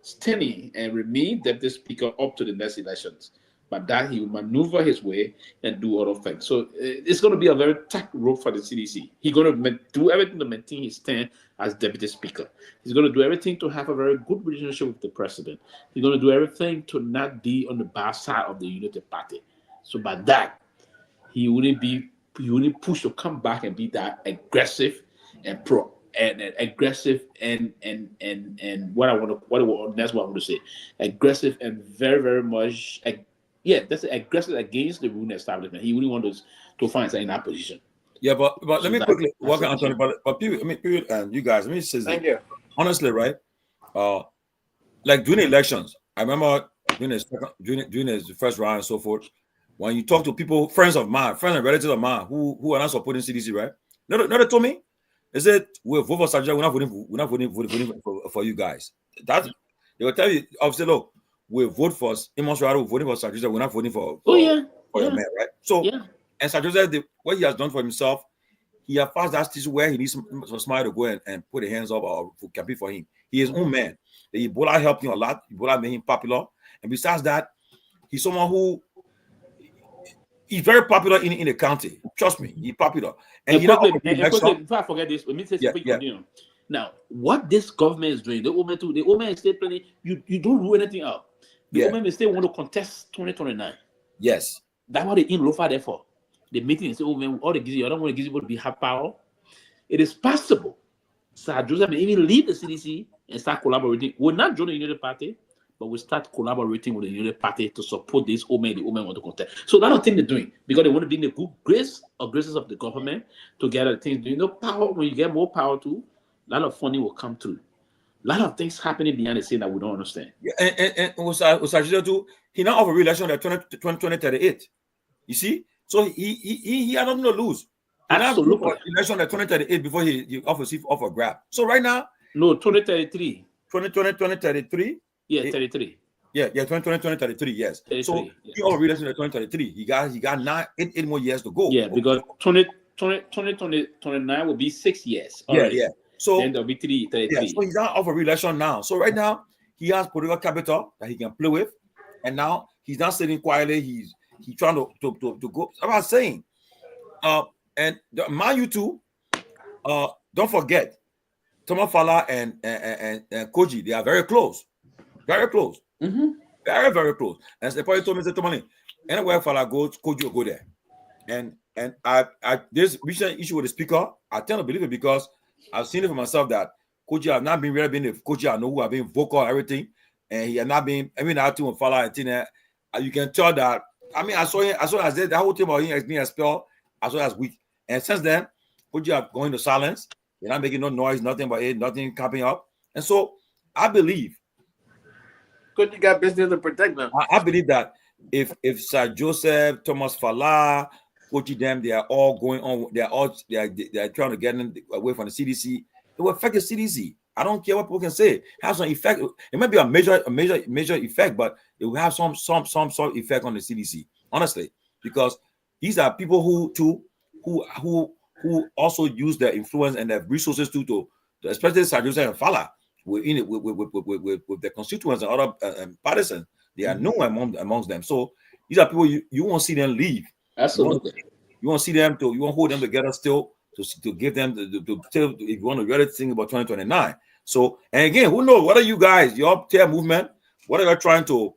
standing and remain deputy speaker up to the next elections. But that he will maneuver his way and do other things. So it's going to be a very tight rope for the CDC. He's going to do everything to maintain his stand as deputy speaker. He's going to do everything to have a very good relationship with the president. He's going to do everything to not be on the bad side of the United Party. So by that, he wouldn't push to come back and be that aggressive and aggressive and that's what I want to say. Aggressive and very, very much. That's aggressive against the ruling establishment. He wouldn't want to find himself in that position. Yeah, but let me quickly walk on Anthony. But Pewee, and you guys, let me say Thank you. Honestly, right? Like during elections, I remember during the first round and so forth, when you talk to people, friends and relatives of mine who are not supporting CDC, right? No, they told me. They said we'll vote for Sajja, we're not voting for you guys. They will tell you, obviously, look. We vote for Amos Rado, voting for Sir Joseph. We're not voting for your man, right? So, and Sir Joseph, what he has done for himself, he has passed that stage where he needs some smile to go and put his hands up or campaign for him. He is his own man. The Ebola helped him a lot. Ebola made him popular. And besides that, he's someone who he's very popular in the county. Trust me, he's popular. And before I forget this, let me say something. Now, what this government is doing, the woman is still planning, you don't rule anything out. The women may still want to contest 2029. Yes. That's what they in Lofa there for. The meeting is say, all the Gizi, I don't want the Gizi to have power. it is possible Sir Joseph may even leave the CDC and start collaborating. We'll not join the United Party, but we'll start collaborating with the United Party to support this woman. The women want to contest. So that's the thing they're doing because they want to be in the good graces of the government to get the things. You know, power. When you get more power too, a lot of funding will come through. A lot of things happening behind the scene that we don't understand. Yeah, and Usajida too, he now offer re-election at 2038. You see? So he had nothing to lose. He Absolutely. Now election at 2038 before he offer grab. So right now, no, 2033. 2033? Yeah, 33. Yeah, 2033, yes. 33, so yeah. he offer re-election at 2033. He got eight more years to go. Yeah, because 2029 will be 6 years. Already. Yeah. So then there'll be 33. Yeah, so he's not offer re-election now. So right now he has political capital that he can play with, and now he's not sitting quietly. He's trying to go. I'm not saying, and mind you too, don't forget, Tomafala and Koji, they are very close, very close, very close. And they probably told me, Tomalin, anywhere Fala goes, Koji will go there. And I this recent issue with the speaker, I tend to believe it because I've seen it for myself that Koji have not been really been the Koji I know who have been vocal and everything, and he has not been. I mean, I too follow and thing. You can tell that. I mean, I saw as that whole thing about him being expelled. I saw as weak, and since then, Koji are going to silence. They're not making no noise, nothing but it, nothing coming up, and so I believe. Koji got business to protect them. I believe that if Sir Joseph, Thomas Fala, Koji them, they are all going on. They are trying to get them away from the CDC. It will affect the CDC. I don't care what people can say. It has some effect. It might be a major effect, but it will have some effect on the CDC. Honestly, because these are people who also use their influence and their resources to especially Sir Joseph and Fala with their constituents and other partisans. They are known amongst them. So these are people you won't see them leave. Absolutely. You won't see them you won't hold them together still to give them to tell if you want to really think about 2029. So, and again, who knows? What are you guys, your tear movement? What are you trying to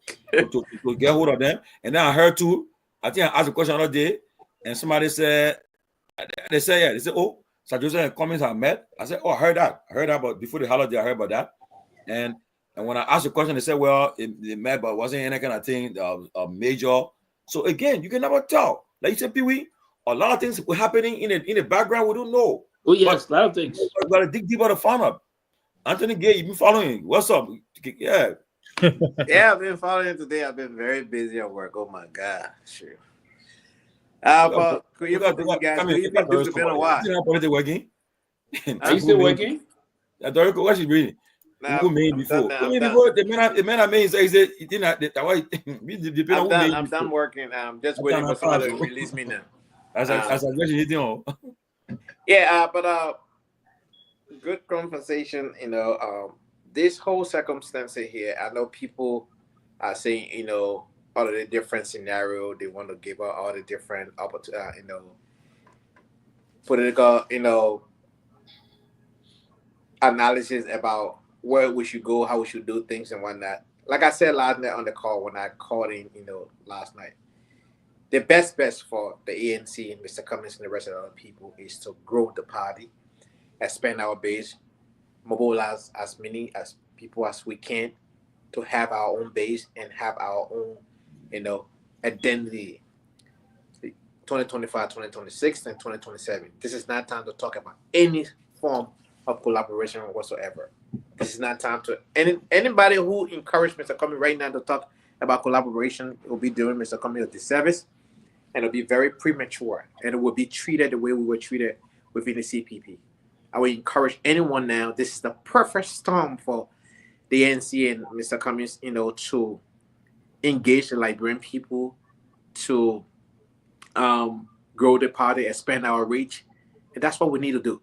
get hold of them? And then I heard too, I think I asked a question the other day, and somebody said, they said, oh, Sir Joseph and Cummings have met. I said, oh, I heard that, but before the holiday, I heard about that. And when I asked the question, they said, well, they met, but wasn't any kind of thing major. So again, you can never tell. Like you said, Pewee, a lot of things were happening in the background we don't know. Oh yes, a lot of things. We gotta dig deeper to find out. Anthony Gay, you been following? What's up? Yeah. Yeah, I've been following today. I've been very busy at work. Oh my God, sure. But could you guys? It's been a while. Working? Are you still working? Dorico, what you reading? Who made before? The man I made say he didn't. I'm done working. I'm just waiting for somebody to release me now. As I mentioned, yeah, but good conversation. This whole circumstance here. I know people are saying, all of the different scenario. They want to give out all the different political, analysis about where we should go, how we should do things, and whatnot. Like I said last night on the call when I called in, last night, the best for the ANC and Mr. Cummings and the rest of the other people is to grow the party, expand our base, mobilize as many as people as we can to have our own base and have our own, identity. 2025, 2026, and 2027. This is not time to talk about any form of collaboration whatsoever. This is not time to anybody who encouraged Mr. Cummings right now to talk about collaboration will be doing Mr. Cummings a disservice, and it'll be very premature, and it will be treated the way we were treated within the CPP. I would encourage anyone now. This is the perfect storm for the ANC and Mr. Cummings, to engage the Liberian people, to grow the party, expand our reach, and that's what we need to do.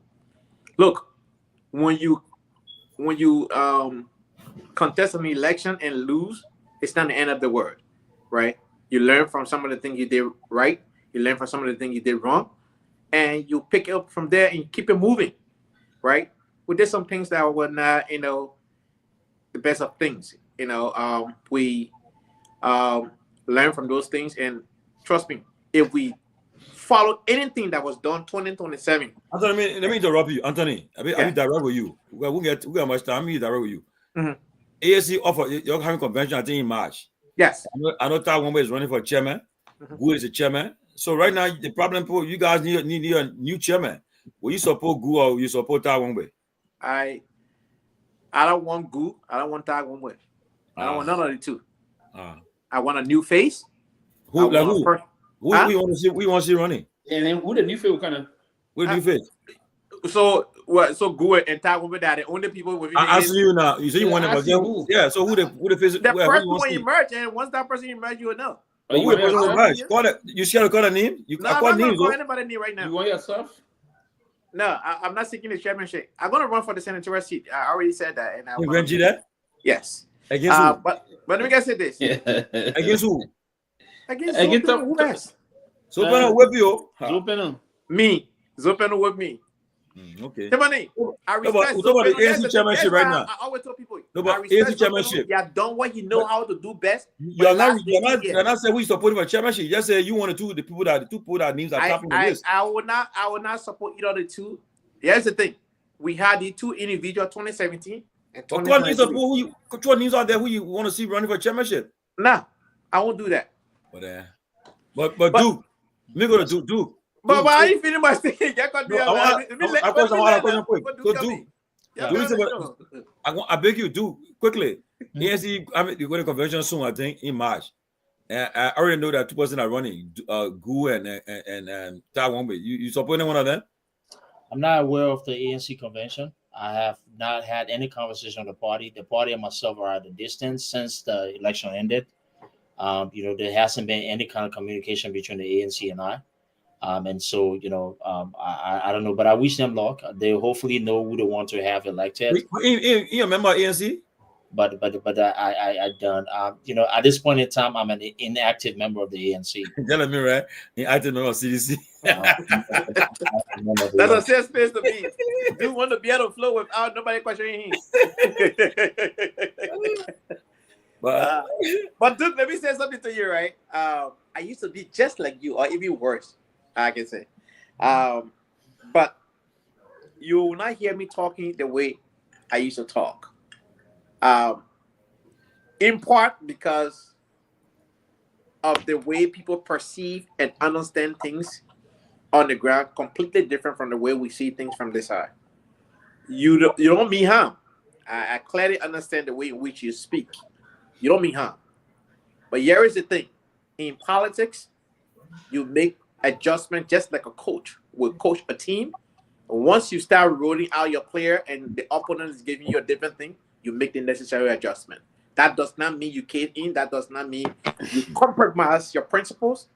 Look, when you contest an election and lose, it's not the end of the world, right? You learn from some of the things you did right, you learn from some of the things you did wrong, and you pick it up from there and keep it moving, right? We did some things that were not, the best of things. We learn from those things, and trust me, if we follow anything that was done 2027. Anthony, let me interrupt you. Anthony, I mean direct with you. We get much time. I direct with you. ASC offer you're having convention, I think, in March. Yes. I know Tagwombe is running for chairman. Gu is the chairman. So right now, the problem, you guys need a new chairman. Will you support Gu or you support Tagwombe? I don't want Gu. I don't want Tagwombe. I don't want none of the two. I want a new face. Who we want to see? We want to see running. And then who the new face kind of? Who the new face? So what? So Gu and Tagwombe are the only people within. I ask you now. You say you want them, yeah. So who the face? The first one emerge, and once that person emerge, you will know. Who the person emerge? You scared to call a name? I'm not going to call anybody name right now. You want yourself? No, I'm not seeking the chairmanship. I'm going to run for the senatorial seat. I already said that. And you grant you that? Yes. Against who? But let me just say this. Against who? Against who else? Zopeno whip you. Me. Zopeno whip me. Okay. Timothy, I respect the ANC chairmanship right now. I always tell people. No, but ANC chairmanship. You have done what you know how to do best. You're not saying we support for chairmanship. You just say you want to do the two people that names are topping the list. I will not support either of the two. Here's the thing. We had the two individual 2017 and 2019. What names are there who you want to see running for chairmanship? Nah, I won't do that. But Duke, me go to Duke. But why are you feeling my thing? I beg you, do quickly. ANC, you're going to convention soon, I think, in March. I already know that two persons are running, Gu and Tagwombe. You support any one of them? I'm not aware of the ANC convention. I have not had any conversation with the party. The party and myself are at a distance since the election ended. There hasn't been any kind of communication between the ANC and I. And so, I don't know, but I wish them luck. They hopefully know who they want to have elected. You remember ANC? But I don't. At this point in time, I'm an inactive member of the ANC. Telling me, right? Inactive member of CDC. That's a safe space to be. You want to be able to flow without nobody questioning him. But Duke, let me say something to you, right? I used to be just like you, or even worse, I can say. But you will not hear me talking the way I used to talk. In part because of the way people perceive and understand things on the ground, completely different from the way we see things from this side. You don't mean harm. I clearly understand the way in which you speak. You don't mean harm. But here is the thing. In politics, you make adjustment just like a coach will coach a team. Once you start rolling out your player and the opponent is giving you a different thing, you make the necessary adjustment. That does not mean you cave in. That does not mean you compromise your principles,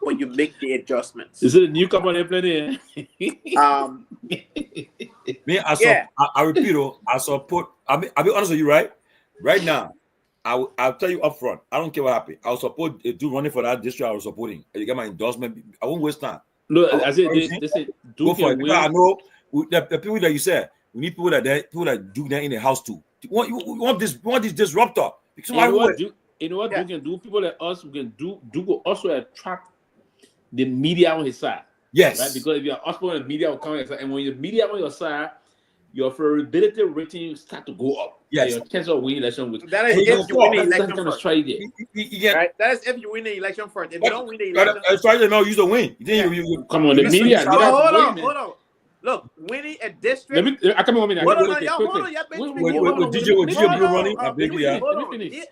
but you make the adjustments. Is it a new company playing? I repeat, I support. I'll be honest with you, right? Right now, I'll tell you up front. I don't care what happens. I'll support a dude running for that district. I was supporting. You get my endorsement. I won't waste time. No, I said they say go for it. I know the people that you said. We need people that do that in the house too. We want this disruptor. You know what Duke can do? People like us who can do will also attract the media on his side. Yes. Right? Because if you're us, the media will come on your side. And when the media on your side, your favorability rating start to go up. Yes. Your chance of winning election with that is if you win the election first. Right? That is if you win the election first. If you don't win the election, try to know you don't win. Come on, the media. Hold on. Look, winning a district. I come on, hold on.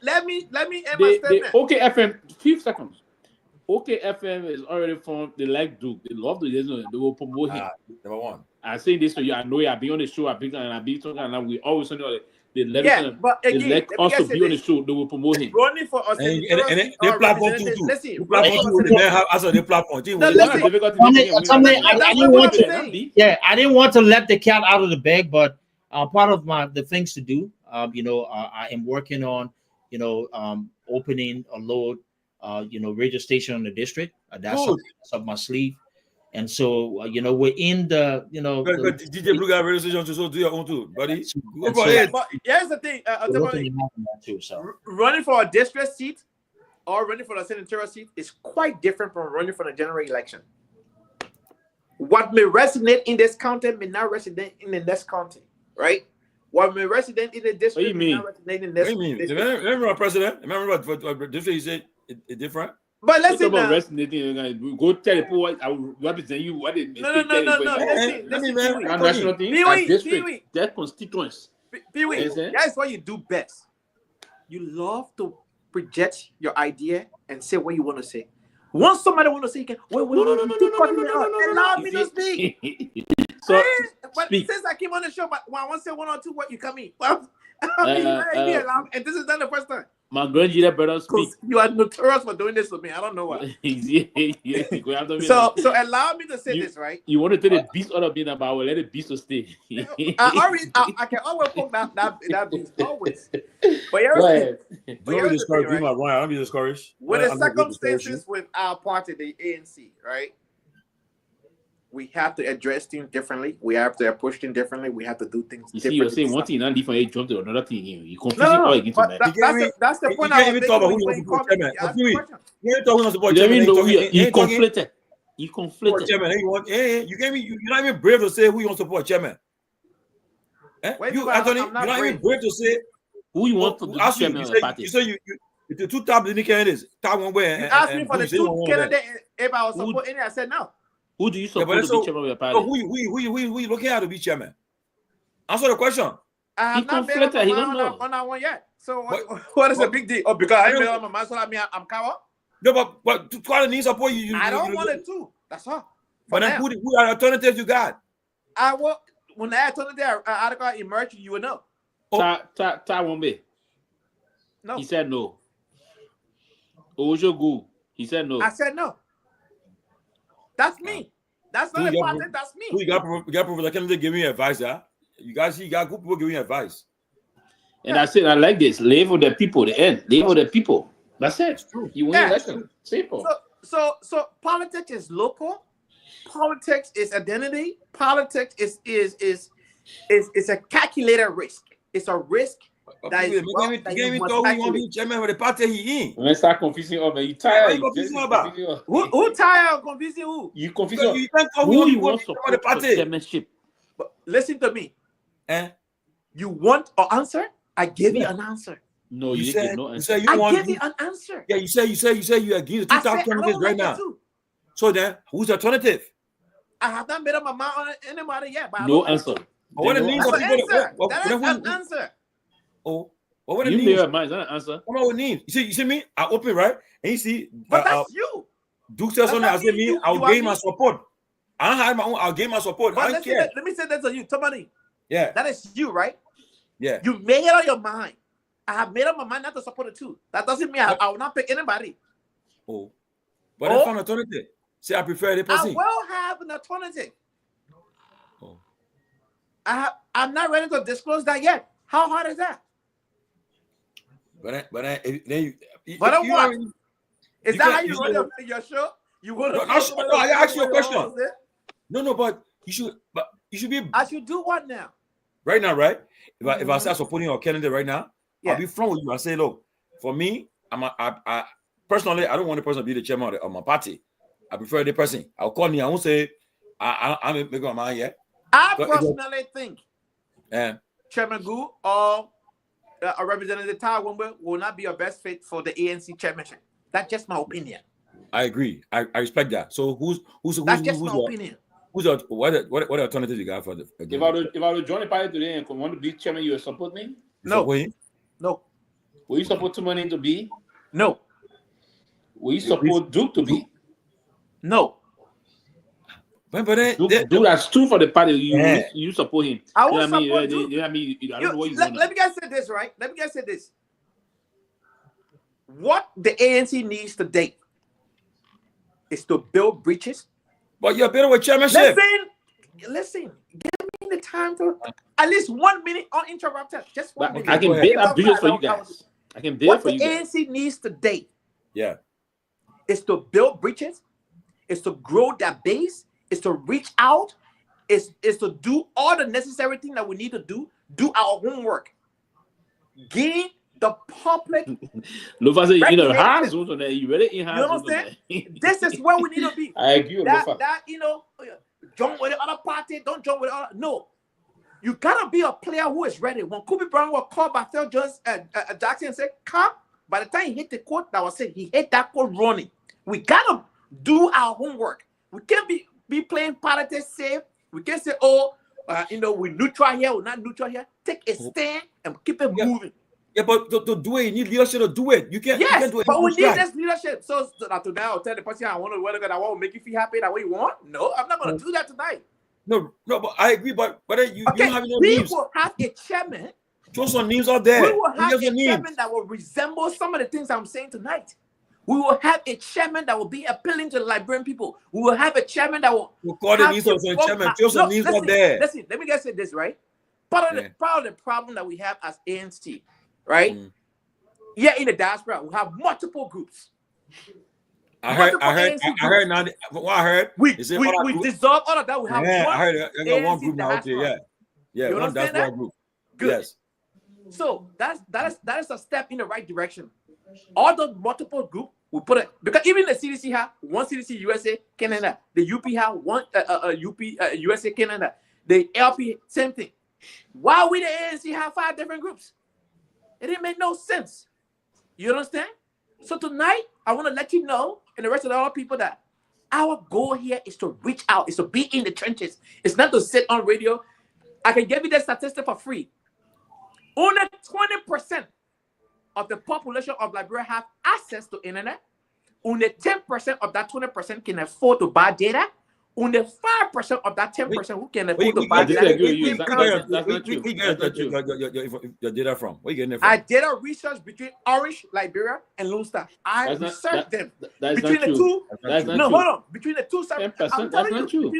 Let me end my statement. Okay, FM, 5 seconds. Okay, FM is already formed. They like Duke. They love the business. They will promote him. Number one. I say this to you. I know you. I've been on the show. I've been talking, and we always know they let us to be on the show. They will promote him. Running for us, and they platform too. Listen, they platform. I didn't want to let the cat out of the bag, but part of the things to do. I am working on, opening a load, radio station in the district. That's up my sleeve. And so, we're in the, DJ Blue Guy radio station to so do your own too, buddy. But here's the thing. Running for a district seat or running for a senatorial seat is quite different from running for the general election. What may resonate in this county may not resonate in the next county, right? What may resonate in the district may not resonate in this. What do you mean? Remember, President? Remember what district you said it's different? But let's say about resonating. Go tell people what I will represent you. What it no. Listen, national thing, district, their constituents. That's what you do best. You love to project your idea and say what you want to say. Once somebody want to say, wait, allow me to speak. So, but since I came on the show, but when I want to say one or two, what you come in? Well, and this is not the first time. My grandmother brother speak. You are notorious for doing this to me. I don't know why. So allow me to say this, right? You want to take the beast out of me now, but I will let the beast to stay. I can always poke that beast, always. But don't be discouraged. Be my Ryan. Don't be discouraged. With the circumstances with our party, the ANC, right? We have to address things differently. We have to approach things differently. We have to do things differently. You're saying one thing, not different. You jump to another thing. You confuse all against me. That's the point. I was making. You conflated. You conflated. Chairman, you gave me. You're not even brave to say who you want to support, Chairman. You, Anthony, you're not even brave to say who you want to be chairman of the party. You say you the two top candidates. Top one way. You asked me for the two candidates if I was supporting. I said no. Who do you support to be chairman of your party? Who you looking at to be chairman? Answer the question. I have not been on that one yet. So what is the big deal? Oh, because I made up my mind, so I mean I'm coward. No, but to try to need support you. I don't want it too. That's all. But then who are the alternatives you got? I will. When the alternative article emerged, you will know. Wombe. No. He said no. Ojogu. He said no. I said no. That's me. That's not a party. That's me. Who you got Professor Kennedy giving you advice, huh? You guys see, you got good people giving you advice. And I said, I like this. Live for the people. The end. Live for the people. That's it. It's true. You win election. Simple. So politics is local. Politics is identity. Politics is a calculated risk. It's a risk that is. You gave me who you want to be chairman of the party he in. When I start confusing over, you tired. Confusing about who tired of confusing who? You confuse you can't talk who you want to support the party. Chairmanship. But listen to me. You want an answer? I gave you an answer. No, you didn't give no answer. I gave you an answer. Yeah, you say you agree the two top candidates right now. So then, who's the alternative? I have not made up my mind on anybody yet. But no answer. What it means? That is an answer. Oh, what it you means? made your mind. Is that an answer? What it means? You see me? I open right, and you see. But that's you. Duke says something. I said me. I'll gain my support. I don't have my own. I'll gain my support. But I don't care. Let me say that to you, Tomalin. Yeah. That is you, right? Yeah. You made it up your mind. I have made up my mind not to support it too. That doesn't mean I will not pick anybody. Oh, but that's an alternative. See, I prefer the person. I will have an alternative. Oh. I'm not ready to disclose that yet. How hard is that? But what? Is that how you run your show? You want to? No, I asked you a question. No, but you should be. I should do what now? Right now, right? If I start supporting your candidate right now, I'll be front with you. I say, look, for me, I personally, I don't want the person to be the chairman of my party. I prefer the person. I'll call me. I won't say I'm making my mind yet. I personally think Chairman Gu or a Representative Tawumbe will not be your best fit for the ANC chairmanship. That's just my opinion. I agree. I respect that. So who's that's just my opinion. What alternative you got for the? If I were to join the party today and want to be chairman, you would support me? No. No. Will you support Tomalin to be? No. Will you support Duke to be? No. But Duke that's true for the party. You support him. I will support Duke. I don't know what you want. Let me just say this, right? Let me just say this. What the ANC needs today is to build bridges. But you're better with chairmanship. Listen. Give me the time to at least 1 minute uninterrupted. Just 1 minute. I can build a bridge for you guys. I can build for you guys. What the ANC needs today, is to build bridges, is to grow that base, is to reach out, is to do all the necessary things that we need to do our homework. Give the public. You understand? This is where we need to be. I agree. That join with the other party, don't join with the other. No. You gotta be a player who is ready. When Kobe Bryant was called by Phil Jones Jackson and said, come, by the time he hit the court, that was it. He hit that court running. We gotta do our homework. We can't be playing politics safe. We can't say, we're neutral here, we're not neutral here. Take a stand and keep it moving. Yeah, but to do it, you need leadership to do it. You can't do it. But we need this leadership. So today I'll tell the person I want to make you feel happy that way you want. No, I'm not going to do that tonight. No, but I agree. But you don't have no we names. Will have a chairman. Throw some names out there. We will have a chairman that will resemble some of the things I'm saying tonight. We will have a chairman that will be appealing to the Liberian people. We will have a chairman that will. We'll call the names of the chairman. Throw some names out there. Listen, let me just say this, right? Part of the problem that we have as ANC, right? Yeah, in the diaspora, we have multiple groups. I heard now. What I heard, we dissolve all of that. We have one. I heard. I got one group now out there. Yeah, you one diaspora group. Good. Yes. So that is a step in the right direction. All the multiple group we put it because even the CDC have one CDC USA Canada. The UP have one UP USA Canada. The LP same thing. Why we the ANC have 5 different groups? It didn't make no sense. You understand? So tonight, I want to let you know, and the rest of the other people, that our goal here is to reach out, is to be in the trenches. It's not to sit on radio. I can give you the statistic for free. Only 20% of the population of Liberia have access to internet. Only 10% of that 20% can afford to buy data. Only 5% of that 10% who can afford to buy data. That's not true. Where you get your data from? Where you getting it from? I did a research between Orange, Liberia, and Lone Star. I researched them. Between the two. No, hold on. Between the two. 10%. That's not true.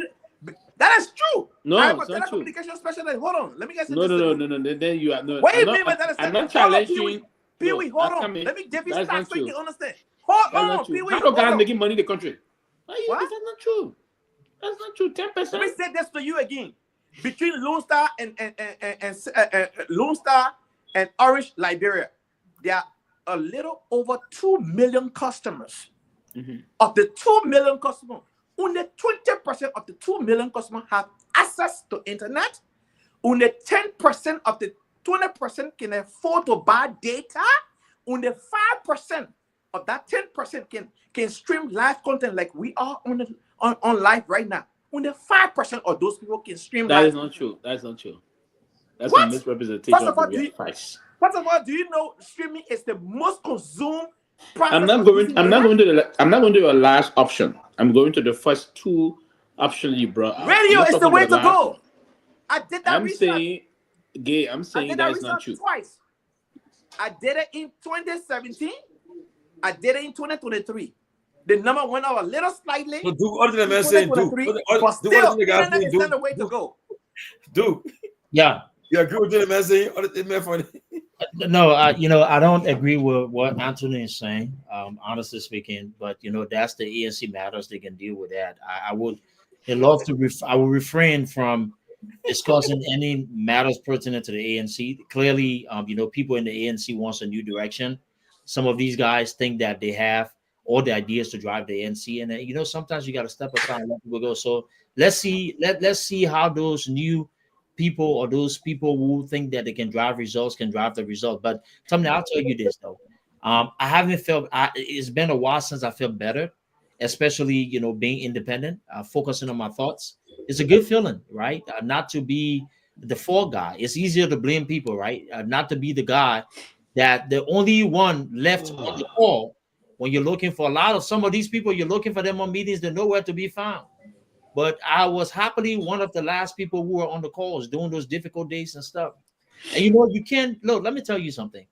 That is true. No, I'm a it's not true. telecommunication specialist. Hold on. Let me get No. Then you are no. What do you mean by that? I'm not challenging. Pewee, hold on. Let me give you facts so you can understand. Hold on, Pewee. How guys making money in the country? What? That's not true. That's not true. 10%. Let me say this to you again. Between Lone Star and Lone Star and Orange, Liberia, there are a little over 2 million customers. Of the 2 million customers, only 20% of the 2 million customers have access to internet. Only 10% of the 20% can afford to buy data. Only 5% of that 10% can stream live content like we are on live right now. Only 5% of those people can stream live. That is not true. That's not true. That's a misrepresentation of the price. First of all, do you know streaming is the most consumed? I'm not going to the last option. I'm going to the first 2 options you brought up. Radio is the way to go. I did that research. I'm saying that is not true. Twice. I did it in 2017. I did it in 2023. The number went up a little slightly. So do other than saying do. But still, internet is not the way to go. Do. Yeah. You agree with the man saying? No, I don't agree with what Anthony is saying, honestly speaking, but that's the ANC matters. They can deal with that. I would love to I will refrain from discussing any matters pertinent to the ANC. Clearly, people in the ANC wants a new direction. Some of these guys think that they have all the ideas to drive the ANC, and sometimes you got to step aside and let people go. So let's see how those new people or those people who think that they can drive results can drive the result. But Tomalin, I'll tell you this though, I haven't felt. It's been a while since I felt better, especially being independent, focusing on my thoughts. It's a good feeling, right? Not to be the fall guy. It's easier to blame people, right? Not to be the guy that the only one left on the call when you're looking for some of these people. You're looking for them on meetings. They're nowhere to be found. But I was happily one of the last people who were on the calls during those difficult days and stuff. And you can't look. Let me tell you something.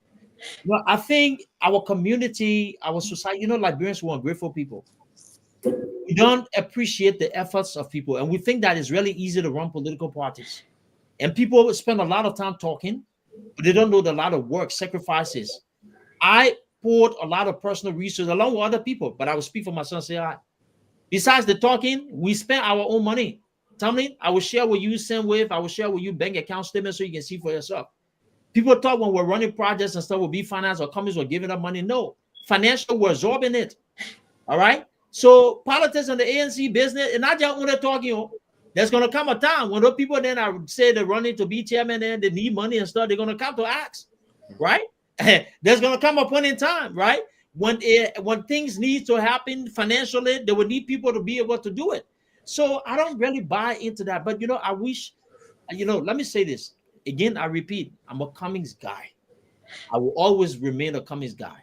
I think our community, our society, Liberians were ungrateful people. We don't appreciate the efforts of people, and we think that it's really easy to run political parties. And people spend a lot of time talking, but they don't know the lot of work, sacrifices. I poured a lot of personal research along with other people, but I will speak for myself and say, besides the talking, we spent our own money. Tomalin, I will share with you SendWave. I will share with you bank account statements so you can see for yourself. People thought when we're running projects and stuff will be financed or companies were giving up money. No, financial, we're absorbing it. All right. So politics and the ANC business, and not just only talking, There's gonna come a time when those people then I would say they're running to be chairman and they need money and stuff, they're gonna come to ask, right? There's gonna come a point in time, right? When things need to happen financially, they will need people to be able to do it. So I don't really buy into that. But I wish, let me say this again. I repeat, I'm a Cummings guy. I will always remain a Cummings guy.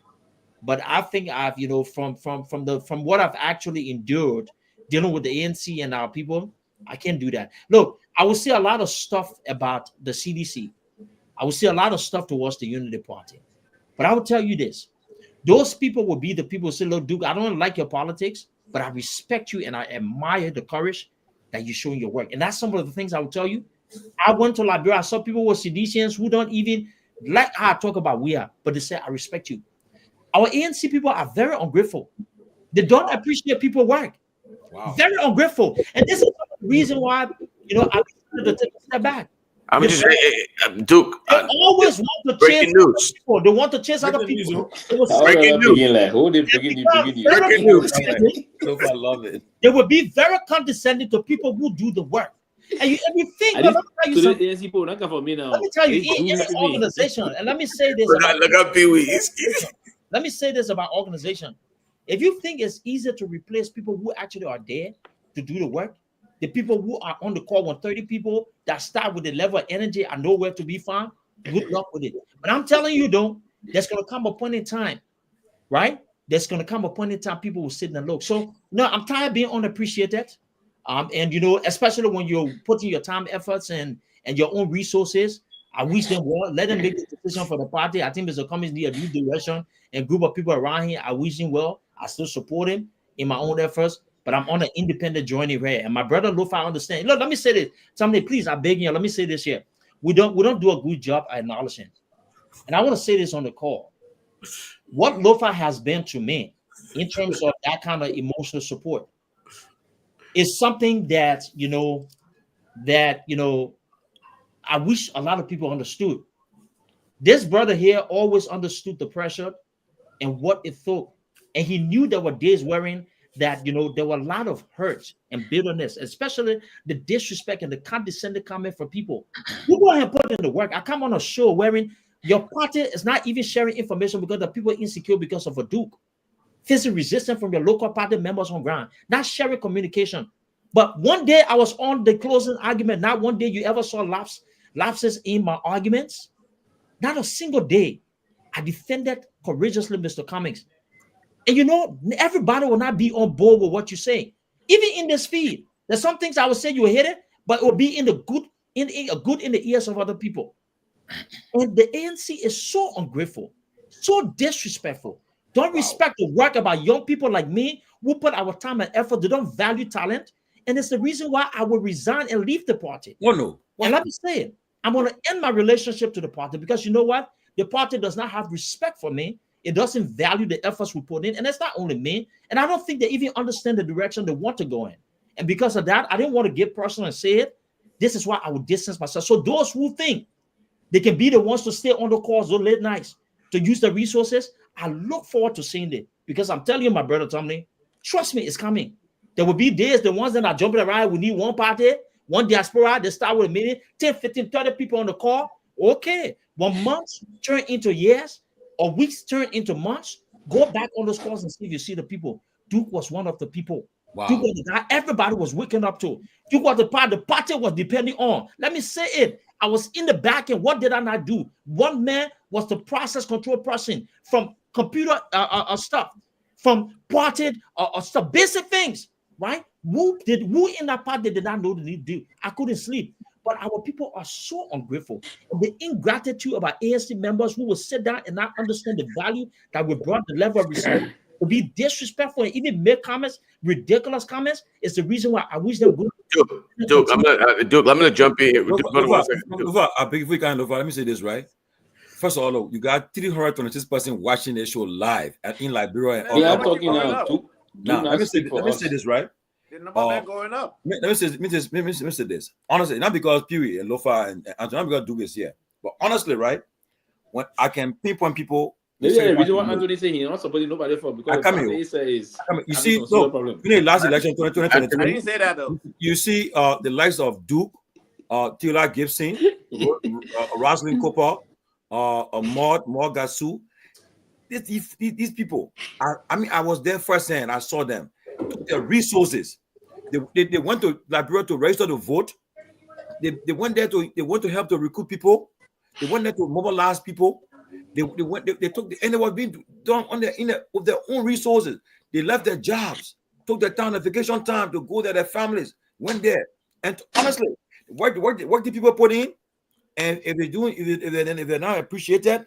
But I think I've, from what I've actually endured dealing with the ANC and our people, I can't do that. Look, I will see a lot of stuff about the CDC. I will see a lot of stuff towards the Unity Party. But I will tell you this. Those people will be the people who say, look, Duke, I don't like your politics, but I respect you and I admire the courage that you show in your work. And that's some of the things I will tell you. I went to Liberia. I saw people with seditians who don't even like how I talk about we are, but they say, I respect you. Our ANC people are very ungrateful. They don't appreciate people's work. Wow. Very ungrateful. And this is the reason why, I decided to take a step back. I'm just Duke. They always want to chase other people. They want to chase other people. Breaking news. Breaking news. I love it. They will be very condescending to people who do the work. And you think, let me tell you something. Let me tell you, in this organization, and let me say this. Look at Pewee. Let me say this about organization. If you think it's easier to replace people who actually are there to do the work, the people who are on the call, 130 people that start with the level of energy are nowhere to be found, good luck with it. But I'm telling you, though, there's going to come a point in time, right? There's going to come a point in time people will sit and look. So, no, I'm tired of being unappreciated. And, especially when you're putting your time, efforts, and your own resources, I wish them well. Let them make the decision for the party. I think Mr. Cummings need a new direction and group of people around here. I wish him well. I still support him in my own efforts, but I'm on an independent journey here. And my brother Lofa understand. Look, let me say this. Somebody, please, I beg you, let me say this here. We don't do a good job at acknowledging. And I want to say this on the call. What Lofa has been to me in terms of that kind of emotional support is something that, I wish a lot of people understood. This brother here always understood the pressure and what it took. And he knew there were days wherein that, there were a lot of hurt and bitterness, especially the disrespect and the condescending comment from people. You go ahead and put in the work. I come on a show wherein your party is not even sharing information because the people are insecure because of a Duke. Facing resistance from your local party members on ground, not sharing communication. But one day I was on the closing argument. Not one day you ever saw lapses in my arguments. Not a single day. I defended courageously Mr. Cummings. And everybody will not be on board with what you say. Even in this feed, there's some things I will say you will hit it, but it will be in the good in the ears of other people. And the ANC is so ungrateful, so disrespectful. Don't respect the work about young people like me who put our time and effort. They don't value talent. And it's the reason why I will resign and leave the party. Oh, no. And let me say it. I'm going to end my relationship to the party because you know what? The party does not have respect for me. It doesn't value the efforts we put in. And it's not only me. And I don't think they even understand the direction they want to go in. And because of that, I didn't want to get personal and say it. This is why I would distance myself. So those who think they can be the ones to stay on the calls those late nights, to use the resources, I look forward to seeing it. Because I'm telling you, my brother Tomalin, trust me, it's coming. There will be days, the ones that are jumping around, we need one party, one diaspora, they start with a minute, 10, 15, 30 people on the call. Okay. 1 month turn into years, or weeks turn into months. Go back on those calls and see if you see the people. Duke was one of the people. Wow. Duke was the guy everybody was waking up to. Duke was the party was depending on. Let me say it. I was in the back end. What did I not do? One man was the process control person from computer stuff, from party stuff, basic things, right? Who in that party did not know the need to do? I couldn't sleep. But our people are so ungrateful. The ingratitude of our ANC members who will sit down and not understand the value that we brought, the level of respect, to be disrespectful and even make comments, ridiculous comments, is the reason why I wish them good. Duke, I'm gonna jump in here. Let me say this, right? First of all, look, you got 326 person watching this show live in Liberia. I'm talking now. Now, let me say this, right? The number going up. Let me say this. Honestly, not because Pewee and Lofa and Anthony, not because Duke is here, but honestly, right? When I can pinpoint people Maybe the reason why Anthony say he's not supporting nobody for because he says you see, look, last election 2020. I didn't say that though. You see, the likes of Duke, Taylor Gibson, Rosalind Cooper, Maud Gasu. These people, I was there firsthand. I saw them. Their resources. They went to Liberia to register to vote. They went there to help to recruit people. They went there to mobilize people. They took and it was being done with their own resources. They left their jobs, took their time, the vacation time to go there. Their families went there, and honestly, what the people put in, and if they're not appreciated,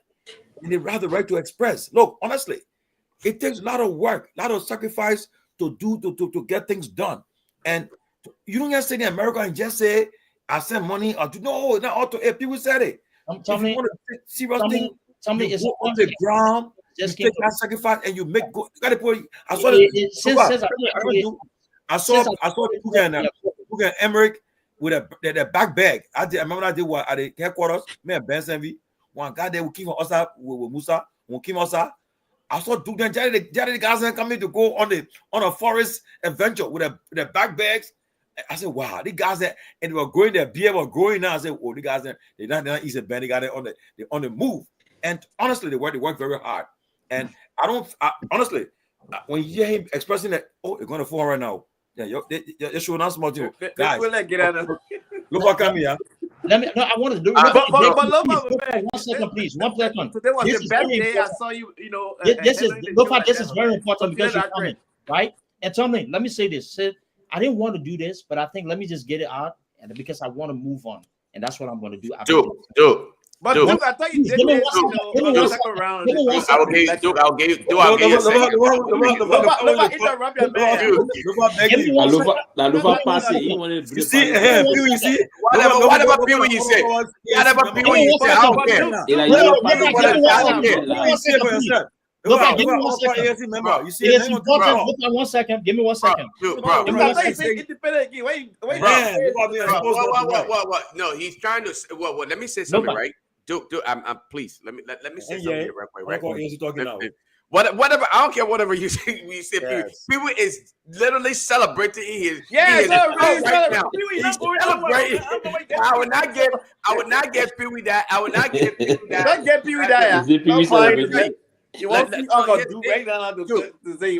then they have the right to express. Look, honestly, it takes a lot of work, a lot of sacrifice to get things done, and you don't just sit in America and just say I send money or no, not all to. People said it. If you want to serious thing. Somebody you is go on the ground, just you take that sacrifice, and you make good. You got to put. I saw Duke and Emmerich with their back bag. I remember I did what at the headquarters. Me and Ben Sanvee, one guy there who came from us with Musa, who came outside. I saw Duke and Jerry the guys coming to go on a forest adventure with their back bags. I said, wow, these guys that and they were growing, their beer were growing now. I said, oh, these guys they're not easy, Ben. They got it on the move. And honestly, they work very hard. And honestly, when you hear him expressing that, oh, you're going to fall right now. Yeah, they're showing us small too. Guys, get out of look what come here. I want to do it. 1 second, please. 1 second. Today was the best day I saw you, this is very important because you're coming, right? And Tomalin, let me say this. I didn't want to do this, but I think let me just get it out because I want to move on. And that's what I'm going to do. But Duke, I thought you did this, second round. I'll give you a second. Interrupt your man. You see? Whatever Pewee you say. Whatever Pewee you say, I don't care. You see it for yourself. Give me 1 second. You see it? Look at 1 second. Give me 1 second. No, he's trying to. Well, let me say something, right? Duke, I'm please. Let me say something right. Whatever, I don't care. Whatever you say, Pewee is literally celebrating his. Right now. He's celebrating. I would not get Pewee that. I would not get Pewee that. Don't get Pewee that. You want to do right now to say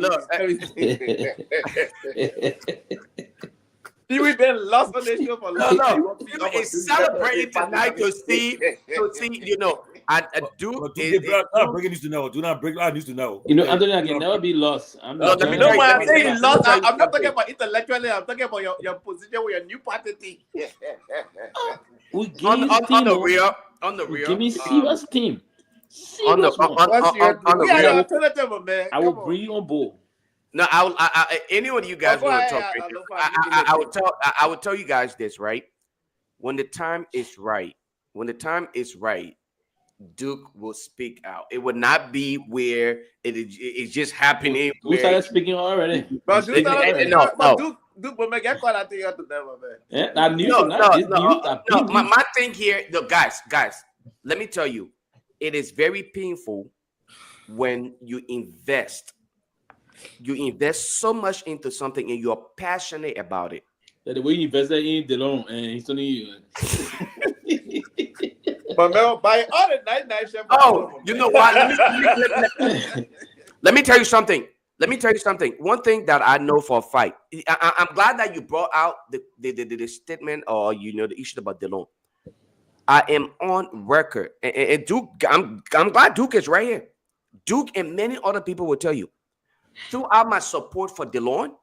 Pewee been lost on this show for long. No. Pewee is celebrating tonight to see, and Duke breaking news to know. Do not break news to know. Anthony, I can never be lost. I'm saying lost. I'm not talking about intellectually. I'm talking about your position with your new party. On the real. Give me serious team. On the real. I will bring you on board. No, any of you guys want to talk. I will tell you guys this, right? When the time is right, Duke will speak out. It would not be where it's just happening. We started speaking already. But Duke will make a call out to you today, man. My thing here, guys, let me tell you, it is very painful when you invest so much into something and you're passionate about it. The way you invested in DeLong and he's only you. But man, by all the night chef. Oh, you know what? Let me tell you something. One thing that I know for a fact, I'm glad that you brought out the statement or the issue about DeLong. I am on record, and Duke. I'm glad Duke is right here. Duke and many other people will tell you. Throughout my support for DeLong,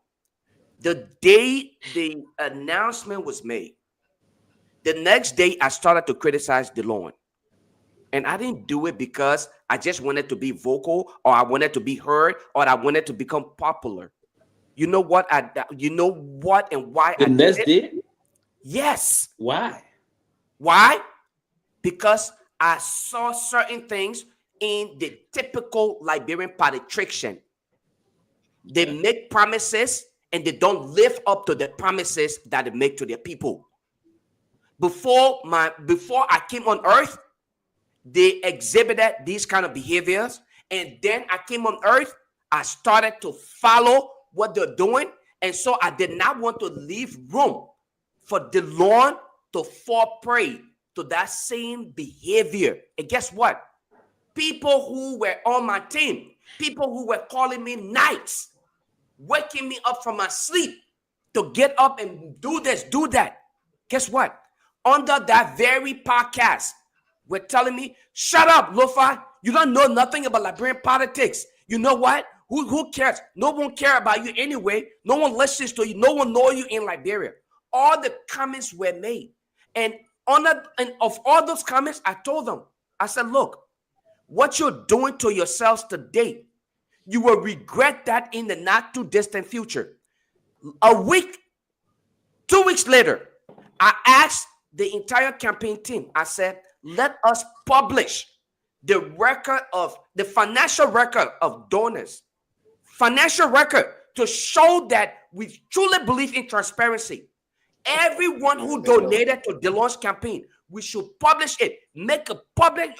the day the announcement was made, the next day I started to criticize DeLong. And I didn't do it because I just wanted to be vocal or I wanted to be heard or I wanted to become popular. You know what? And why the next day? Yes. Why? Because I saw certain things in the typical Liberian politician. They make promises and they don't live up to the promises that they make to their people. Before I came on earth, they exhibited these kind of behaviors And then I came on earth. I started to follow what they're doing. And so I did not want to leave room for DeLon to fall prey to that same behavior. And guess what? People who were on my team, people who were calling me nights, waking me up from my sleep to get up and do this, do that. Guess what? Under that very podcast, were telling me, shut up, Lofa. You don't know nothing about Liberian politics. You know what? Who cares? No one cares about you anyway. No one listens to you. No one knows you in Liberia. All the comments were made. And of all those comments, I told them, I said, look, what you're doing to yourselves today, you will regret that in the not too distant future. A week, 2 weeks later, I asked the entire campaign team, I said, let us publish the record of the financial record of donors, financial record to show that we truly believe in transparency. Everyone who donated to DeLon's campaign, we should publish it, make a public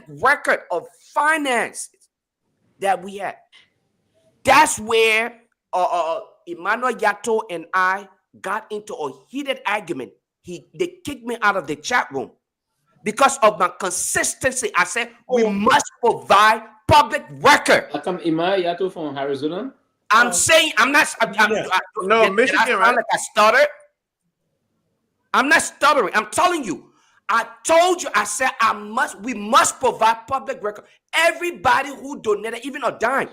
record of finances that we had. That's where Emmanuel Yato and I got into a heated argument. They kicked me out of the chat room because of my consistency. I said, we must provide public record. How come Emmanuel Yato from Arizona? I'm saying, I'm not. No, Michigan, right? Like I stuttered. I'm not stuttering. I'm telling you. I told you. I said we must provide public record. Everybody who donated, even a dime,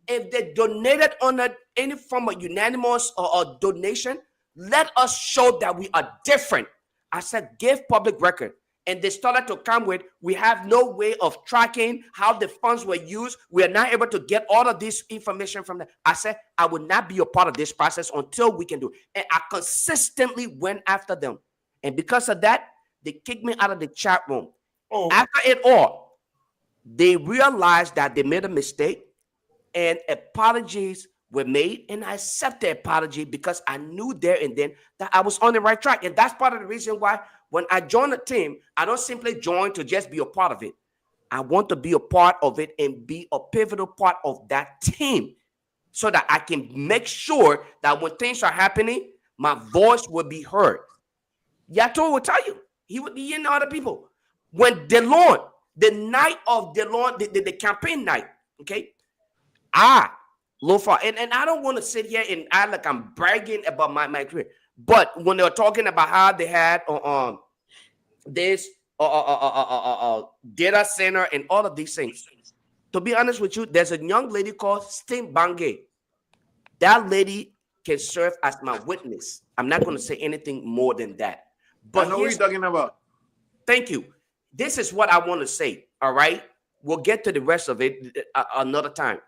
if they donated on any form of unanimous or donation, let us show that we are different. I said, give public record. And they started to come with, we have no way of tracking how the funds were used. We are not able to get all of this information from them. I said, I will not be a part of this process until we can do it. And I consistently went after them. And because of that, they kicked me out of the chat room. After it all, they realized that they made a mistake and apologies were made. And I accepted the apology because I knew there and then that I was on the right track. And that's part of the reason why when I join a team, I don't simply join to just be a part of it. I want to be a part of it and be a pivotal part of that team so that I can make sure that when things are happening, my voice will be heard. Yato will tell you. He would be in other people. When DeLon, the night of DeLon, the campaign night, okay, Lofa, and I don't want to sit here and act like I'm bragging about my career, but when they were talking about how they had this data center and all of these things, to be honest with you, there's a young lady called Stim Bange. That lady can serve as my witness. I'm not going to say anything more than that. But I know what you're talking about. Thank you. This is what I want to say. All right. We'll get to the rest of it another time.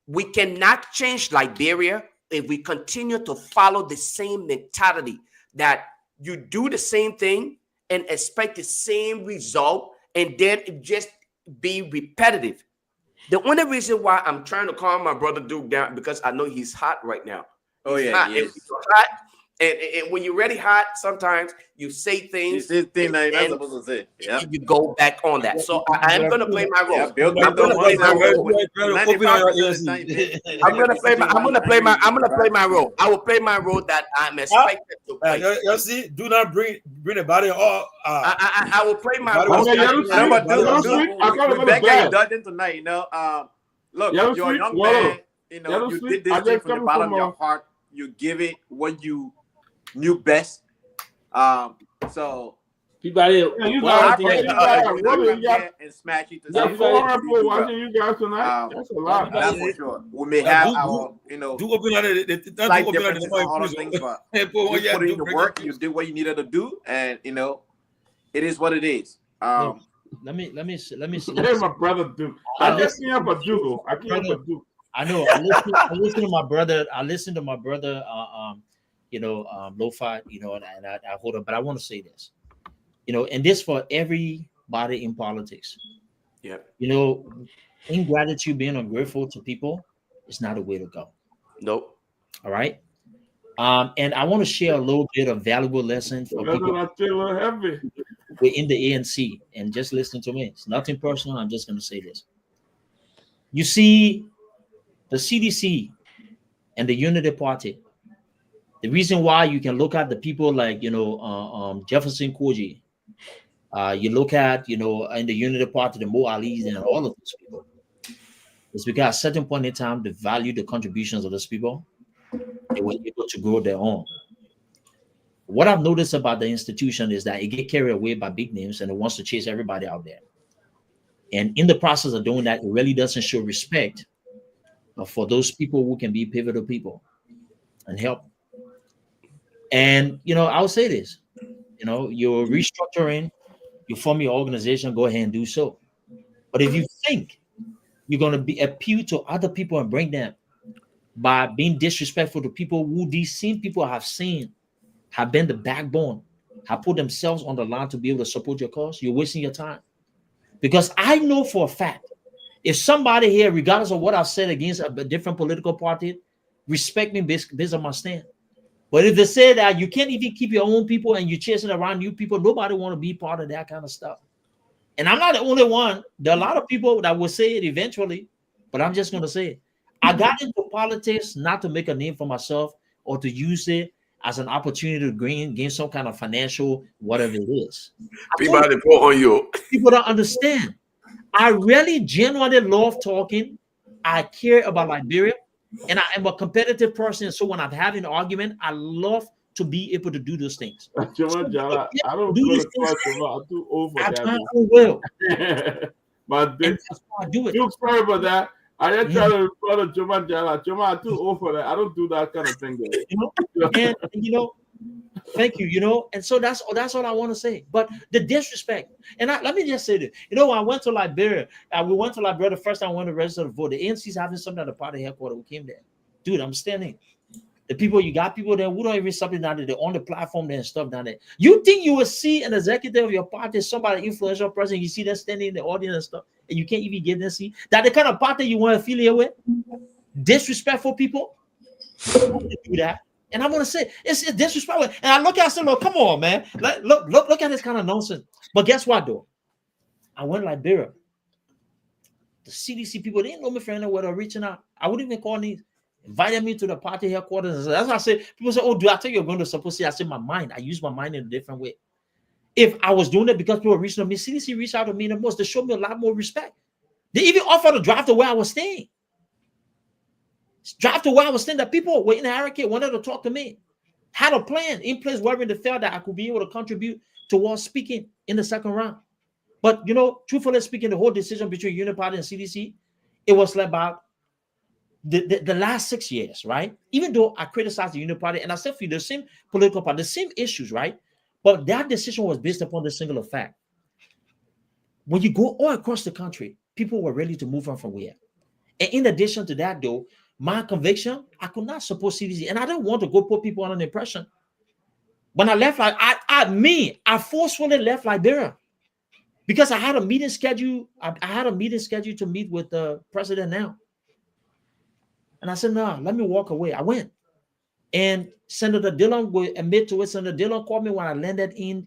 We cannot change Liberia if we continue to follow the same mentality that you do the same thing and expect the same result and then it just be repetitive. The only reason why I'm trying to calm my brother Duke down because I know he's hot right now. He's hot. Yes. Hot. And when you're really hot, sometimes you say things. You say things that you're not supposed to say. Yeah. You go back on that. So I am going to play my role. I'm going to play my role. I will play my role that I'm expected to play. You see, do not bring the body all. I will play my role. We're back at Dutton tonight. You know, look, you're a young man. You know, you did this thing from the bottom of your heart. You give it what you knew best. So people and smash it. Watching you guys tonight. That's a lot. That's for sure. We may have our, slight differences and all those things, but you put in the work. You did what you needed to do, and it is what it is. Let me. Hey, my brother Duke. I just can't help but Duke. I can't help but Duke. I know. I listen to my brother. Lo-fi. And I hold up. But I want to say this. And this for everybody in politics. Yeah. Ingratitude, being ungrateful to people is not a way to go. Nope. All right. And I want to share a little bit of valuable lesson for people in the ANC. And just listen to me. It's nothing personal. I'm just going to say this. You see, the CDC and the Unity Party. The reason why you can look at the people like Jefferson Koji, you look at in the Unity Party the Mo Alis and all of those people. It's because at a certain point in time they value the contributions of those people. They were able to grow their own. What I've noticed about the institution is that it gets carried away by big names and it wants to chase everybody out there. And in the process of doing that, it really doesn't show respect for those people who can be pivotal people and help. And, I would say this, you're restructuring, you form your organization, go ahead and do so. But if you think you're going to appeal to other people and bring them by being disrespectful to people who these same people have been the backbone, have put themselves on the line to be able to support your cause, you're wasting your time. Because I know for a fact, if somebody here, regardless of what I've said against a different political party, respect me based on my stand. But if they say that you can't even keep your own people and you're chasing around new people, nobody want to be part of that kind of stuff. And I'm not the only one. There are a lot of people that will say it eventually, but I'm just going to say it. I got into politics not to make a name for myself or to use it as an opportunity to gain some kind of financial whatever it is. People don't understand. I really genuinely love talking. I care about Liberia, and I am a competitive person. So when I'm having an argument, I love to be able to do those things. I don't go to court. I'm too old for that. Well. But that's why I do it. You're sorry about that. I just try to follow Joma Jala. Joma, I'm too old for that. I don't do that kind of thing. Thank you. And so that's all I want to say. But the disrespect, and let me just say this. When I went to Liberia, we went to Liberia the first time I went to register to vote. The ANC's having something at the party headquarters. We came there, dude. I'm standing. You got people there who don't even something down there. They're on the platform there and stuff down there. You think you will see an executive of your party, somebody influential person, you see them standing in the audience and stuff, and you can't even get them to see that the kind of party you want to affiliate with? Disrespectful people do that. And I'm gonna say it's disrespectful. And I look at it and say, look, come on, man. Look at this kind of nonsense. But guess what, though? I went to Liberia. The CDC people, they didn't know me for anywhere. They're reaching out. I wouldn't even call these. Invited me to the party headquarters. That's why I say, people say, oh, do I tell you you're going to support? I say my mind. I use my mind in a different way. If I was doing it because people were reaching out to me, CDC reached out to me the most. They showed me a lot more respect. They even offered to drive to where I was staying. That people were in the hurricane, wanted to talk to me. Had a plan in place wherein they felt that I could be able to contribute towards speaking in the second round. But, truthfully speaking, the whole decision between Unity Party and CDC, it was about the last 6 years, right? Even though I criticized the Unity Party, and I said for you, the same political party, the same issues, right? But that decision was based upon the singular fact. When you go all across the country, people were ready to move on from where. And in addition to that, though, my conviction, I could not support CDC, and I didn't want to go put people on an impression. When I left, I forcefully left Liberia because I had a meeting scheduled. I had a meeting scheduled to meet with the president now. And I said, no, let me walk away. I went. And Senator Dillon will admit to it. Senator Dillon called me when I landed in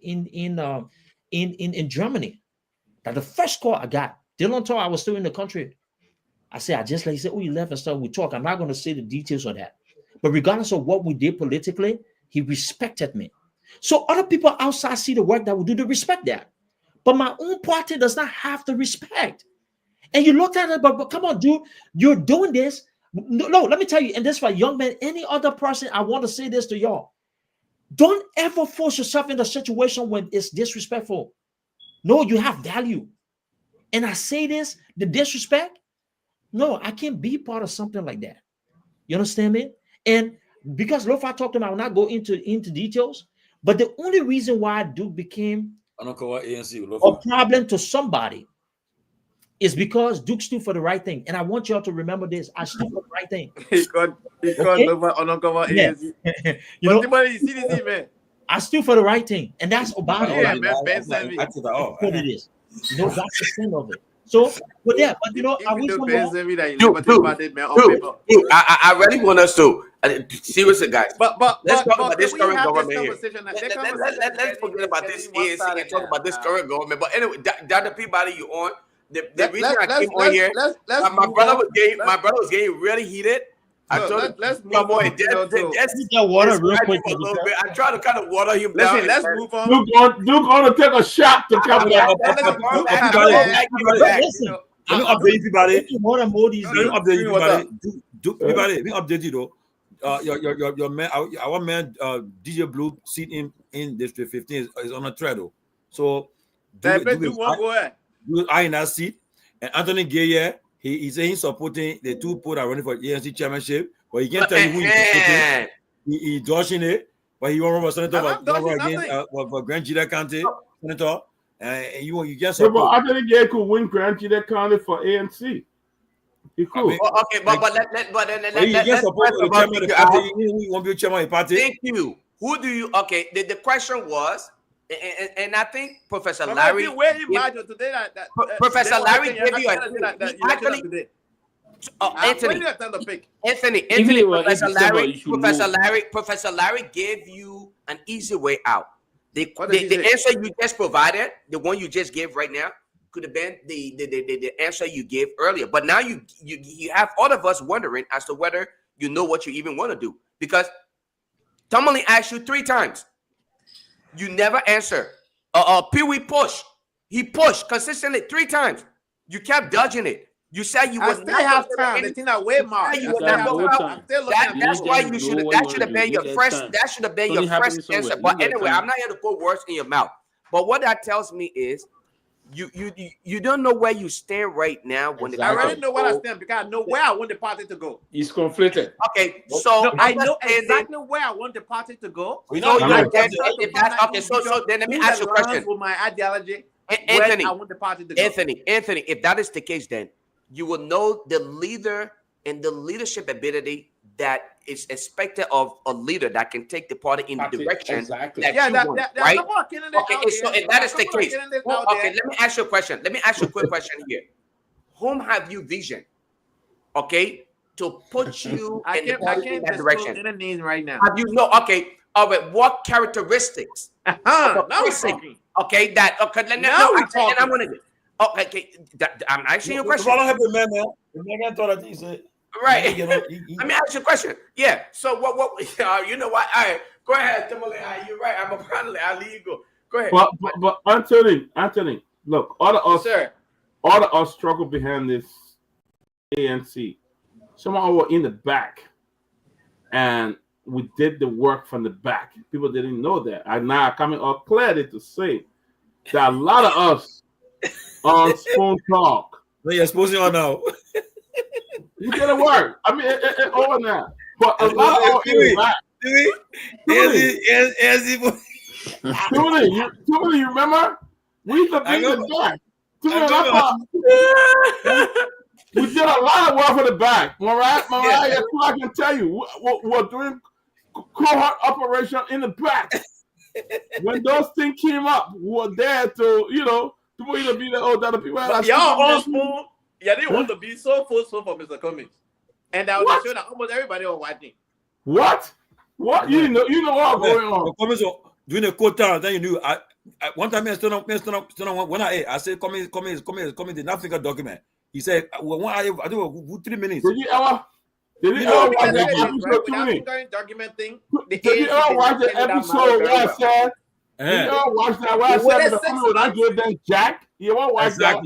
Germany. That the first call I got, Dillon told I was still in the country. I said, he said, oh, you left and stuff. We talk. I'm not going to say the details of that. But regardless of what we did politically, he respected me. So other people outside see the work that we do to respect that. But my own party does not have the respect. And you look at it, but come on, dude, you're doing this. No, let me tell you, and this for young men, any other person, I want to say this to y'all. Don't ever force yourself in a situation when it's disrespectful. No, you have value. And I say this, the disrespect, no, I can't be part of something like that. You understand me? And because Lofa talked about, I will not go into details, but the only reason why Duke became a problem to somebody is because Duke stood for the right thing. And I want y'all to remember this. I stood for the right thing. I stood for the right thing. And that's about it. That's what it is. That's the thing of it. So, but yeah, but I wish I really want us to seriously, guys. But let's talk about this current government here. Let's forget about this ANC and talk about this current government. But anyway, Dr. Peabody, you on? The reason I came on here, my brother was getting really heated. I told him, let's move come on, on. Just get water real quick. a little bit. I try to kind of water him down. Listen, let's move on. Duke gonna take a shot to come back. Let me update everybody. Let me update you though. Your man, our man, DJ Blue, sitting in District 15 is on a treadle. So do I in that seat, and Anthony Gaye, he said he's supporting the two people that are running for ANC chairmanship, but he can't tell you who he's supporting. He's dodging it, but he won't run for senator for Grand Gila County senator, and you just support. But Anthony Gaye could win Grand Gila County for ANC. He could. Okay, but let's support the chairman of the party. He won't be chairman of the party. Thank you. Who do you? Okay, the question was. And I think Professor Larry, Professor Larry gave you Professor Larry gave you an easy way out. The answer you just provided, the one you just gave right now, could have been the answer you gave earlier. But now you have all of us wondering as to whether you know what you even want to do, because Tomalin asked you 3 times. You never answer. Pewee pushed. He pushed consistently 3 times. You kept dodging it. You said you would not have time. The thing I way more. That's why you should. That should have been your first. That should have been your first answer. But anyway, I'm not here to put words in your mouth. But what that tells me is, you don't know where you stand right now. When I already know where I stand because I know where I want the party to go. He's conflicted. Okay, so I know exactly where I want the party to go. Okay, so then let me ask you a question. With my ideology, Anthony, I want the party to go. Anthony, if that is the case, then you will know the leader and the leadership ability that is expected of a leader that can take the party in the direction that you want, right? Okay, so if that is the case, okay, let me ask you a question. Let me ask you a quick question here. Whom have you vision, okay, to put you in that direction? Right now. Have you know? Okay, all right. What characteristics? Okay, that I'm gonna. Okay, I'm asking you a question. Man thought that he said. Right. Let me ask you a question. Yeah. So what? You know what? All right. Go ahead, Tomalin. You're right. I'm a panelist. I'll leave you go. Go ahead. But Anthony, look, all of us struggle behind this ANC. Some of us were in the back, and we did the work from the back. People didn't know that. I'm now coming up clearly to say that a lot of us on spoon talk. No, you're supposed to now. You did it work. I mean, it's over now. But a lot of us in the back. Tomalin, you remember? We used to be in the back. We did a lot of work for the back. Mariah, that's what I can tell you. We're doing cohort operation in the back. When those things came up, we were there to, to either be the other people. Y'all on spoon. Yeah, they want to be so forceful for Mr. Cummings. And I was sure that almost everybody was watching. What? You know what going on? Cummings doing a quota, then you knew. One time I stood on when I said Cummings did not think a document. He said, I think 3 minutes. Did you ever watch that document thing? Did you ever watch the episode where I said, did you ever watch that where I said when I gave them Jack? You ever watch that?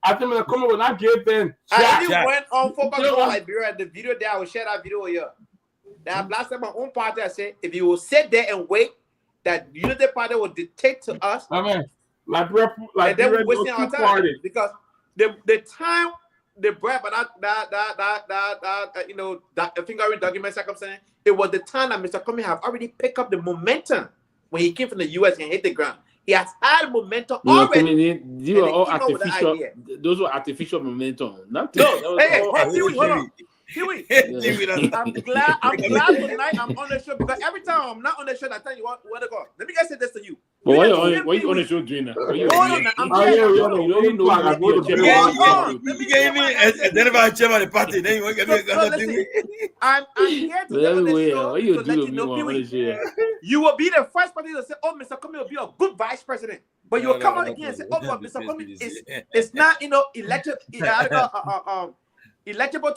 I think the comment when I gave them Jack. I went on Focus on Liberia, the video there, I will share that video here. That last time my own party, I said, if you will sit there and wait, that Unity Party will dictate to us. I mean, Liberia and then we're wasting our time because the time they brought that fingering document circumstance, it was the time that Mr. Cummings have already picked up the momentum when he came from the US and hit the ground. He has had momentum already. These were all artificial. Those were artificial momentum. Hold on. I'm glad tonight I'm on the show because every time I'm not on the show, I tell you what to go. Let me just say this to you. But why you on the show doing that? Hold on, I'm identify chairman of the party. Then you want to get me I'm here to tell the show to let you know, Pewee. You will be the first party to say, "Oh, Mr. Comey will be a good vice president," but you will come out again and say, "Oh, but Mr. Comey is not, electable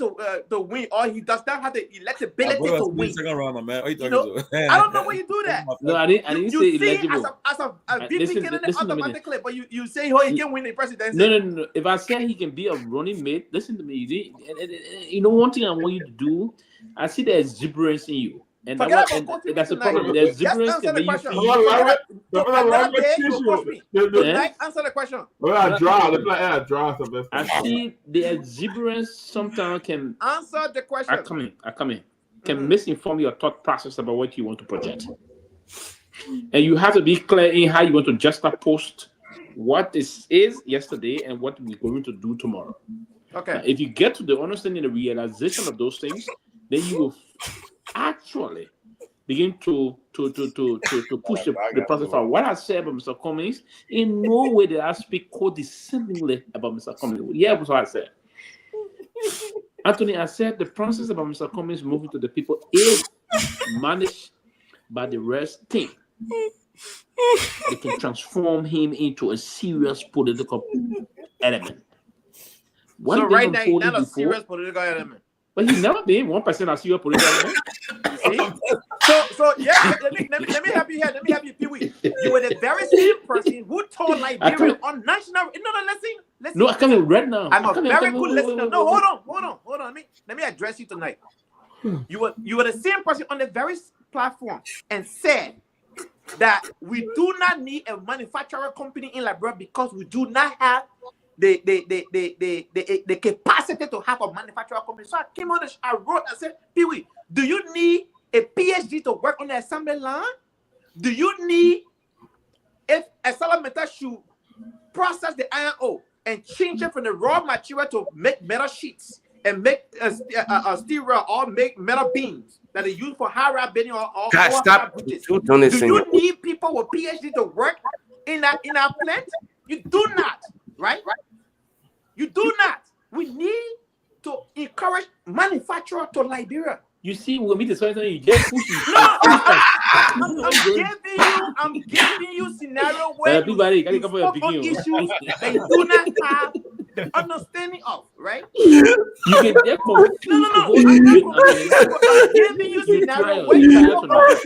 to win, or he does not have the electability to win." Second round, man. What you talking about? I don't know why you do that. No, I didn't say eligible. As a VP candidate automatically, but you say, "Oh, he can win the presidency." No. If I say he can be a running mate, listen to me. You know, one thing I want you to do. I see the exuberance in you. And that's the problem. There's exuberance can make you feel. Answer the question. I see the exuberance sometimes can answer the question. I come in. Can misinform your thought process about what you want to project. And you have to be clear in how you want to juxtapose what is yesterday and what we're going to do tomorrow. Okay. If you get to the understanding and the realization of those things, then you will actually begin to push the process forward. What I said about Mr. Cummings, in no way did I speak condescendingly about Mr. Cummings. Yeah, that's what I said. Anthony, I said the process about Mr. Cummings moving to the people is managed by the rest team. They can transform him into a serious political element. So right now, he's not a serious political element. But he's never been 1% a serious political element. So yeah, let me help you here. Let me help you, Pewee. You were the very same person who told Liberia on national. Listen. No, I can't even read now. I'm a very good listener. No, hold on. Let me address you tonight. You were the same person on the very platform and said that we do not need a manufacturer company in Liberia because we do not have the capacity to have a manufacturer company. So I came on I wrote, I said, Pewee, do you need a PhD to work on the assembly line? Do you need, if a Salamenta should process the iron ore and change it from the raw material to make metal sheets and make steel rail or make metal beams that are used for high-rise bending or stop. Do you need people with PhD to work in our plant? You do not, right? You do not. We need to encourage manufacturer to Liberia. You see, when we decide something, you just push it. I'm giving you scenario where everybody you focus on issues that you do not have the understanding of, right? You can get No. I'm giving you scenario where you focus on issues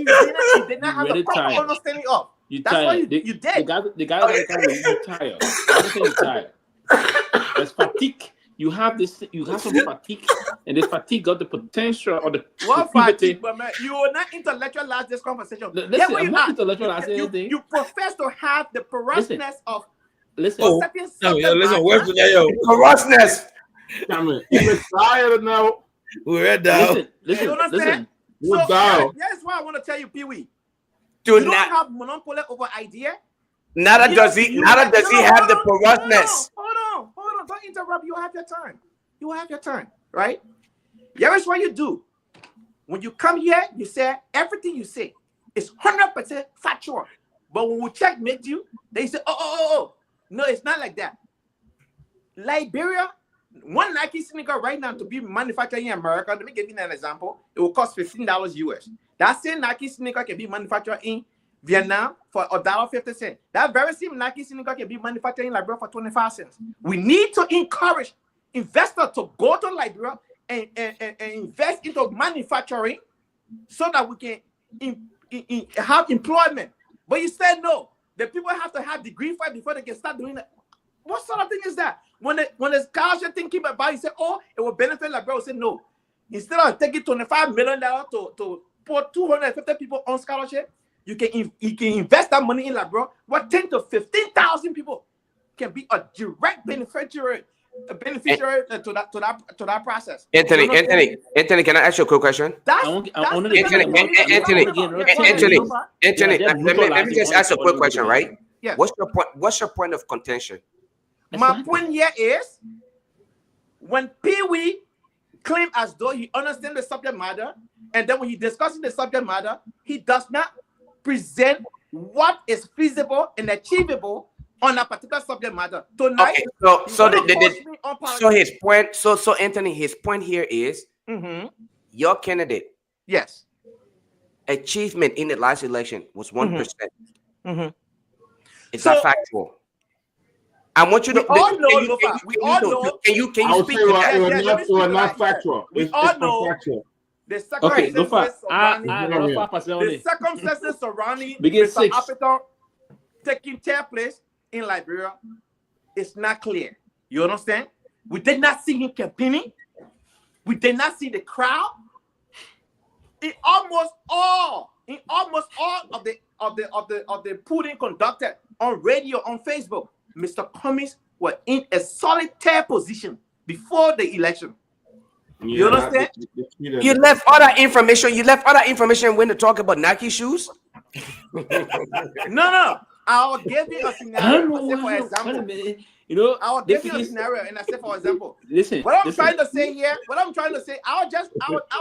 you did not have the proper understanding of. That's what you did. The guy that you tired. I don't think you're tired. There's fatigue. You have some fatigue, and this fatigue got the potential or the fatigue, but man, you will not intellectualize this conversation. Listen, I'm not intellectualizing anything. You profess to have the porousness of listen. Porousness. You're tired now. We're down. Listen. So that's why I want to tell you, Pewee. You don't have monopoly over idea. Nada does he have the porousness. Hold on. Don't interrupt. You have your turn. Right? Here's what you do. When you come here, you say everything you say is 100% factual. But when we checkmate you, they say, oh. No, it's not like that. Liberia, one Nike sneaker right now to be manufactured in America, let me give you an example. It will cost $15 US. That same Nike sneaker can be manufactured in Vietnam for $1.50. That very same Nike sneaker can be manufactured in Liberia for 25 cents. We need to encourage investors to go to Liberia and invest into manufacturing so that we can have employment. But you said no. The people have to have degree first before they can start doing that. What sort of thing is that? When the scholarship thing came about, you say, oh, it will benefit Liberia. We say no. Instead of taking $25 million to put 250 people on scholarship, you can invest that money in Liberia. What 10 to 15,000 people can be a direct beneficiary to that process. Anthony, can I ask you a quick question? Anthony, let me just ask a quick question, right? Yes. What's your point of contention? My point here is when Pewee claims as though he understands the subject matter, and then when he discusses the subject matter, he does not present what is feasible and achievable on a particular subject matter. Tonight, okay, so his point, so Anthony, his point here is your candidate, yes, achievement in the last election was 1%. Is So- that factual? I want you to. We all know. Can you speak to that? It was not factual. We all know factual. the circumstances surrounding Mr. Appeton taking their place in Liberia is not clear. You understand? We did not see him campaigning. We did not see the crowd. In almost all of the polling conducted on radio, on Facebook, Mr. Cummings was in a solitary position before the election. You understand? You left other information. You left other information when to talk about Nike shoes. No. I'll give you a scenario. For example, I'll give you a scenario, and I say, for example, what I'm trying to say here, I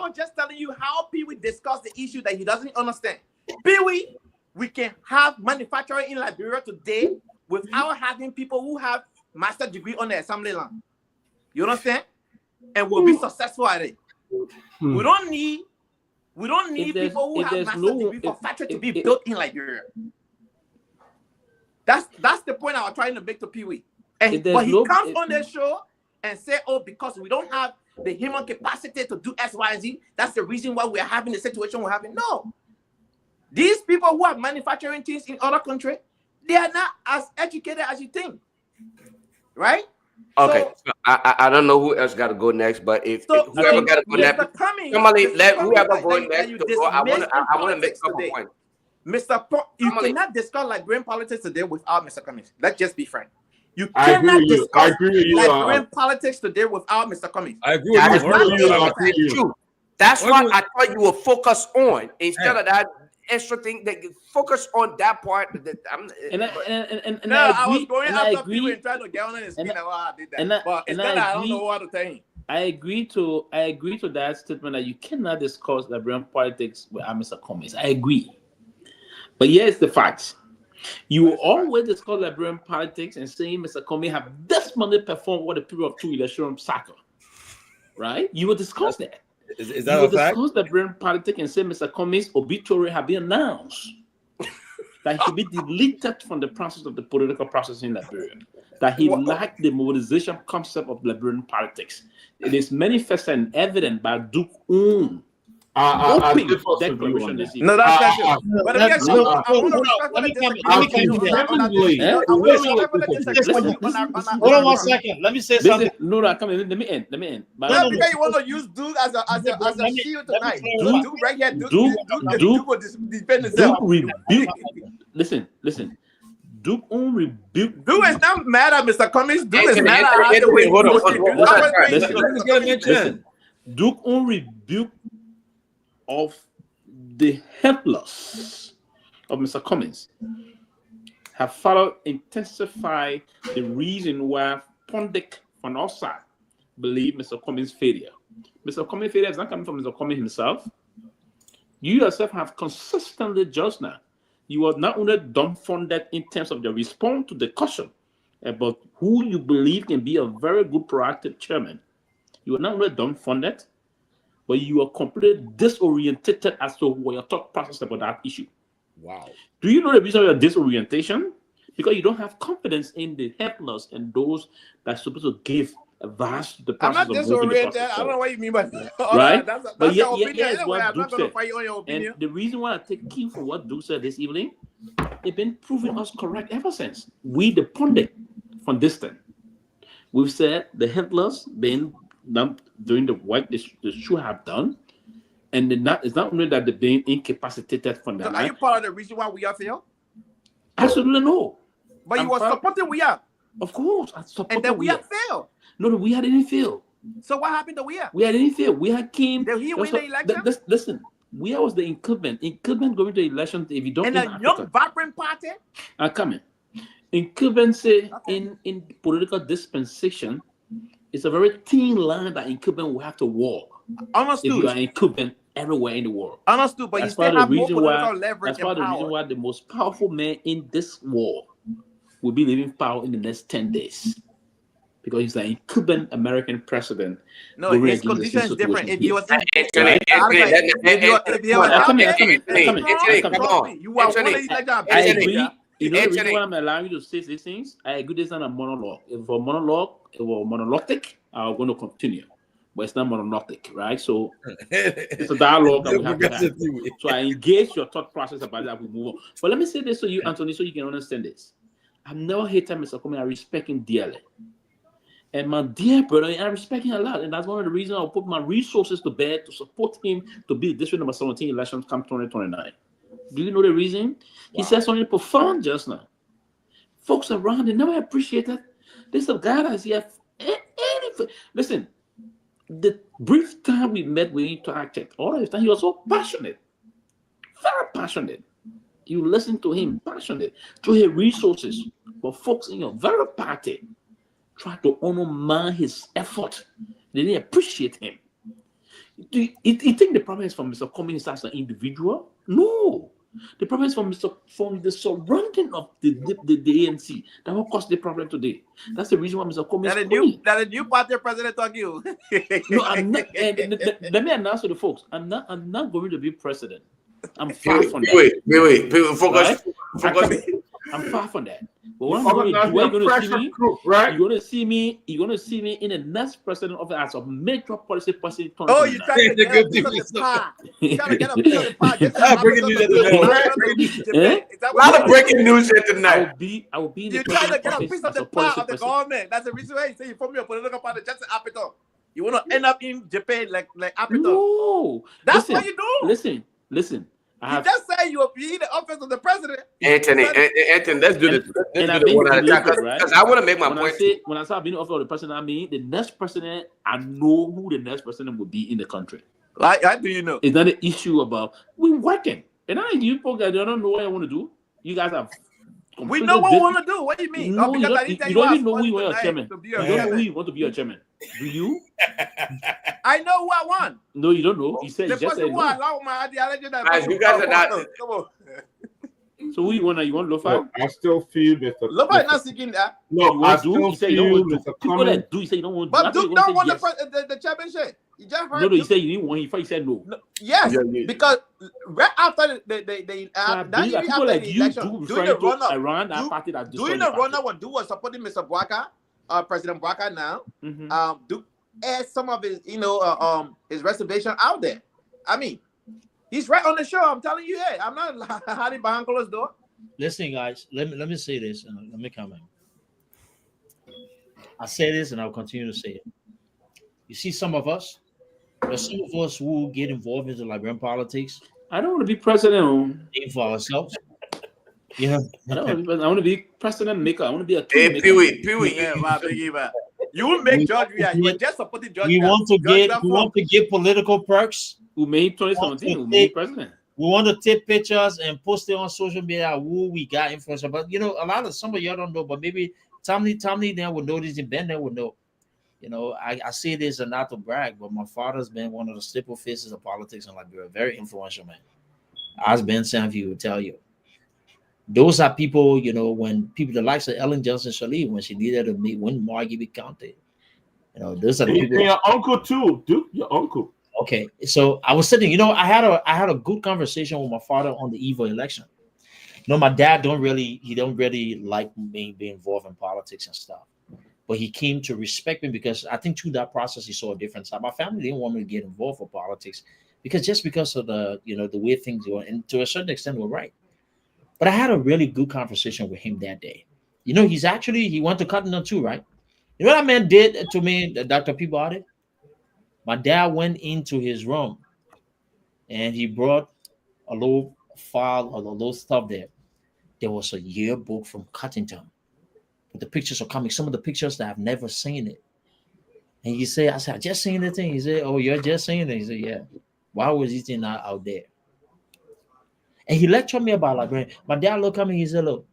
was just telling you how Pewee discussed the issue that he doesn't understand. Pewee, we can have manufacturing in Liberia today without having people who have master degree on the assembly line. You understand? And we'll be successful at it. We don't need people who have master degree for factory to be built in Liberia. That's the point I was trying to make to Pewee. But he comes on the show and say, oh, because we don't have the human capacity to do X, Y, and Z, that's the reason why we're having the situation we're having. No. These people who have manufacturing things in other countries, they are not as educated as you think. Right? Okay. So I don't know who else got to go next, but if whoever got to go next, somebody let whoever go next to go. I want to make a couple points. You cannot discuss Liberian politics today without Mr. Cummings. Let's just be frank. You cannot discuss Liberian politics today without Mr. Cummings. I agree with you. That's what I thought you were focused on instead of that extra thing. That you focus on that part. I was going after people and trying to get on his skin. I did that, but instead I don't know what to tell him. I agree to that statement that you cannot discuss Liberian politics without Mr. Cummings. I agree. But here's the facts. You will always discuss Liberian politics and saying Mr. Cummings have this money performed over the period of 2 election cycle. Right? You will discuss that. Is that a fact? You will discuss Liberian politics and say Mr. Cummings' obituary have been announced. That he should be deleted from the process of the political process in Liberia. That he lacked the mobilization concept of Liberian politics. It is manifested and evident by Duke's own declaration this evening. No, that's not true. But hold on 1 second. Let me say something. No, come in. Let me end. Because you want to use Duke as a shield tonight. Duke right here. Duke will defend himself. Listen. Duke own rebuke. Duke is not mad at Mr. Cummings. Duke is mad at the way. Listen. Duke own rebuke of the helpless of Mr. Cummings have further intensified the reason why pundits from outside believe Mr. Cummings' failure. Mr. Cummings' failure is not coming from Mr. Cummings himself. You yourself have consistently just now. You are not only dumbfounded in terms of your response to the question about who you believe can be a very good proactive chairman. You are not only dumbfounded, but you are completely disoriented as to what your thought process about that issue. Wow. Do you know the reason for your disorientation? Because you don't have confidence in the helpless and those that are supposed to give advice to the process. I'm not disoriented. I don't know what you mean by that. Right? That's but your yeah, opinion. Anyway, what I'm not Duke going to said. fight you on your opinion. And the reason why I take cue from what Duke said this evening, they've been proving us correct ever since. We, the pundit, from this time, we've said the helpless been doing the work they should have done, and it's not only that they're being incapacitated from that. So are you part of the reason why we are failed? Absolutely no. But you were supporting we are. Of course, I supported. And then we are failed. No, we didn't fail. So what happened to we are? We didn't fail. We had came. Did he win the election? Listen, we was the incumbent. Incumbent going to the election if you don't. And a young vibrant party. I'm coming. Incumbency in political dispensation is a very thin line that incumbent will have to walk. Understood. If you are incumbent everywhere in the world. Understood, but you still have more political leverage. That's part of the reason why the most powerful man in this war will be leaving power in the next 10 days. Because he's an incumbent American president. No, his condition is different. If you was in, I agree. You know the reason why I'm allowing you to say these things? I agree this is not a monologue. If for monologue, it was monologic, I'm going to continue. But it's not monologic, right? So it's a dialogue that we have to have. So I engage your thought process about that. We move on. But let me say this to you, Anthony, so you can understand this. I've never hated Mr. Comey. I respect him dearly. And my dear brother, I respect him a lot. And that's one of the reasons I'll put my resources to bear to support him to be the district number 17 elections come 2029. Do you know the reason? He said something profound just now. Folks around, they never appreciate that. This is a guy that's here. Listen, the brief time we met with him to architect, all the time he was so passionate. Very passionate. You listen to him, passionate. To his resources. But folks in your very party try to honor his effort. They didn't appreciate him. Do you think the problem is from Mr. Cummings as an individual? No. The problem is from the surrounding of the ANC that will cause the problem today. That's the reason why Mr. Cummings. That a new party president talk you. No, I'm not. Let me announce to the folks. I'm not going to be president. I'm far from that. Wait. Focus. I'm far from that. But what I'm going to do, you're going to see me in the next president of as a major policy person. Oh, you're trying to get up the pot. You're trying to get up the pot. A lot of breaking news here tonight. I will be in you're trying to get a piece of the pot of the government. That's the reason why you say you form your political party just an appetite. You want to end up in Japan like appetite. No. That's what you do. Listen. You just say you will be in the office of the president. Anthony, let's do this. Let's do one at a time. Because I want to make my point. When I say being in the office of the president, I mean the next president, I know who the next president will be in the country. How do you know? It's not an issue about we're working. And you folks that don't know what I want to do. You guys have. We know what we want to do. What do you mean? No, you don't even know who you want your chairman. You don't know who you want to be your chairman. Do you? I know who I want. No, you don't know. You said the just person who allow my ideology. You guys are not. Come on. So who you want? You want Lofa? I still feel Mr. Lofa is not seeking that. No, I still feel Mr. People that do, you say you don't want. But Duke don't want the championship. You just heard. No, you said you didn't want. He said no. Yes, because right after the people like you doing the run-up, around that party that doing the run-up when Duke was supporting Mr. Bwaka, President Bwaka now. Duke aired some of his, his reservation out there. I mean, he's right on the show. I'm telling you, hey, I'm not hiding behind closed door. Listen, guys, let me say this and let me comment. I say this and I'll continue to say it. You see, some of us who get involved into Liberian politics. I don't want to be president. For ourselves. I want to be president maker. I want to be a Pewee. Yeah, you will make George. You were just supporting George. We want to get political perks. Who made 2017? Who made president? We want to take pictures and post it on social media. Who we got influencer, but some of y'all don't know. But maybe Tomalin then would know this, and Ben then would know. I say this and not to brag, but my father's been one of the staple faces of politics in Liberia, very influential man. As Ben Sanvee will tell you. Those are people, when people the likes of Ellen Johnson Sirleaf, when she needed to win Margibi County. Those are the people. Your uncle too, Duke. Your uncle. Okay, so I was sitting. I had a good conversation with my father on the eve of election. My dad don't really like me being involved in politics and stuff. But he came to respect me because I think through that process he saw a different side. My family didn't want me to get involved with politics because of the the way things were, and to a certain extent we're right. But I had a really good conversation with him that day. He went to Cotton too, right? You know what that man did to me, Dr. Peabody? My dad went into his room and he brought a little file of a little stuff there. There was a yearbook from Cottington. But the pictures are coming. Some of the pictures that I've never seen it. And I said, I just seen the thing. He said, oh, you're just seeing it? He said, yeah. Why was this thing not out there? And he lectured me about Liberian. My dad looked at me, he said, look,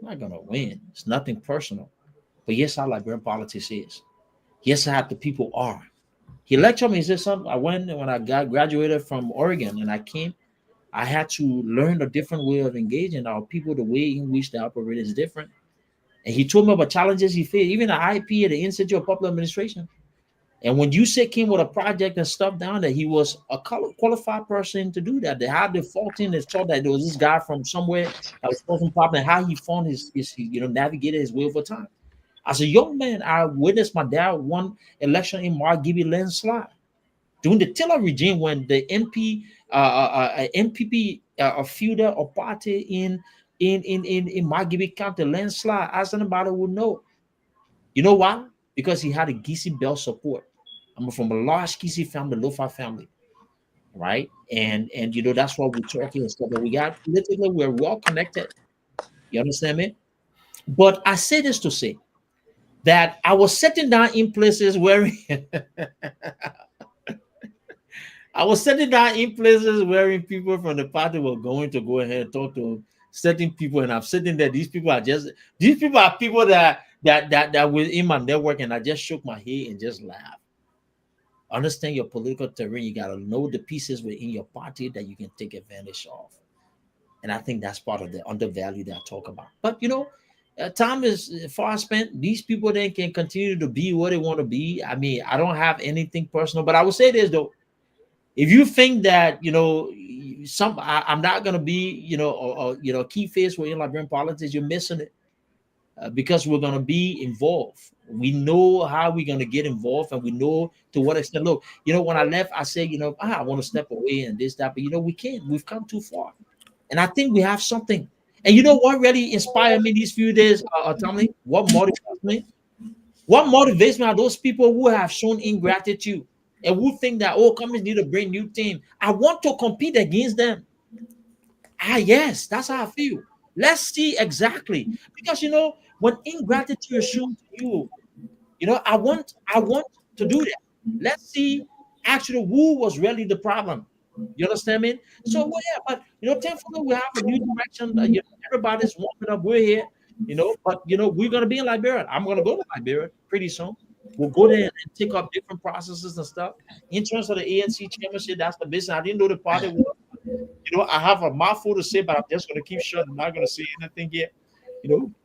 I'm not going to win. It's nothing personal. But yes, how Liberian politics is. Yes, how the people are. He lectured me. He said, "Son, I went when I graduated from Oregon, and I came. I had to learn a different way of engaging our people. The way in which they operate is different." And he told me about challenges he faced, even at IP at the Institute of Public Administration. And when you say came with a project and stuff down there, he was a qualified person to do that. They had the fault in. They thought that there was this guy from somewhere that was causing problem, and how he found his navigated his way over time. As a young man, I witnessed my dad won election in Margibi landslide during the Taylor regime when the MPP feudal or party in Margibi County landslide, as anybody would know. You know why? Because he had a Gisi Bell support. I'm from a large Gisi family, Lofa family, right? And that's why we're talking and stuff. But we got politically, we're well connected. You understand me? But I say this to say that I was sitting down in places where I was sitting down in places where people from the party were going to go ahead and talk to certain people, and I'm sitting there. These people are people that were in my network, and I just shook my head and just laughed. Understand your political terrain. You gotta know the pieces within your party that you can take advantage of, and I think that's part of the undervalue that I talk about. But time is far spent. These people then can continue to be what they want to be. I mean, I don't have anything personal, but I will say this though. If you think that I'm not gonna be key face within Liberian politics, you're missing it, because we're gonna be involved. We know how we're gonna get involved, and we know to what extent. Look, when I left, I said, I want to step away and this, that, but we can't. We've come too far, and I think we have something. And you know what really inspired me these few days, Tomalin? What motivates me? What motivates me are those people who have shown ingratitude and who think that, companies need to bring new team. I want to compete against them. Yes, that's how I feel. Let's see exactly. Because when ingratitude is shown to you, I want to do that. Let's see actually who was really the problem. You understand me? So but thankfully we have a new direction. Everybody's warming up. We're here, but we're gonna be in Liberia. I'm gonna go to Liberia pretty soon. We'll go there and take up different processes and stuff. In terms of the ANC chairmanship, that's the business. I didn't know the party was. I have a mouthful to say, but I'm just going to keep shut. I'm not going to say anything yet.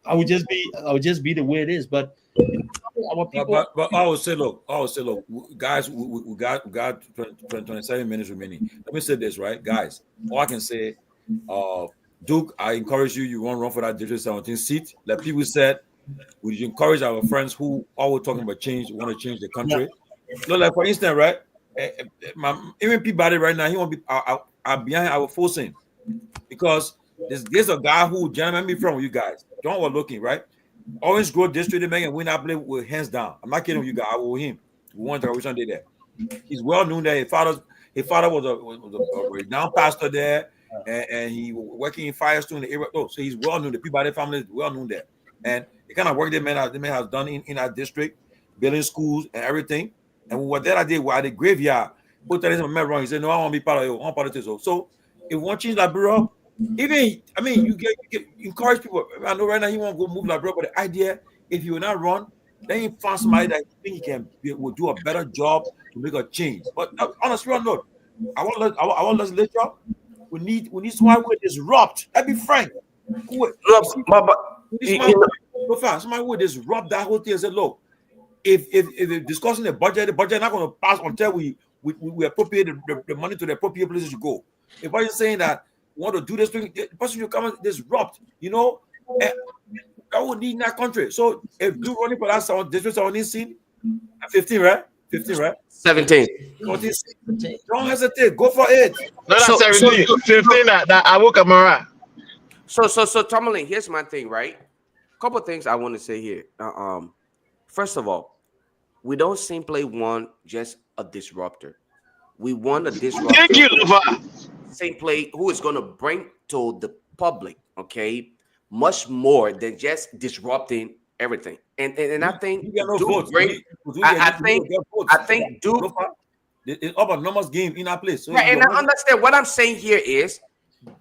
I would just be the way it is. But our people. But I would say, look, guys, we got 27 minutes remaining. Let me say this, right, guys. All I can say, Duke, I encourage you. You want to run for that District 17 seat. Like people said, we encourage our friends who are talking about change, want to change the country. Yeah. Like for instance, right? Even Peabody right now, he won't be behind our forcing because there's a guy who gentleman me from you guys. John was looking right. Orange Grove District, they make and win that play with hands down. I'm not kidding you guys. I will him. We won the original day there. He's well known that his father was a renowned pastor there, and he was working in Firestone in the area. So he's well known. The Peabody family is well known there, and the kind of work the man has done in our district, building schools and everything. And what that I did was at the graveyard, put that in my wrong. He said, "No, I want to be part of it. I want politics." So if one change Liberia, you get encourage people. I know right now he won't go move Liberia, but the idea, if you will not run, then you find somebody that you think will do a better job to make a change. But honestly, note, I want legislature. We need somebody who will disrupt. Let's be frank. Somebody will disrupt that whole thing and say, look. If they're discussing the budget not going to pass until we appropriate the money to the appropriate places you go. If I'm saying that we want to do this thing, the person should come and disrupt, that would need in that country. So if you running for that district 17 seat, 15, right? 15, right? 17. 14, don't hesitate, go for it. No, that's 17. 15 that I will come around. So Tomalin, here's my thing, right? A couple of things I want to say here. First of all, we don't simply want just a disruptor. We want a disruptor. Thank you, simply who is going to bring to the public, okay, much more than just disrupting everything. And I think I think Duke. It's up a numbers game in our place. So right, and I understand what I'm saying here is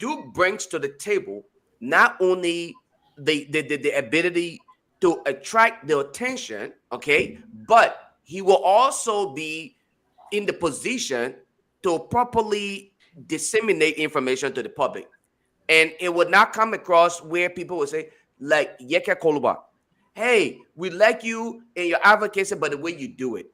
Duke brings to the table not only the ability to attract the attention, okay, but he will also be in the position to properly disseminate information to the public. And it would not come across where people would say, like, Yeke Koluba, hey, we like you in your advocacy, but the way you do it.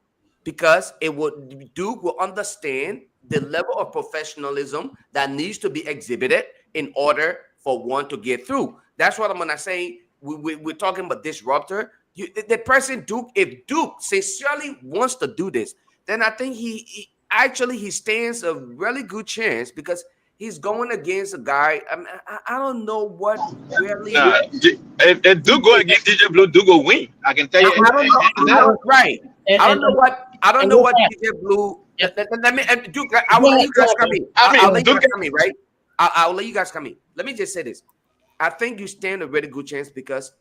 Because Duke will understand the level of professionalism that needs to be exhibited in order for one to get through. That's what I'm going to say. We're talking about disruptor. The person Duke, if Duke sincerely wants to do this, then I think he stands a really good chance, because he's going against a guy. I don't know what really. Nah, if Duke go against DJ Blue, Duke will win. I can tell you. I don't know. Right. I don't know what DJ Blue. Let me, Duke. I will let you guys come in. I'll let you guys come in, right? I'll let you guys come in. Let me just say this. I think you stand a really good chance because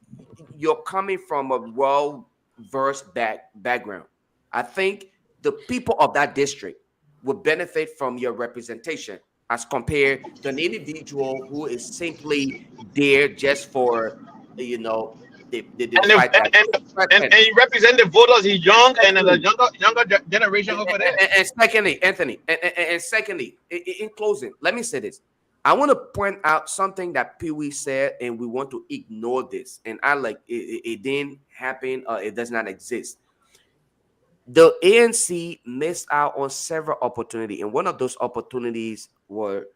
you're coming from a well-versed background. I think the people of that district will benefit from your representation as compared to an individual who is simply there just for, the and he represent the voters. He's young and the younger generation over there. And secondly, Anthony, and secondly, in closing, let me say this. I want to point out something that Pewee said, and we want to ignore this. And I like it didn't happen, or it does not exist. The ANC missed out on several opportunities, and one of those opportunities were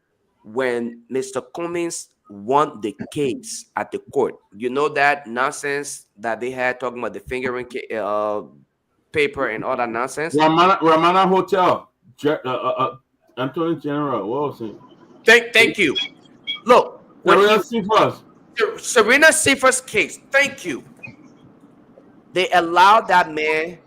when Mr. Cummings won the case at the court. You know that nonsense that they had talking about the fingering paper and all that nonsense. Ramana Hotel, Attorney General, what was it? Thank you. Look, Serena Sifa's case. Thank you. They allowed that man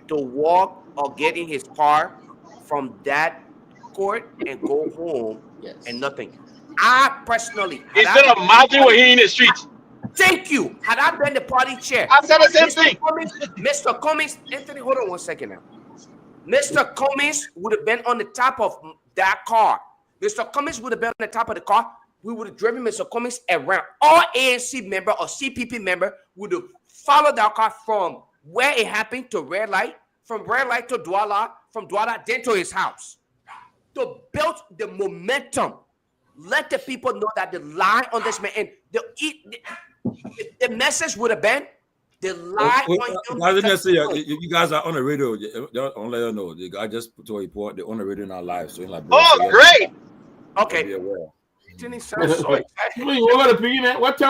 to walk or get in his car from that court and go home, and nothing. I personally, instead of marching with him in the streets. Thank you. Had I been the party chair, I said the same thing. Mr. Cummings, Anthony, hold on 1 second now. Mr. Cummings would have been on the top of that car. Mr. Cummings would have been on the top of the car. We would have driven Mr. Cummings around. All ANC member or CPP member would have followed that car from where it happened to red light, from red light to Douala, from Douala then to his house. To build the momentum. Let the people know that the lie on this man, and the message would have been the lie on him. You guys are on the radio. Don't let you know. I just put a report. They're on the radio now live. So like, great. Okay. What time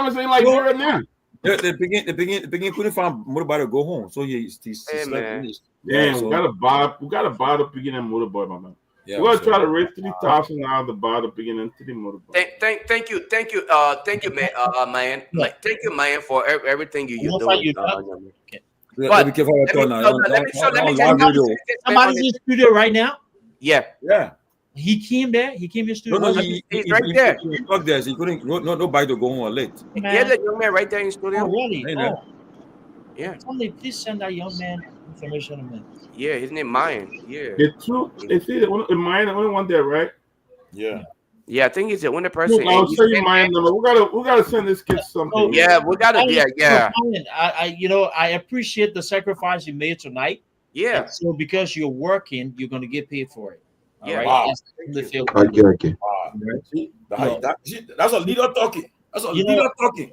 is it like right now? They begin couldn't find motorbike to go home. So he's Damn, we gotta buy the beginning motorbike, my man. Yeah, we're gonna try to raise $3,000 to buy the beginning to the motorbike. Thank you, man, Myean. Like, thank you, Myean, for everything you do. But be careful what somebody's in the studio right now. Yeah. He came there. He came in the studio. No, he's right there. He couldn't. Nobody to go home late. Yeah, the young man right there in the studio. Oh, really? Oh. Yeah. Somebody, please send that young man information to me. Yeah, his name Myean. Yeah. They say Myean the only one there, right? Yeah. Yeah, I think he's the only person. Look, I'll show you Myean number. We gotta send this kid something. Oh, yeah, we gotta. Yeah. I appreciate the sacrifice you made tonight. Yeah. And so because you're working, you're gonna get paid for it. Yeah. Right? Wow. Okay. Wow. That's a leader talking. That's a leader talking.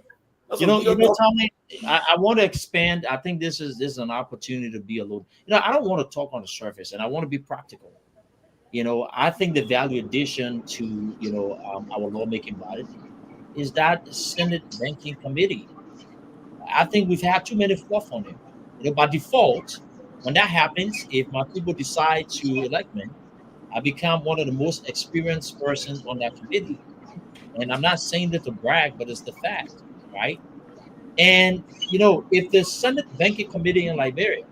Tommy, I want to expand. I think this is an opportunity to be a little. I don't want to talk on the surface, and I want to be practical. I think the value addition to our lawmaking body is that Senate Banking Committee. I think we've had too many fluff on it. By default, when that happens, if my people decide to elect me, I become one of the most experienced persons on that committee. And I'm not saying that to brag, but it's the fact, right? And, if the Senate Banking Committee in Liberia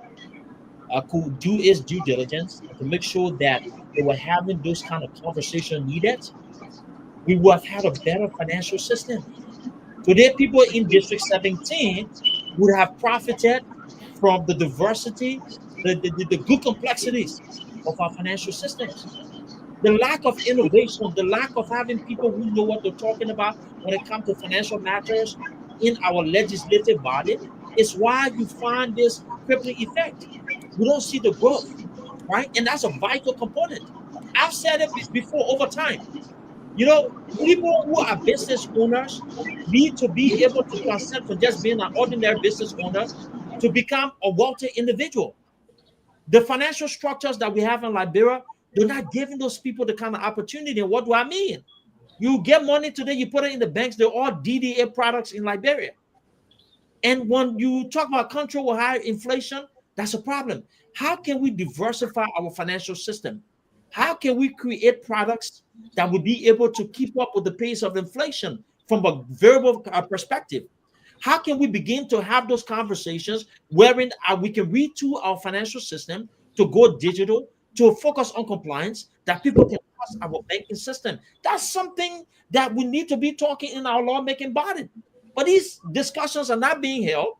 could do its due diligence to make sure that they were having those kind of conversations needed, we would have had a better financial system. Today, people in District 17 would have profited from the diversity, the good complexities of our financial systems. The lack of innovation, the lack of having people who know what they're talking about when it comes to financial matters in our legislative body is why you find this crippling effect. We don't see the growth. right? And that's a vital component. I've said it before over time. You know, people who are business owners need to be able to transcend from just being an ordinary business owner to become a wealthy individual. The financial structures that we have in Liberia, they're not giving those people the kind of opportunity. And what do I mean? You get money today, you put it in the banks, they're all DDA products in Liberia. And when you talk about a country with high inflation, that's a problem. How can we diversify our financial system? How can we create products that will be able to keep up with the pace of inflation from a variable perspective? How can we begin to have those conversations wherein we can retool our financial system to go digital, to focus on compliance, that people can trust our banking system? That's something that we need to be talking in our lawmaking body. But these discussions are not being held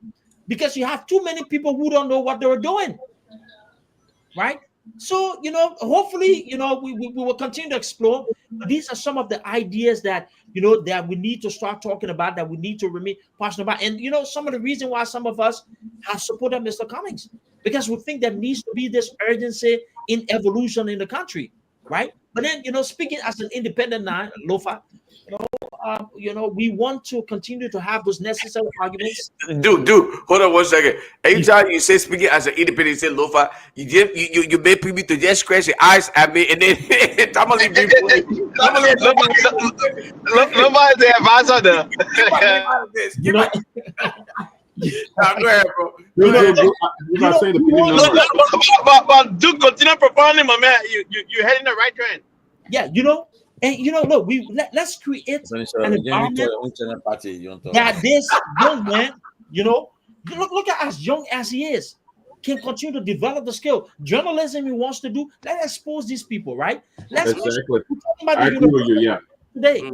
because you have too many people who don't know what they're doing, right? So, you know, hopefully, you know, we will continue to explore. These are some of the ideas that, you know, that we need to start talking about, that we need to remain passionate about. And, you know, some of the reason why some of us have supported Mr. Cummings, because we think there needs to be this urgency in evolution in the country, right? But then, you know, speaking as an independent Lofa, you know, we want to continue to have those necessary arguments. Dude, hold on 1 second. Anytime you say speaking as an independent, you say Lofa, you make people to just scratch your eyes at me, and then Tomalin Lofa is the advisor there. You know, go ahead, bro. But do continue propounding, my man. You're heading the right trend. Yeah, you know. And you know, look, let's create an environment that this young man, you know, look at as young as he is, can continue to develop the skill. Journalism he wants to do, let's expose these people, right? Let's exactly. I agree with you, yeah. Today,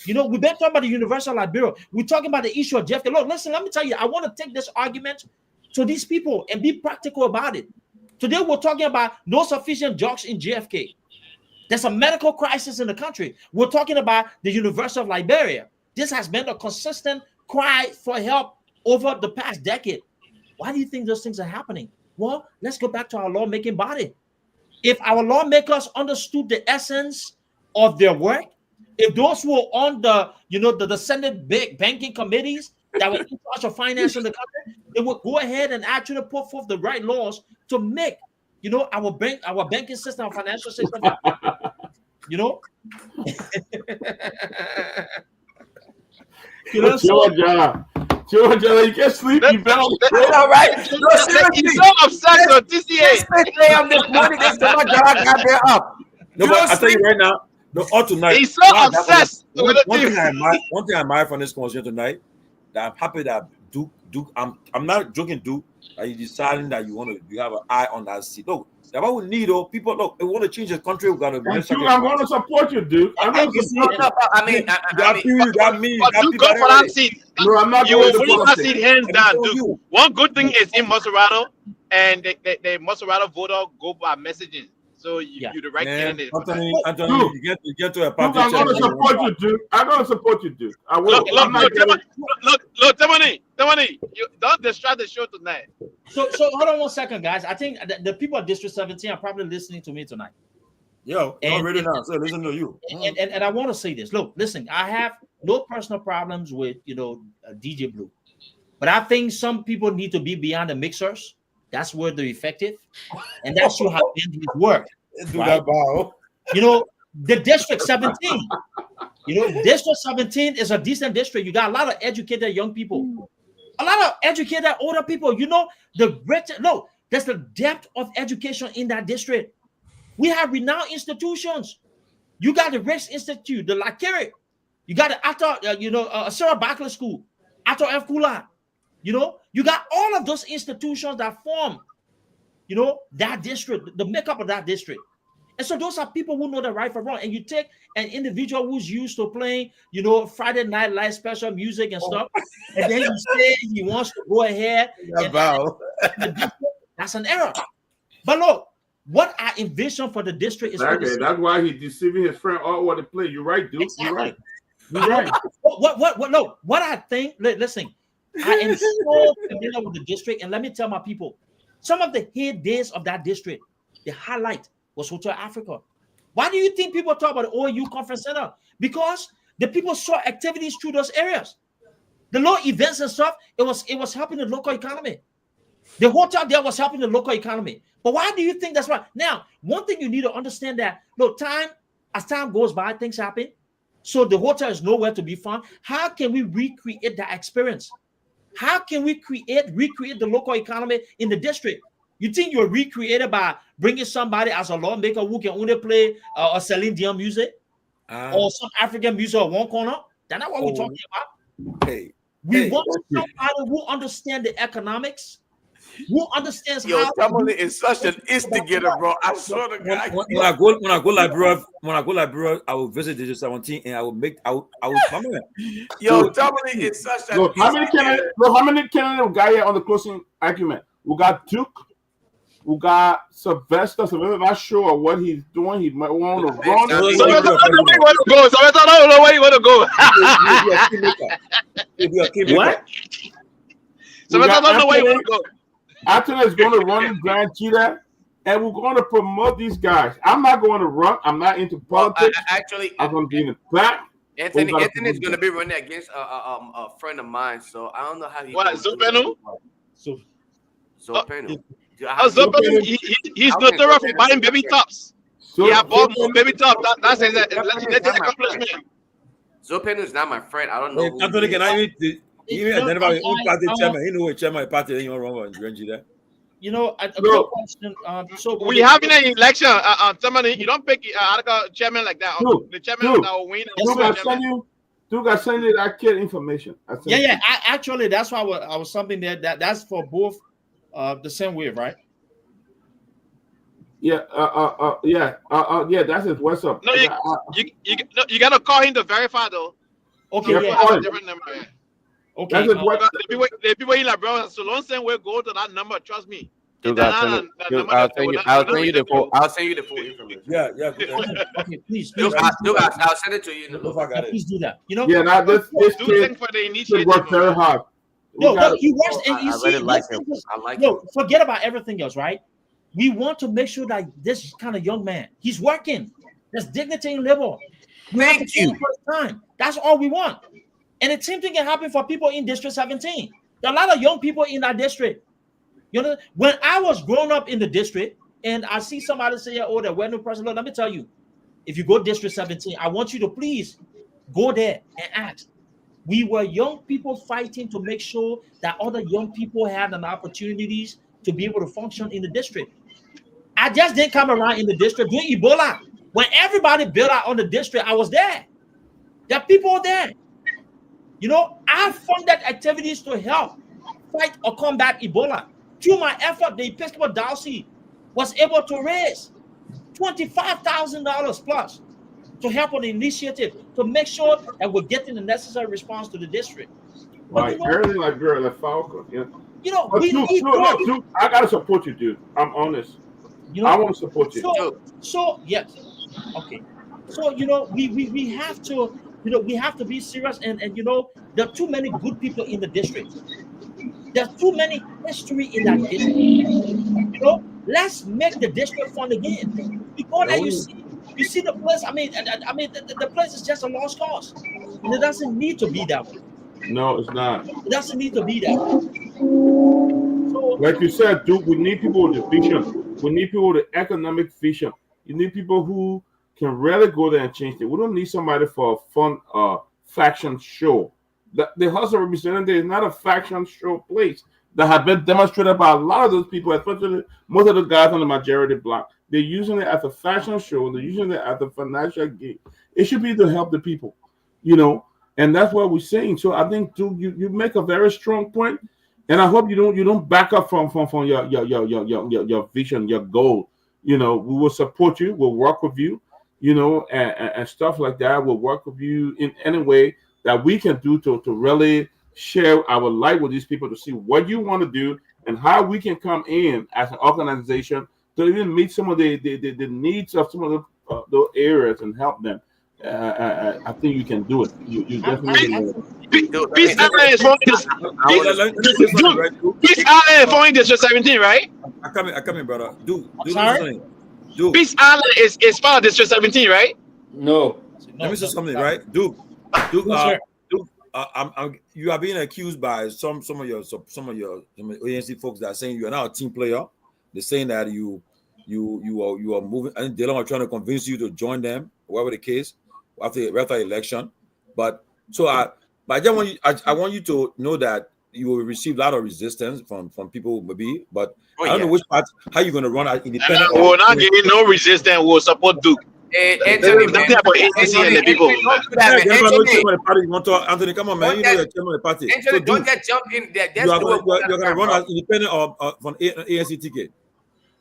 you know, we've been talking about the University of Liberia. We're talking about the issue of JFK. Look, listen, let me tell you, I want to take this argument to these people and be practical about it. Today, we're talking about no sufficient jobs in JFK. There's a medical crisis in the country. We're talking about the University of Liberia. This has been a consistent cry for help over the past decade. Why do you think those things are happening? Well, let's go back to our lawmaking body. If our lawmakers understood the essence of their work, if those who are on the, you know, the Senate banking committees that were in charge of finance in the country, they would go ahead and actually put forth the right laws to make, you know, our banking system, our financial system, you know. You know, Georgia, you can't sleep. You better. All right. He's so obsessed with TCA. On this morning, this got there up. No, but I'll tell you right now. No, all tonight. He's so obsessed. One thing I admire from this conversation tonight, that I'm happy that Duke, I'm not joking, Duke. Are you deciding that you have an eye on that seat? Look, that's what we need, though. People, look, if we want to change the country, we got to. I'm going to support you, Duke. But Duke, go for that seat. No, I'm not. You will win that seat hands down, Duke. One good thing is in Maserado, and the Maserado voter go by messages. So you're the right candidate. Anthony, you get to a party. I'm going to support you, Duke. I'm going to support you, Duke. I will. Look, Tomalin, you don't distract the show tonight. So hold on 1 second, guys. I think the people of District 17 are probably listening to me tonight. Yo, already now, so listen to you. And I want to say this. Look, listen, I have no personal problems with, you know, DJ Blue, but I think some people need to be beyond the mixers. That's where they're effective, and that should have been his work. Right? You know, the District 17. You know, District 17 is a decent district. You got a lot of educated young people, a lot of educated older people. You know, there's the depth of education in that district. We have renowned institutions. You got the Rex Institute, the Lakere. You got the Ato, Sarah Barkley School, Ato F. Kula. You know, you got all of those institutions that form, you know, that district, the makeup of that district. And so those are people who know the right from wrong. And you take an individual who's used to playing, you know, Friday Night Live special music and stuff, and then you say he wants to go ahead. That's an error. But look, what I envision for the district is that's why he's deceiving his friend all over the play. You're right, dude. Exactly. You're right. You're right. What I think, listen, I am so familiar with the district, and let me tell my people, some of the heydays of that district, The highlight was Hotel Africa. Why do you think people talk about the OAU Conference Center? Because the people saw activities through those areas. The little events and stuff, it was helping the local economy. The hotel there was helping the local economy. But why do you think that's right? Now, one thing you need to understand that, look, as time goes by, things happen. So the hotel is nowhere to be found. How can we recreate that experience? How can we recreate the local economy in the district? You think you're recreated by bringing somebody as a lawmaker who can only play a Celine Dion music or some African music at one corner? That's not what we're talking about. We want somebody who understands the economics, who understands how. Tomalin is such an instigator, bro. I swear to God. When I go Liberia, I will visit District 17 and I will come in. Yo, Tomalin is such an instigator. How many candidates got here on the closing argument? We got Duke. We got Sylvester. Sylvester not sure what he's doing. He might want to run. Sylvester don't know where you want to go. Sylvester don't know where you want to go. What? Sylvester don't know where you want to go. Anthony is going to run in Grand Cheetah, and we're going to promote these guys. I'm not going to run. I'm not into politics. Actually, I'm going to be in the back. Anthony is going to be running against a friend of mine, so I don't know how he. What, Zopenu? Zopenu. He's notorious for buying baby tops. He has bought more baby tops. That's his accomplishment. Zopenu is not my friend. I don't know. Anthony, can I identify his own party chairman? He knows what chairman of party you wrong on Grand. You know, a quick question. So we having an election. Somebody, you don't pick chairman like that. The chairman that will win. I send you that kid information. Actually, that's why I was something that's for both. The same way, right? Yeah. That's his WhatsApp. No, you gotta call him to verify though. Okay, a different number. Yeah. Okay. That's his WhatsApp. The people in Liberia, so long same way go to that number. Trust me. I'll send you the full information. Yeah. Okay, please. I'll send it to you. Please do that. You know. Yeah, now this kid for the initiative work very hard. No, he works, and you see, I like him. No, forget about everything else, right? We want to make sure that this kind of young man, he's working. There's dignity in labor. Thank you. Time. That's all we want. And the same thing can happen for people in District 17. There are a lot of young people in that district. You know, when I was growing up in the district, and I see somebody say, "Oh, there were no person." Let me tell you, if you go District 17, I want you to please go there and ask. We were young people fighting to make sure that other young people had an opportunities to be able to function in the district. I just didn't come around in the district doing Ebola. When everybody built out on the district, I was there. There are people there. You know, I funded activities to help fight or combat Ebola. Through my effort, the Episcopal Diocese was able to raise $25,000 plus to help on the initiative to make sure that we're getting the necessary response to the district. Right, everything like girl, like Falcon. Yeah. You know, I gotta support you, dude. I'm honest. You know, I want to support you. So yes, okay. So you know, we have to, you know, we have to be serious, and you know, there are too many good people in the district. There's too many history in that district. You know, let's make the district fun again. Because as you see the place. I mean, the place is just a lost cause, and it doesn't need to be that way. No, it's not. It doesn't need to be that way. So, like you said, dude, we need people with the vision. We need people with the economic vision. You need people who can really go there and change it. We don't need somebody for a fun faction show. The House of Representatives is not a faction show place that have been demonstrated by a lot of those people, especially most of the guys on the majority block. They're using it as a fashion show. They're using it as a financial game. It should be to help the people, you know, and that's what we're saying. So I think, dude, you make a very strong point, and I hope you don't back up from your vision, your goal. You know, we will support you. We'll work with you, you know, and stuff like that. We'll work with you in any way that we can do to really share our light with these people to see what you want to do and how we can come in as an organization to even meet some of the needs of some of those areas and help them. I think you can do it. You definitely. Peace Island is forming District 17, right? I come in, brother. Duke. Peace Island is part of District 17, right? No. Let me say something, right? Duke, you are being accused by some of your ANC folks that are saying you are now a team player. They're saying that you are moving. I think Dylan are trying to convince you to join them, whatever the case, after election. But I want you to know that you will receive a lot of resistance from people, maybe. But I don't know which part. How you going to run out independent? We're not getting no resistance. We'll support Duke. Anthony, nothing about ANC and the people. Anthony, come on, man. You know you're chairman of the party. Anthony, So don't just jump in there. You're going to run as independent from ANC ticket.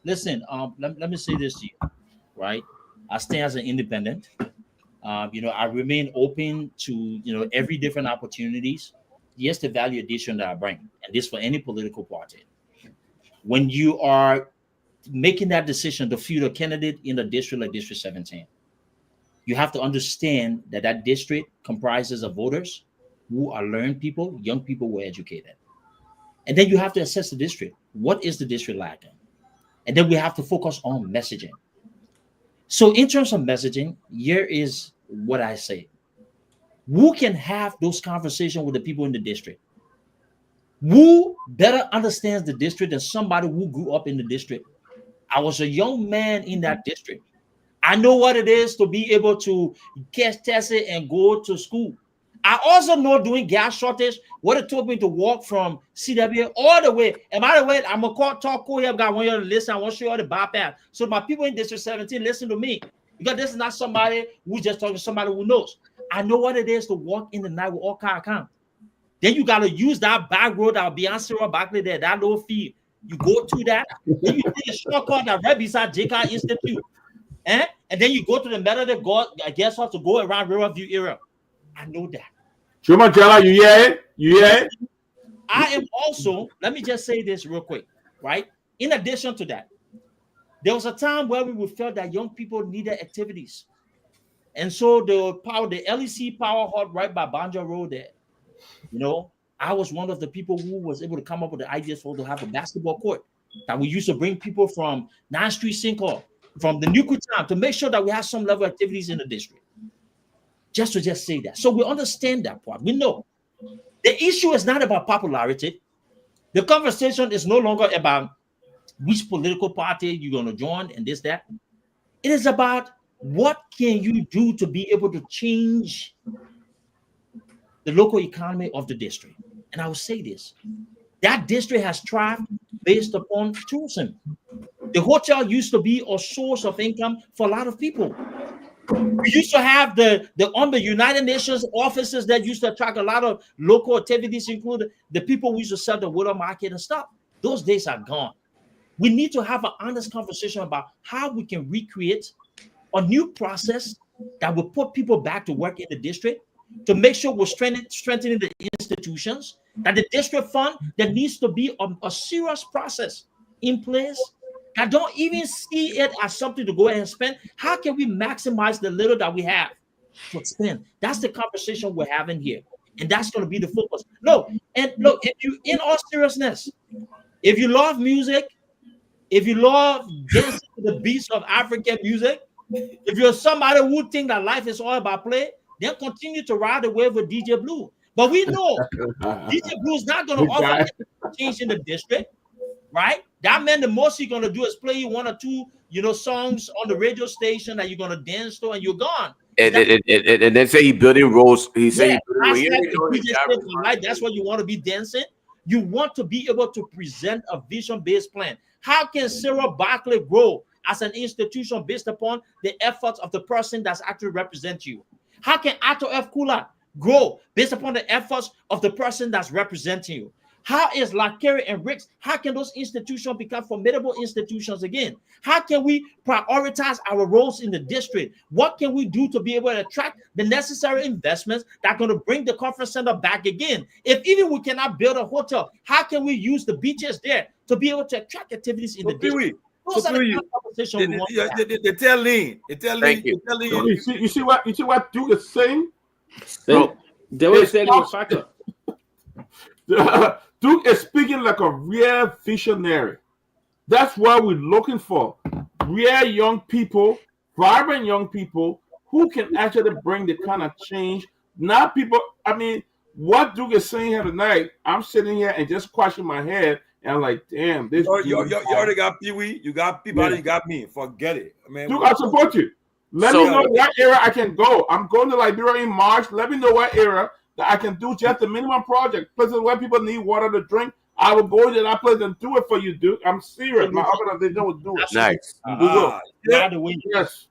Listen, let me say this to you, right? I stand as an independent. I remain open to every different opportunities. Yes, the value addition that I bring, and this for any political party. When you are making that decision to field a candidate in a district like District 17, you have to understand that district comprises of voters who are learned people, young people who are educated. And then you have to assess the district. What is the district lacking? And then we have to focus on messaging. So in terms of messaging, here is what I say. Who can have those conversations with the people in the district? Who better understands the district than somebody who grew up in the district? I was a young man in that district. I know what it is to be able to get tested and go to school. I also know during gas shortage what it took me to walk from CW all the way. And by the way, I'm going to talk cool here. I want you to listen. I want to show you all the bypass. So my people in District 17, listen to me. Because this is not somebody who's just talking to somebody who knows. I know what it is to walk in the night with all kind of accounts. Then you got to use that back road that Beyonce or Barkley there, that low field. You go to that, then you take a shortcut that right beside JK Institute. And then you go to the middle of the God, I guess how to go around Riverview area. I know that. Chuma Jala, you hear? I am also, let me just say this real quick, right? In addition to that, there was a time where we felt that young people needed activities. And so the LEC Power Hut right by Banja Road there, I was one of the people who was able to come up with the ideas to have a basketball court that we used to bring people from 9th Street Sinkhole, from the Nuku Town, to make sure that we have some level of activities in the district. Just to say that. So we understand that part. We know. The issue is not about popularity. The conversation is no longer about which political party you're going to join and this, that. It is about what can you do to be able to change the local economy of the district. And I will say this, that district has thrived based upon tourism. The hotel used to be a source of income for a lot of people. We used to have the United Nations offices that used to attract a lot of local activities, including the people who used to sell the water market and stuff. Those days are gone. We need to have an honest conversation about how we can recreate a new process that will put people back to work in the district, to make sure we're strengthening the institutions, that the district fund, there needs to be a serious process in place. I don't even see it as something to go ahead and spend. How can we maximize the little that we have to spend? That's the conversation we're having here. And that's going to be the focus. Look, if you, in all seriousness, if you love music, if you love dancing to the beats of African music, if you're somebody who think that life is all about play, then continue to ride the wave with DJ Blue. But we know DJ Blue is not going to offer change in the district, right? That man, the most he's going to do is play you one or two, songs on the radio station that you're going to dance to, and you're gone. And then say he building roads. He say that's what you want to be dancing. You want to be able to present a vision-based plan. How can Cyril Barkley grow as an institution based upon the efforts of the person that's actually represent you? How can Ato F. Kula grow based upon the efforts of the person that's representing you? How is Lakeri and Ricks, how can those institutions become formidable institutions again? How can we prioritize our roles in the district? What can we do to be able to attract the necessary investments that are going to bring the conference center back again? If even we cannot build a hotel, how can we use the beaches there to be able to attract activities in the district? They tell Lynn. You see what Duke is saying? They were saying a factor. Duke is speaking like a real visionary. That's what we're looking for. Real young people, vibrant young people who can actually bring the kind of change. Not people, I mean, what Duke is saying here tonight, I'm sitting here and just scratching my head and I'm like, damn, this you already got Pewee, you got people, you got me. Forget it. I mean, Duke, I support you. Let me know what era I can go. I'm going to Liberia in March. Let me know what era that I can do just the minimum project. Places where people need water to drink. I will go to that place and do it for you, Duke. I'm serious. My organization will do it. Nice. We will. Yes.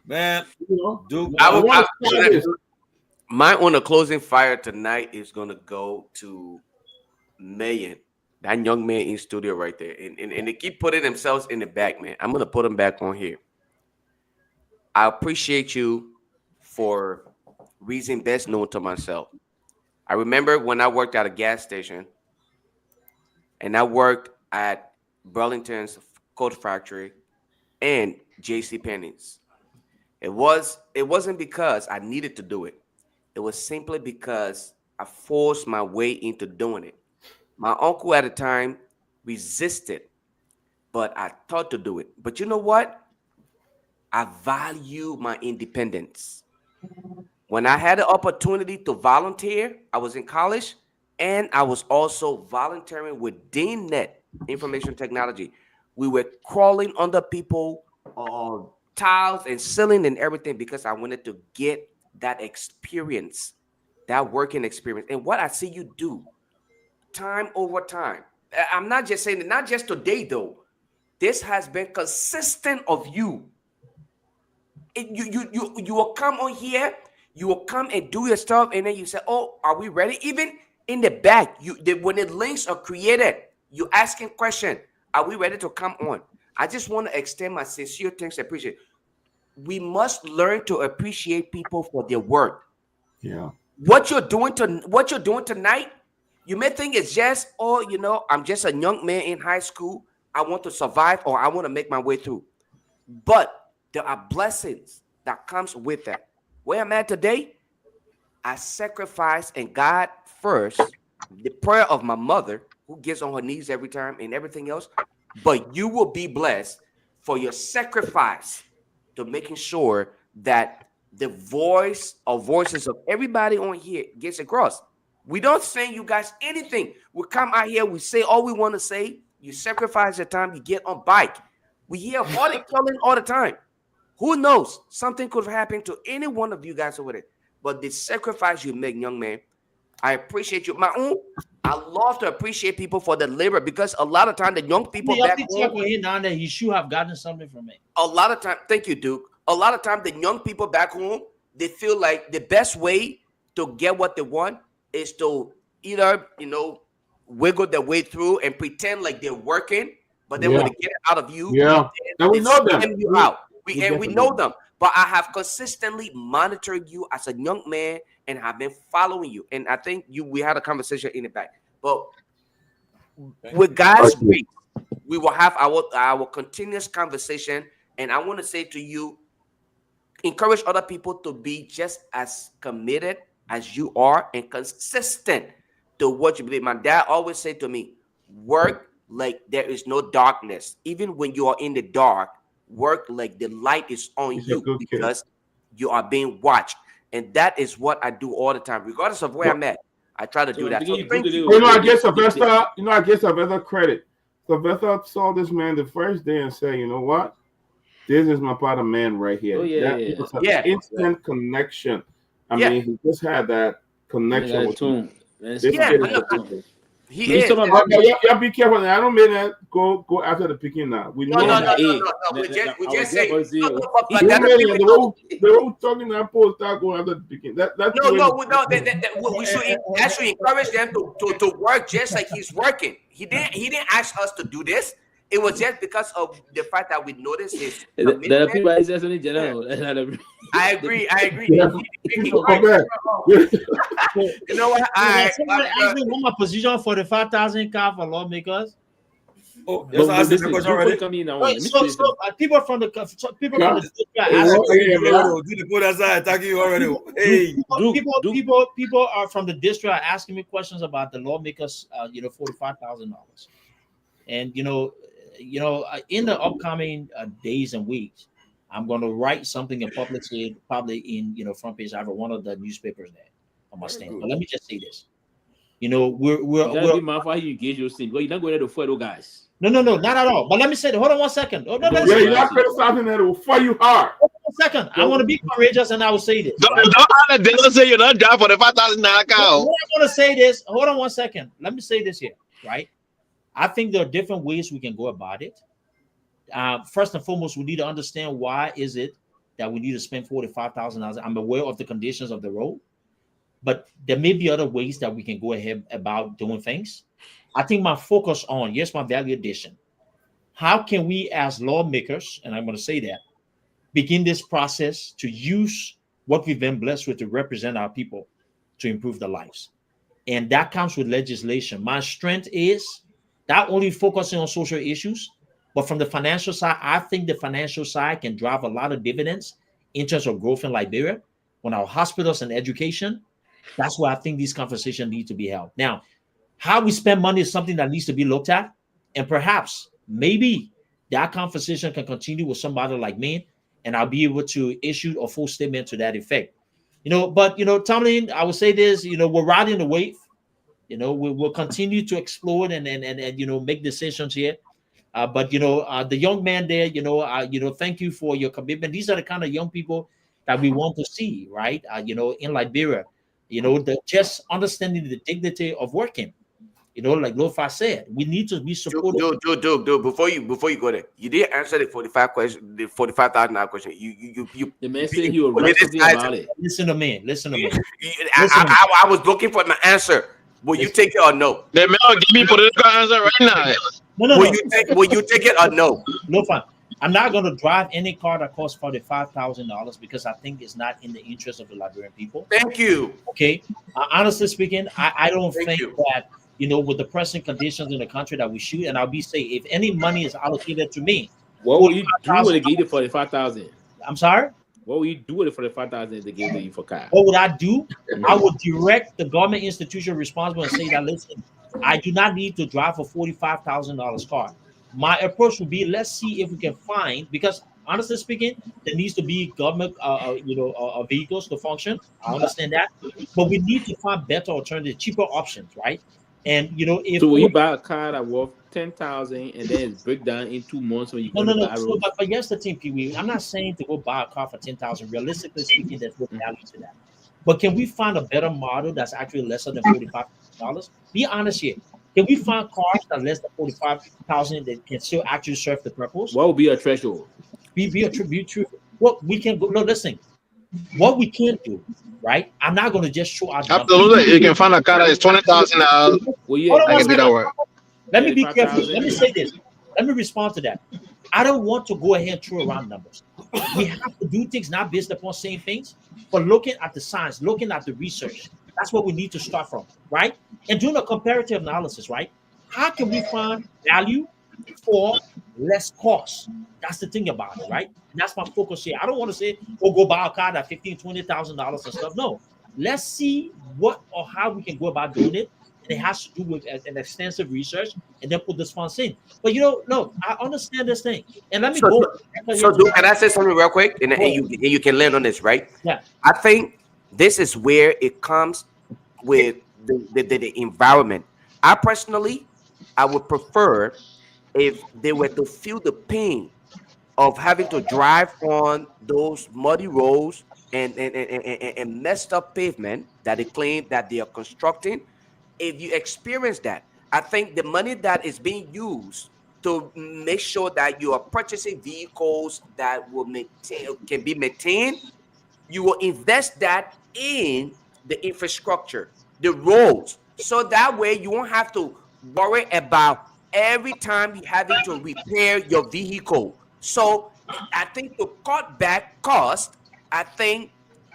Man, Duke. My on the closing fire tonight is gonna go to Myean, that young man in studio right there, and they keep putting themselves in the back, man. I'm gonna put them back on here. I appreciate you for reason best known to myself. I remember when I worked at a gas station, and I worked at Burlington's Coat Factory and J.C. Penney's. It wasn't because I needed to do it. It was simply because I forced my way into doing it. My uncle at the time resisted, but I thought to do it. But you know what? I value my independence. When I had the opportunity to volunteer, I was in college, and I was also volunteering with DNet, Information Technology. We were crawling under people, tiles and ceiling and everything because I wanted to get that experience, that working experience. And what I see you do time over time, I'm not just saying it, not just today though. This has been consistent of you. You will come on here, you will come and do your stuff, and then you say, "Oh, are we ready?" Even in the back, when the links are created, you asking question, "Are we ready to come on?" I just want to extend my sincere thanks and appreciation. We must learn to appreciate people for their work. Yeah. What you're doing tonight, you may think it's just, I'm just a young man in high school. I want to survive or I want to make my way through. But there are blessings that comes with that. Where I'm at today, I sacrifice and God first, the prayer of my mother, who gets on her knees every time and everything else. But you will be blessed for your sacrifice to making sure that the voices of everybody on here gets across. We don't say you guys anything. We come out here, we say all we want to say. You sacrifice your time, you get on bike. We hear all the calling all the time. Who knows? Something could have happened to any one of you guys over there. But the sacrifice you make, young man, I appreciate you. I love to appreciate people for the labor because a lot of time the young people back home, down there, he should have gotten something from it. A lot of time, thank you, Duke. A lot of time the young people back home, they feel like the best way to get what they want is to either, wiggle their way through and pretend like they're working, but then when they get it out of you, and we know them. You out. We know them. But I have consistently monitored you as a young man and have been following you. And I think we had a conversation in the back. But with God's grace, we will have our continuous conversation. And I want to say to you, encourage other people to be just as committed as you are and consistent to what you believe. My dad always said to me, work like there is no darkness. Even when you are in the dark, work like the light is on you because you are being watched. And that is what I do all the time, regardless of where I'm at. I try to do that. So thank you. I guess Sylvester credit. Sylvester saw this man the first day and said, you know what? This is my part of man right here. It was an instant connection. I mean, he just had that connection with him. He is. Y'all be careful. I don't mean that. Go after the picking now. We know We just say. They were talking that post start going after the picking. We should actually encourage them to work just like he's working. He didn't ask us to do this. It was just because of the fact that we noticed his commitment. I agree. You know what? What's my position for the 5,000 car for lawmakers? Oh, yes, I asked the question already. People from the people are from the district are asking me questions about the lawmakers, $45,000, and in the upcoming days and weeks, I'm going to write something and publish it probably in front page of one of the newspapers there on my stand. But let me just say this. We're why you engage your team. You're not going to follow guys. No, not at all. But let me say, hold on 1 second. Oh, no, you're not criticizing that. It will fight you hard. Hold on 1 second. I want to be courageous, and I will say this. Don't say you're not down for the 5,000 account. I want to say this. Hold on 1 second. Let me say this here, right? I think there are different ways we can go about it. First and foremost, we need to understand why is it that we need to spend $45,000. I'm aware of the conditions of the road, but there may be other ways that we can go ahead about doing things. I think my focus on, my value addition. How can we as lawmakers, and I'm going to say that, begin this process to use what we've been blessed with to represent our people to improve their lives? And that comes with legislation. My strength is not only focusing on social issues, but from the financial side, I think the financial side can drive a lot of dividends in terms of growth in Liberia, on our hospitals and education. That's why I think these conversations need to be held. Now, how we spend money is something that needs to be looked at. And perhaps, maybe that conversation can continue with somebody like me, and I'll be able to issue a full statement to that effect. But Tomalin, I would say this, we're riding the wave. We'll continue to explore and make decisions here. But the young man there, thank you for your commitment. These are the kind of young people that we want to see, right? In Liberia, just understanding the dignity of working. Like Lofa said, we need to be supportive. Dude, before you go there, you didn't answer the $45,000 question. You the man said you were something about it. Listen to me. I was looking for my answer. Will you take it or no? The man give me political answer right now. No. Will you take it or no? No, fine. I'm not going to drive any car that costs $45,000 because I think it's not in the interest of the Liberian people. Thank you. Okay. Honestly speaking, I don't think that, with the present conditions in the country that we should, and I'll be saying, if any money is allocated to me. What will you do when they give you $45,000? I'm sorry? What will you do with it for the $5,000 they gave you for car? What would I do? I would direct the government institution responsible and say that, listen, I do not need to drive a $45,000 car. My approach would be, let's see if we can find, because honestly speaking, there needs to be government, vehicles to function. I understand that, but we need to find better alternatives, cheaper options, right? And if so when you buy a car that worth $10,000 and then it's break down in 2 months when you go to buy so, but yes, the team Pewee, I'm not saying to go buy a car for $10,000. Realistically speaking, there's no value to that. But can we find a better model that's actually lesser than $45,000? Be honest here. Can we find cars that are less than $45,000 that can still actually serve the purpose? What would be a threshold? Be a tribute. What we can go. No, listen. What we can do, right? I'm not going to just show out. Absolutely, you can find a car that is $20,000. Well, yeah, I can do that work. Let me be careful. Let me say this. Let me respond to that. I don't want to go ahead and throw around numbers. We have to do things not based upon saying things, but looking at the science, looking at the research. That's what we need to start from, right? And doing a comparative analysis, right? How can we find value for less cost? That's the thing about it, right? And that's my focus here. I don't want to say, go buy a car at $15,000, $20,000 and stuff. No, let's see what or how we can go about doing it. And it has to do with an extensive research and then put this funds in. But no, I understand this thing. And let me go. So, can I say something real quick? And you can land on this, right? Yeah. I think this is where it comes with the environment. I personally, I would prefer if they were to feel the pain of having to drive on those muddy roads and messed up pavement that they claim that they are constructing. If you experience that, I think the money that is being used to make sure that you are purchasing vehicles that can be maintained, you will invest that in the infrastructure, the roads, so that way you won't have to worry about every time you're having to repair your vehicle. So I think to cut back cost, I think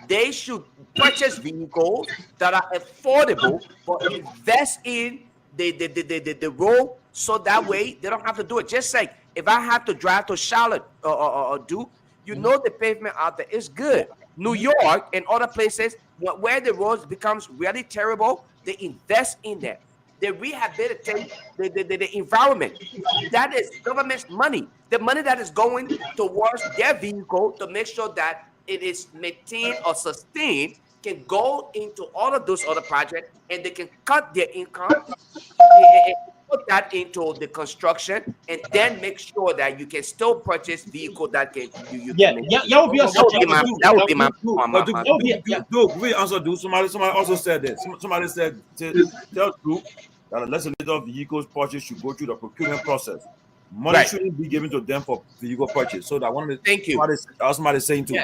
they should purchase vehicles that are affordable, but invest in the road, so that way they don't have to do it. Just like if I have to drive to Charlotte or the pavement out there is good. New York and other places where the roads becomes really terrible, they invest in that. they rehabilitate the environment. That is government's money. The money that is going towards their vehicle to make sure that it is maintained or sustained can go into all of those other projects, and they can cut their income and put that into the construction, and then make sure that you can still purchase vehicle that can that would be my Dude, we answer. Dude, somebody also said that. Somebody said tell Duke that a legislator vehicles purchase should go through the procurement process. Money shouldn't be given to them for vehicle purchase. So that one of the somebody saying too.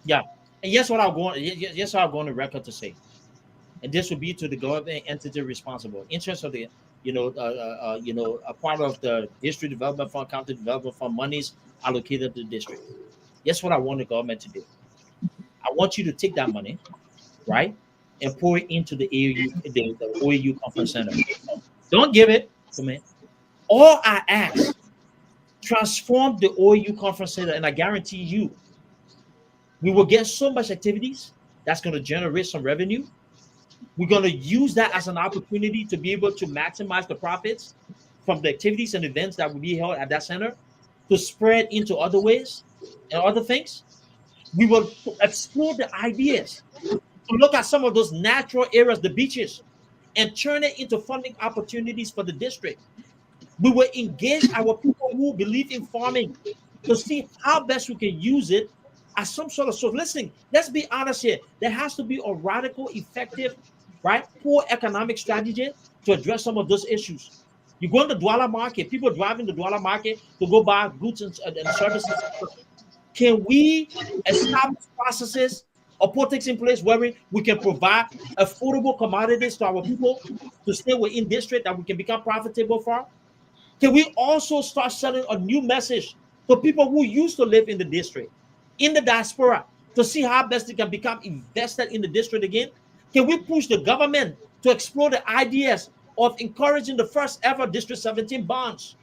Yeah. And yes, what I'm going to record to say, and this would be to the government entity responsible, interest of the, a part of the district development fund, county development fund monies allocated to the district. Yes, what I want the government to do. I want you to take that money, right, and pour it into the OAU conference center. Don't give it to me. All I ask, transform the OAU conference center, and I guarantee you, we will get so much activities that's going to generate some revenue. We're going to use that as an opportunity to be able to maximize the profits from the activities and events that will be held at that center to spread into other ways and other things. We will explore the ideas to look at some of those natural areas, the beaches, and turn it into funding opportunities for the district. We will engage our people who believe in farming to see how best we can use it as some sort of source. Listen, let's be honest here. There has to be a radical, effective, poor economic strategy to address some of those issues. You go in the Douala market, people driving the Douala market to go buy goods and services. Can we establish processes or put things in place where we can provide affordable commodities to our people to stay within district that we can become profitable for? Can we also start selling a new message to people who used to live in the district, in the diaspora, to see how best they can become invested in the district again? Can we push the government to explore the ideas of encouraging the first ever District 17 bonds?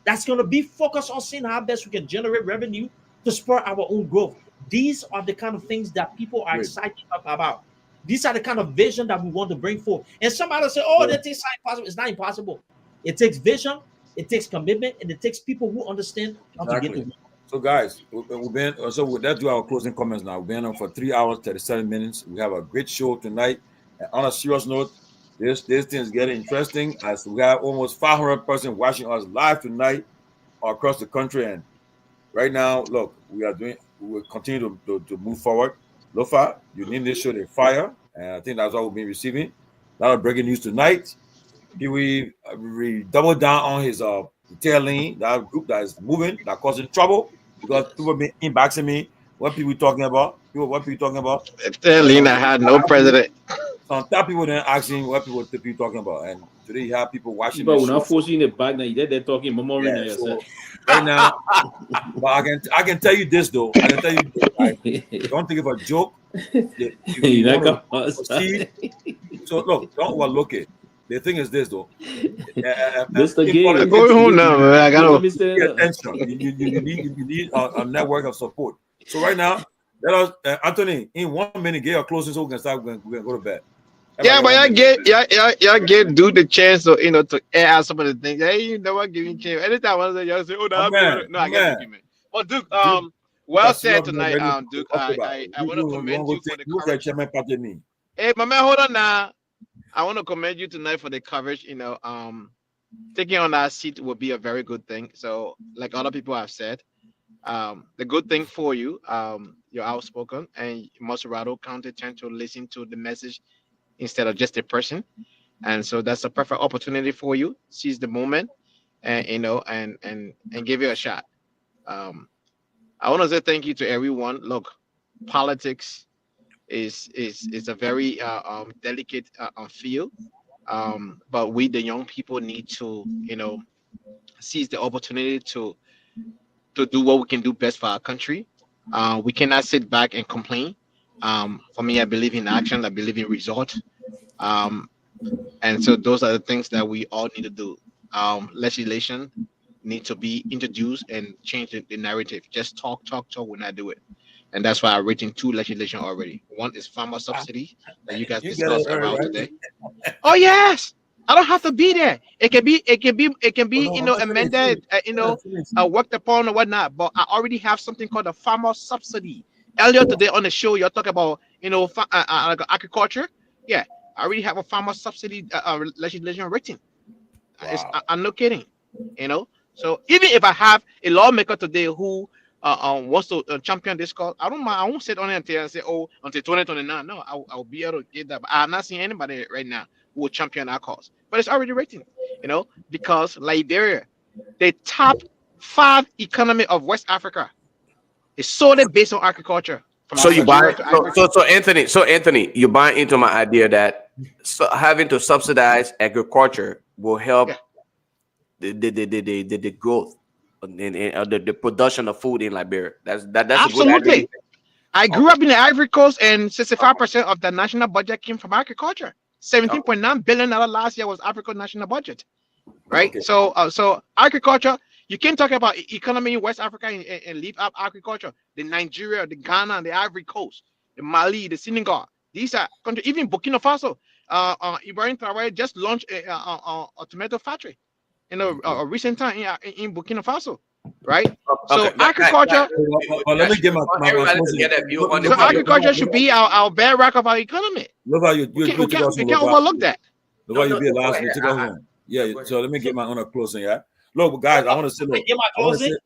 That's going to be focused on seeing how best we can generate revenue to spur our own growth. These are the kind of things that people are excited about. These are the kind of vision that we want to bring forth. And somebody say, oh, that is impossible. It's not impossible. It takes vision, it takes commitment, and it takes people who understand how to get to it. So guys, let's do our closing comments now. We've been on for 3 hours, 37 minutes. We have a great show tonight. And on a serious note, this thing is getting interesting as we have almost 500 persons watching us live tonight across the country. And right now, look, we will continue to move forward. Lofa, you need this show to fire. And I think that's what we've been receiving. A lot of breaking news tonight. We double down on his detailing, that group that is moving, that causing trouble. Because people been inboxing me. What people talking about? Lena had no president. Some top people then asking what people talking about. And today you have people watching. But we're not forcing the back now. They're talking more right now. But I can tell you this though. Don't think of a joke. So look, don't overlook it. The thing is this though. This the game. Going home now, man. I gotta get attention. You need a network of support. So right now, let us Anthony in 1 minute get your closing so we can start. We're gonna go to bed. But y'all get do the chance to to air out some of the things. Hey, you know what? Give me a chance. Anytime I say y'all say, oh no, I got you, man. Well, Duke, well said tonight, Duke. I want to commend you for the coverage. Hey, my man, hold on now. I want to commend you tonight for the coverage. Taking on that seat will be a very good thing. So, like other people have said, the good thing for you, you're outspoken, and Moserado County tend to listen to the message instead of just a person, and so that's a perfect opportunity for you. Seize the moment, and and give it a shot. I want to say thank you to everyone. Look, politics is a very delicate field, but we the young people need to seize the opportunity to do what we can do best for our country. We cannot sit back and complain. For me, I believe in action. I believe in result. And so those are the things that we all need to do. Legislation need to be introduced and change the narrative. Just talk will not do it. And that's why I've written 2 legislation already. One is farmer subsidy that you guys discussed around today. Oh yes, I don't have to be there. It can be, amended, worked upon or whatnot. But I already have something called a farmer subsidy. Earlier today on the show, you're talking about, agriculture. Yeah, I already have a farmer subsidy legislation written. Wow. I'm not kidding. So even if I have a lawmaker today who wants to champion this cause, I don't mind. I won't sit on it until I say, until 2029. No, I'll be able to get that. But I'm not seeing anybody right now who will champion our cause. But it's already written, because Liberia, the top 5 economy of West Africa, is solely based on agriculture. So you buy so Anthony, you buy into my idea that having to subsidize agriculture will help the growth and the production of food in Liberia. That's absolutely a good idea. I grew up in the Ivory Coast, and 65% of the national budget came from agriculture. $17.9 billion last year was African national budget, right? Okay. So agriculture. You can't talk about economy in West Africa and leave out agriculture. The Nigeria, the Ghana, the Ivory Coast, the Mali, the Senegal. These are countries. Even Burkina Faso. Ibrahim Traoré just launched a tomato factory in a recent time in Burkina Faso, right? Okay. So agriculture. Let me get my so agriculture should be our bedrock of our economy. Look how you can't overlook that. Look how you be last week. Yeah. So let me get my own closing. Yeah. Look, guys, I want to say. Look, get my closing.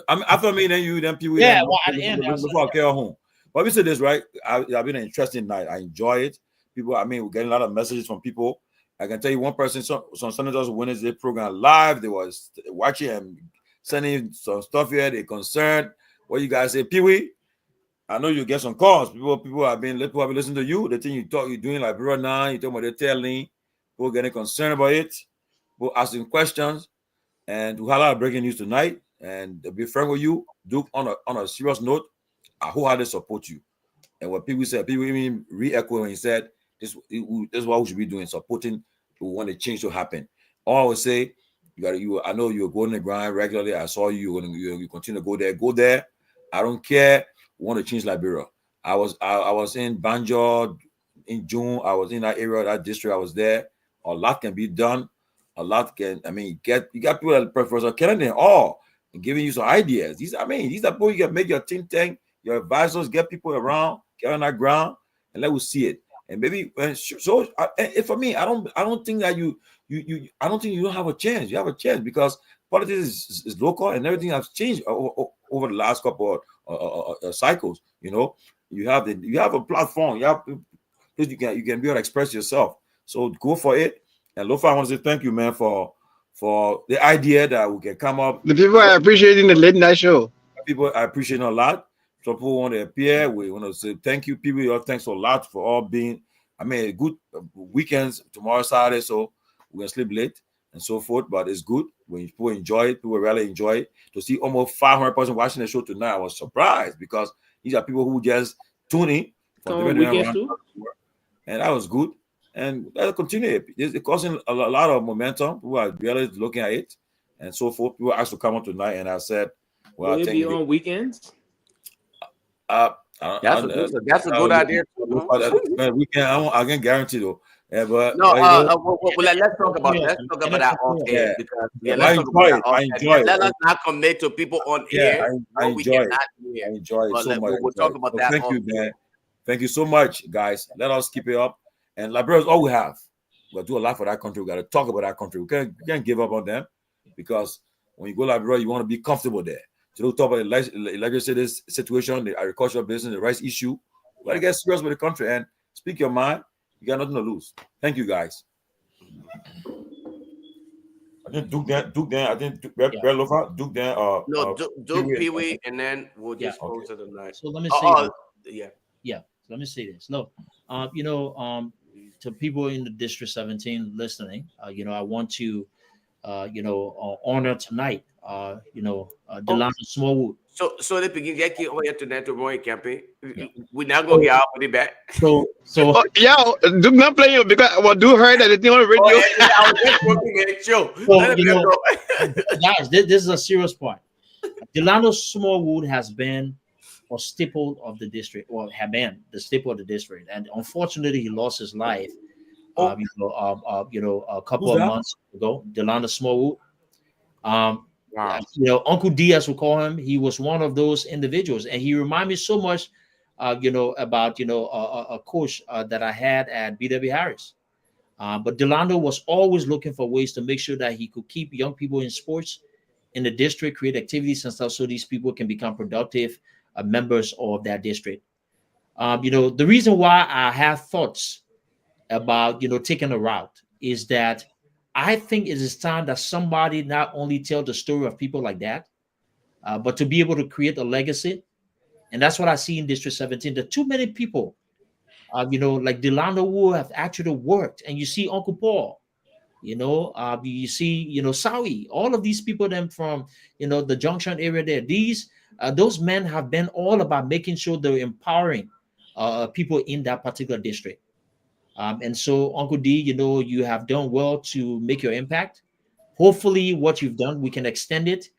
After me, then you, then Pewee. Yeah, well, at the end. Before I get home. But we say this, right? I've been an interesting night. I enjoy it. People, we're getting a lot of messages from people. I can tell you one person, some senators Wednesday program live. They was watching and sending some stuff here. They concerned. What you guys say, Pewee? I know you get some calls. People have been listening to you. They think you're doing like Liberia now. You talking about the telling. People getting concerned about it. People asking questions. And we have a lot of breaking news tonight. And to be frank with you, Duke, on a serious note, I wholeheartedly support you. And what people said, people even re-echo when he said, this is what we should be doing, supporting. We want the change to happen. All I would say, I know you're going to the grind regularly. I saw you continue to go there. I don't care. We want to change Liberia. I was in Banjo in June. I was in that area, that district. I was there. A lot can be done. A lot can, you got people like Professor Kennedy and giving you some ideas. These are people you can make your think tank, your advisors, get people around, get on that ground, and let us see it. And maybe for me, I don't think that I don't think you don't have a chance. You have a chance because politics is local and everything has changed over the last couple of cycles. You have a platform. You can be able to express yourself. So go for it. And Lofa, I want to say thank you, man, for the idea that we can come up. The people are appreciating the late night show. People are appreciating a lot. So people want to appear. We want to say thank you, people. Thanks a lot for all being. Good weekends tomorrow, Saturday. So we're gonna sleep late and so forth. But it's good when people enjoy it. People really enjoy it. To see almost 500 person watching the show tonight, I was surprised because these are people who just tune in. And that was good. And that'll continue. It's causing a lot of momentum. People are really looking at it and so forth. People asked to come on tonight, and I said, "Will it be on weekends?" That's a good idea. Weekend, I can't guarantee though. Yeah, but no. Let's talk about that off air because I enjoy it. Let us not commit to people on air. I enjoy it. I enjoy it so much. We'll talk about that. Thank you, man. Thank you so much, guys. Let us keep it up. And Liberia is all we have. We'll do a lot for that country. We got to talk about that country. We can't give up on them because when you go to Liberia, you want to be comfortable there. So we'll talk about the legislative situation, the agricultural business, the rice issue. We got to get serious with the country and speak your mind. You got nothing to lose. Thank you, guys. I think Duke Dan. I think Duke Dan. Duke Pewee, and then we'll just close to the night. So let me say let me say this. No, to people in the District 17 listening, I want to, honor tonight, Delano Smallwood. So they begin get to Roy campaign. We now go get out with it back. So do not play you because what do heard that it's on the radio. I was just working at the show. Guys, this is a serious part. Delano Smallwood has been a staple of the district, or had been the staple of the district, and unfortunately, he lost his life A couple of months ago, Delano Smallwood. Wow. Uncle D, as we call him, he was one of those individuals, and he reminded me so much, about a coach that I had at BW Harris. But Delano was always looking for ways to make sure that he could keep young people in sports in the district, create activities and stuff, so these people can become productive members of that district. The reason why I have thoughts about taking a route is that I think it is time that somebody not only tell the story of people like that, but to be able to create a legacy. And that's what I see in District 17. There are too many people, like Delano, who have actually worked. And you see Uncle Paul, you see, Sawi, all of these people, them from, the Junction area there. Those men have been all about making sure they're empowering people in that particular district. And so, Uncle D, you have done well to make your impact. Hopefully, what you've done, we can extend it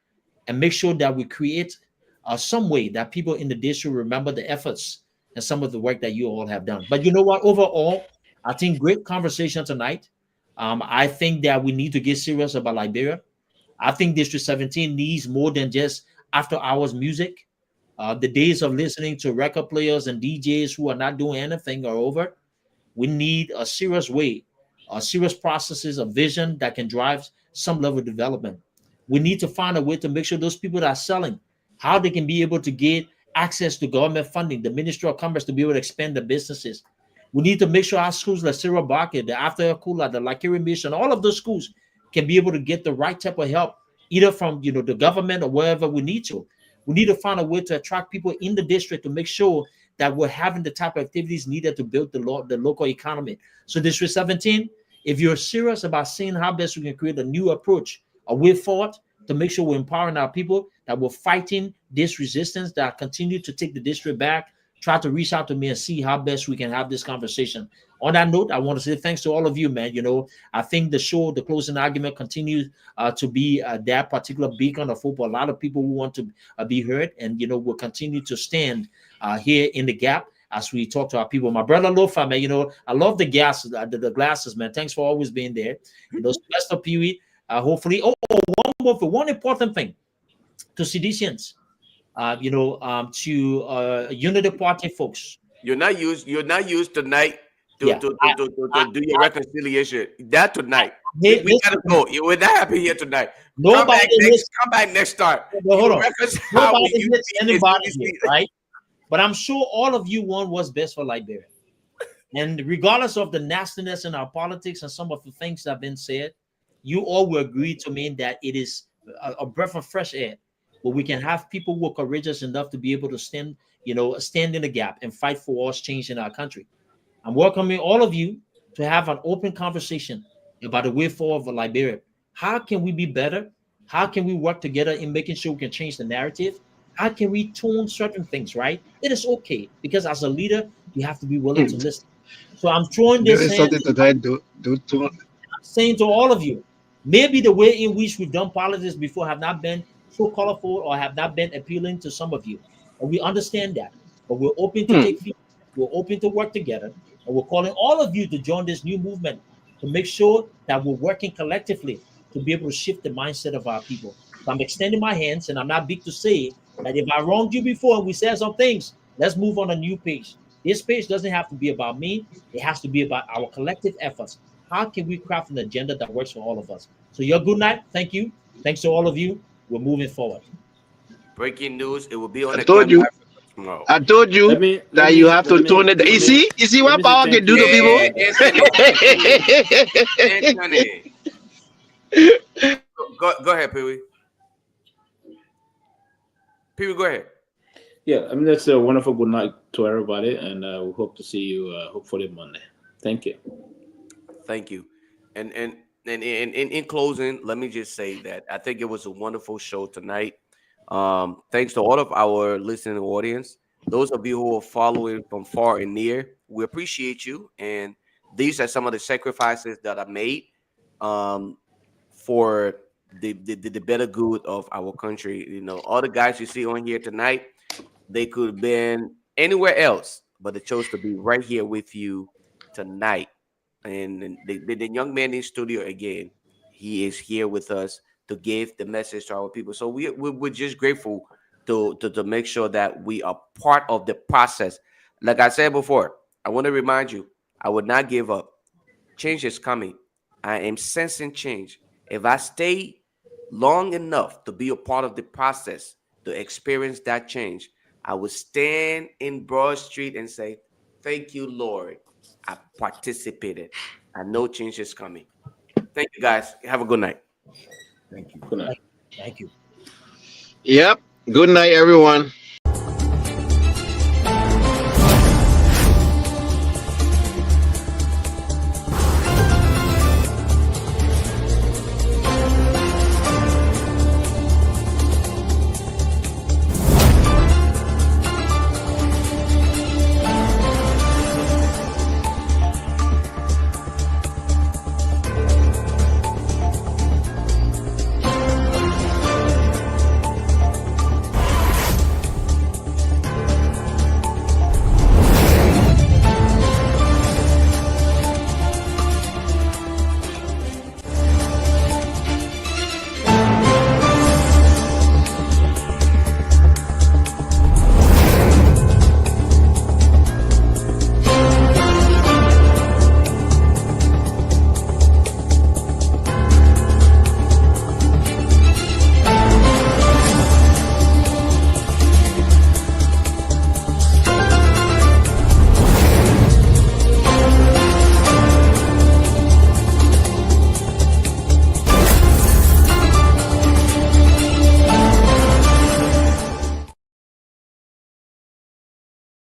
and make sure that we create some way that people in the district remember the efforts and some of the work that you all have done. But you know what? Overall, I think great conversation tonight. I think that we need to get serious about Liberia. I think District 17 needs more than just after hours music. The days of listening to record players and DJs who are not doing anything are over. We need a serious way, serious processes of vision that can drive some level of development. We need to find a way to make sure those people that are selling, how they can be able to get access to government funding, the Ministry of Commerce to be able to expand their businesses. We need to make sure our schools like Sarah Barker, the After Kula, the Lakiri Mission, all of those schools can be able to get the right type of help, either from the government or wherever we need to. We need to find a way to attract people in the district to make sure that we're having the type of activities needed to build the local economy. So District 17, if you're serious about seeing how best we can create a new approach, a way forward to make sure we're empowering our people, that we're fighting this resistance that continue to take the district back, try to reach out to me and see how best we can have this conversation. On that note, I want to say thanks to all of you, man. I think the show, the closing argument, continues to be that particular beacon of hope for a lot of people who want to be heard. And, we'll continue to stand here in the gap as we talk to our people. My brother Lofa, man, I love the glasses, man. Thanks for always being there. Sylvester Pewee, hopefully. One important thing to Seditians, to Unity Party folks. You're not used tonight to do your reconciliation. That tonight. We gotta go. We're not happy here tonight. Come back next time. Hold on. Nobody hits anybody here, right? But I'm sure all of you want what's best for Liberia. And regardless of the nastiness in our politics and some of the things that have been said, you all will agree to me that it is a breath of fresh air, where we can have people who are courageous enough to be able to stand in the gap and fight for us change in our country. I'm welcoming all of you to have an open conversation about the way forward for Liberia. How can we be better? How can we work together in making sure we can change the narrative? How can we tune certain things, right? It is okay, because as a leader, you have to be willing to listen. So I'm throwing this something to that. I'm saying to all of you, maybe the way in which we've done politics before have not been so colorful or have not been appealing to some of you. And we understand that. But we're open to take feedback. We're open to work together. And we're calling all of you to join this new movement to make sure that we're working collectively to be able to shift the mindset of our people. So I'm extending my hands, and I'm not big to say that if I wronged you before and we said some things, let's move on a new page. This page doesn't have to be about me. It has to be about our collective efforts. How can we craft an agenda that works for all of us? So your good night. Thank you. Thanks to all of you. We're moving forward. Breaking news. It will be on I told you that you have to tune it. You see what power can do to people? Go ahead, Pewee. Pewee, go ahead. Yeah, that's a wonderful good night to everybody, and we hope to see you hopefully Monday. Thank you. Thank you. And in closing, let me just say that I think it was a wonderful show tonight. Thanks to all of our listening audience. Those of you who are following from far and near, we appreciate you. And these are some of the sacrifices that are made for the better good of our country. All the guys you see on here tonight, they could have been anywhere else, but they chose to be right here with you tonight. and the young man in studio again, he is here with us to give the message to our people. So we're just grateful to make sure that we are part of the process. Like I said before, I want to remind you, I would not give up. Change is coming. I am sensing change. If I stay long enough to be a part of the process, to experience that change, I will stand in Broad Street and say, thank you, Lord. I participated. I know change is coming. Thank you, guys. Have a good night. Thank you. Good night. Thank you. Yep. Good night, everyone.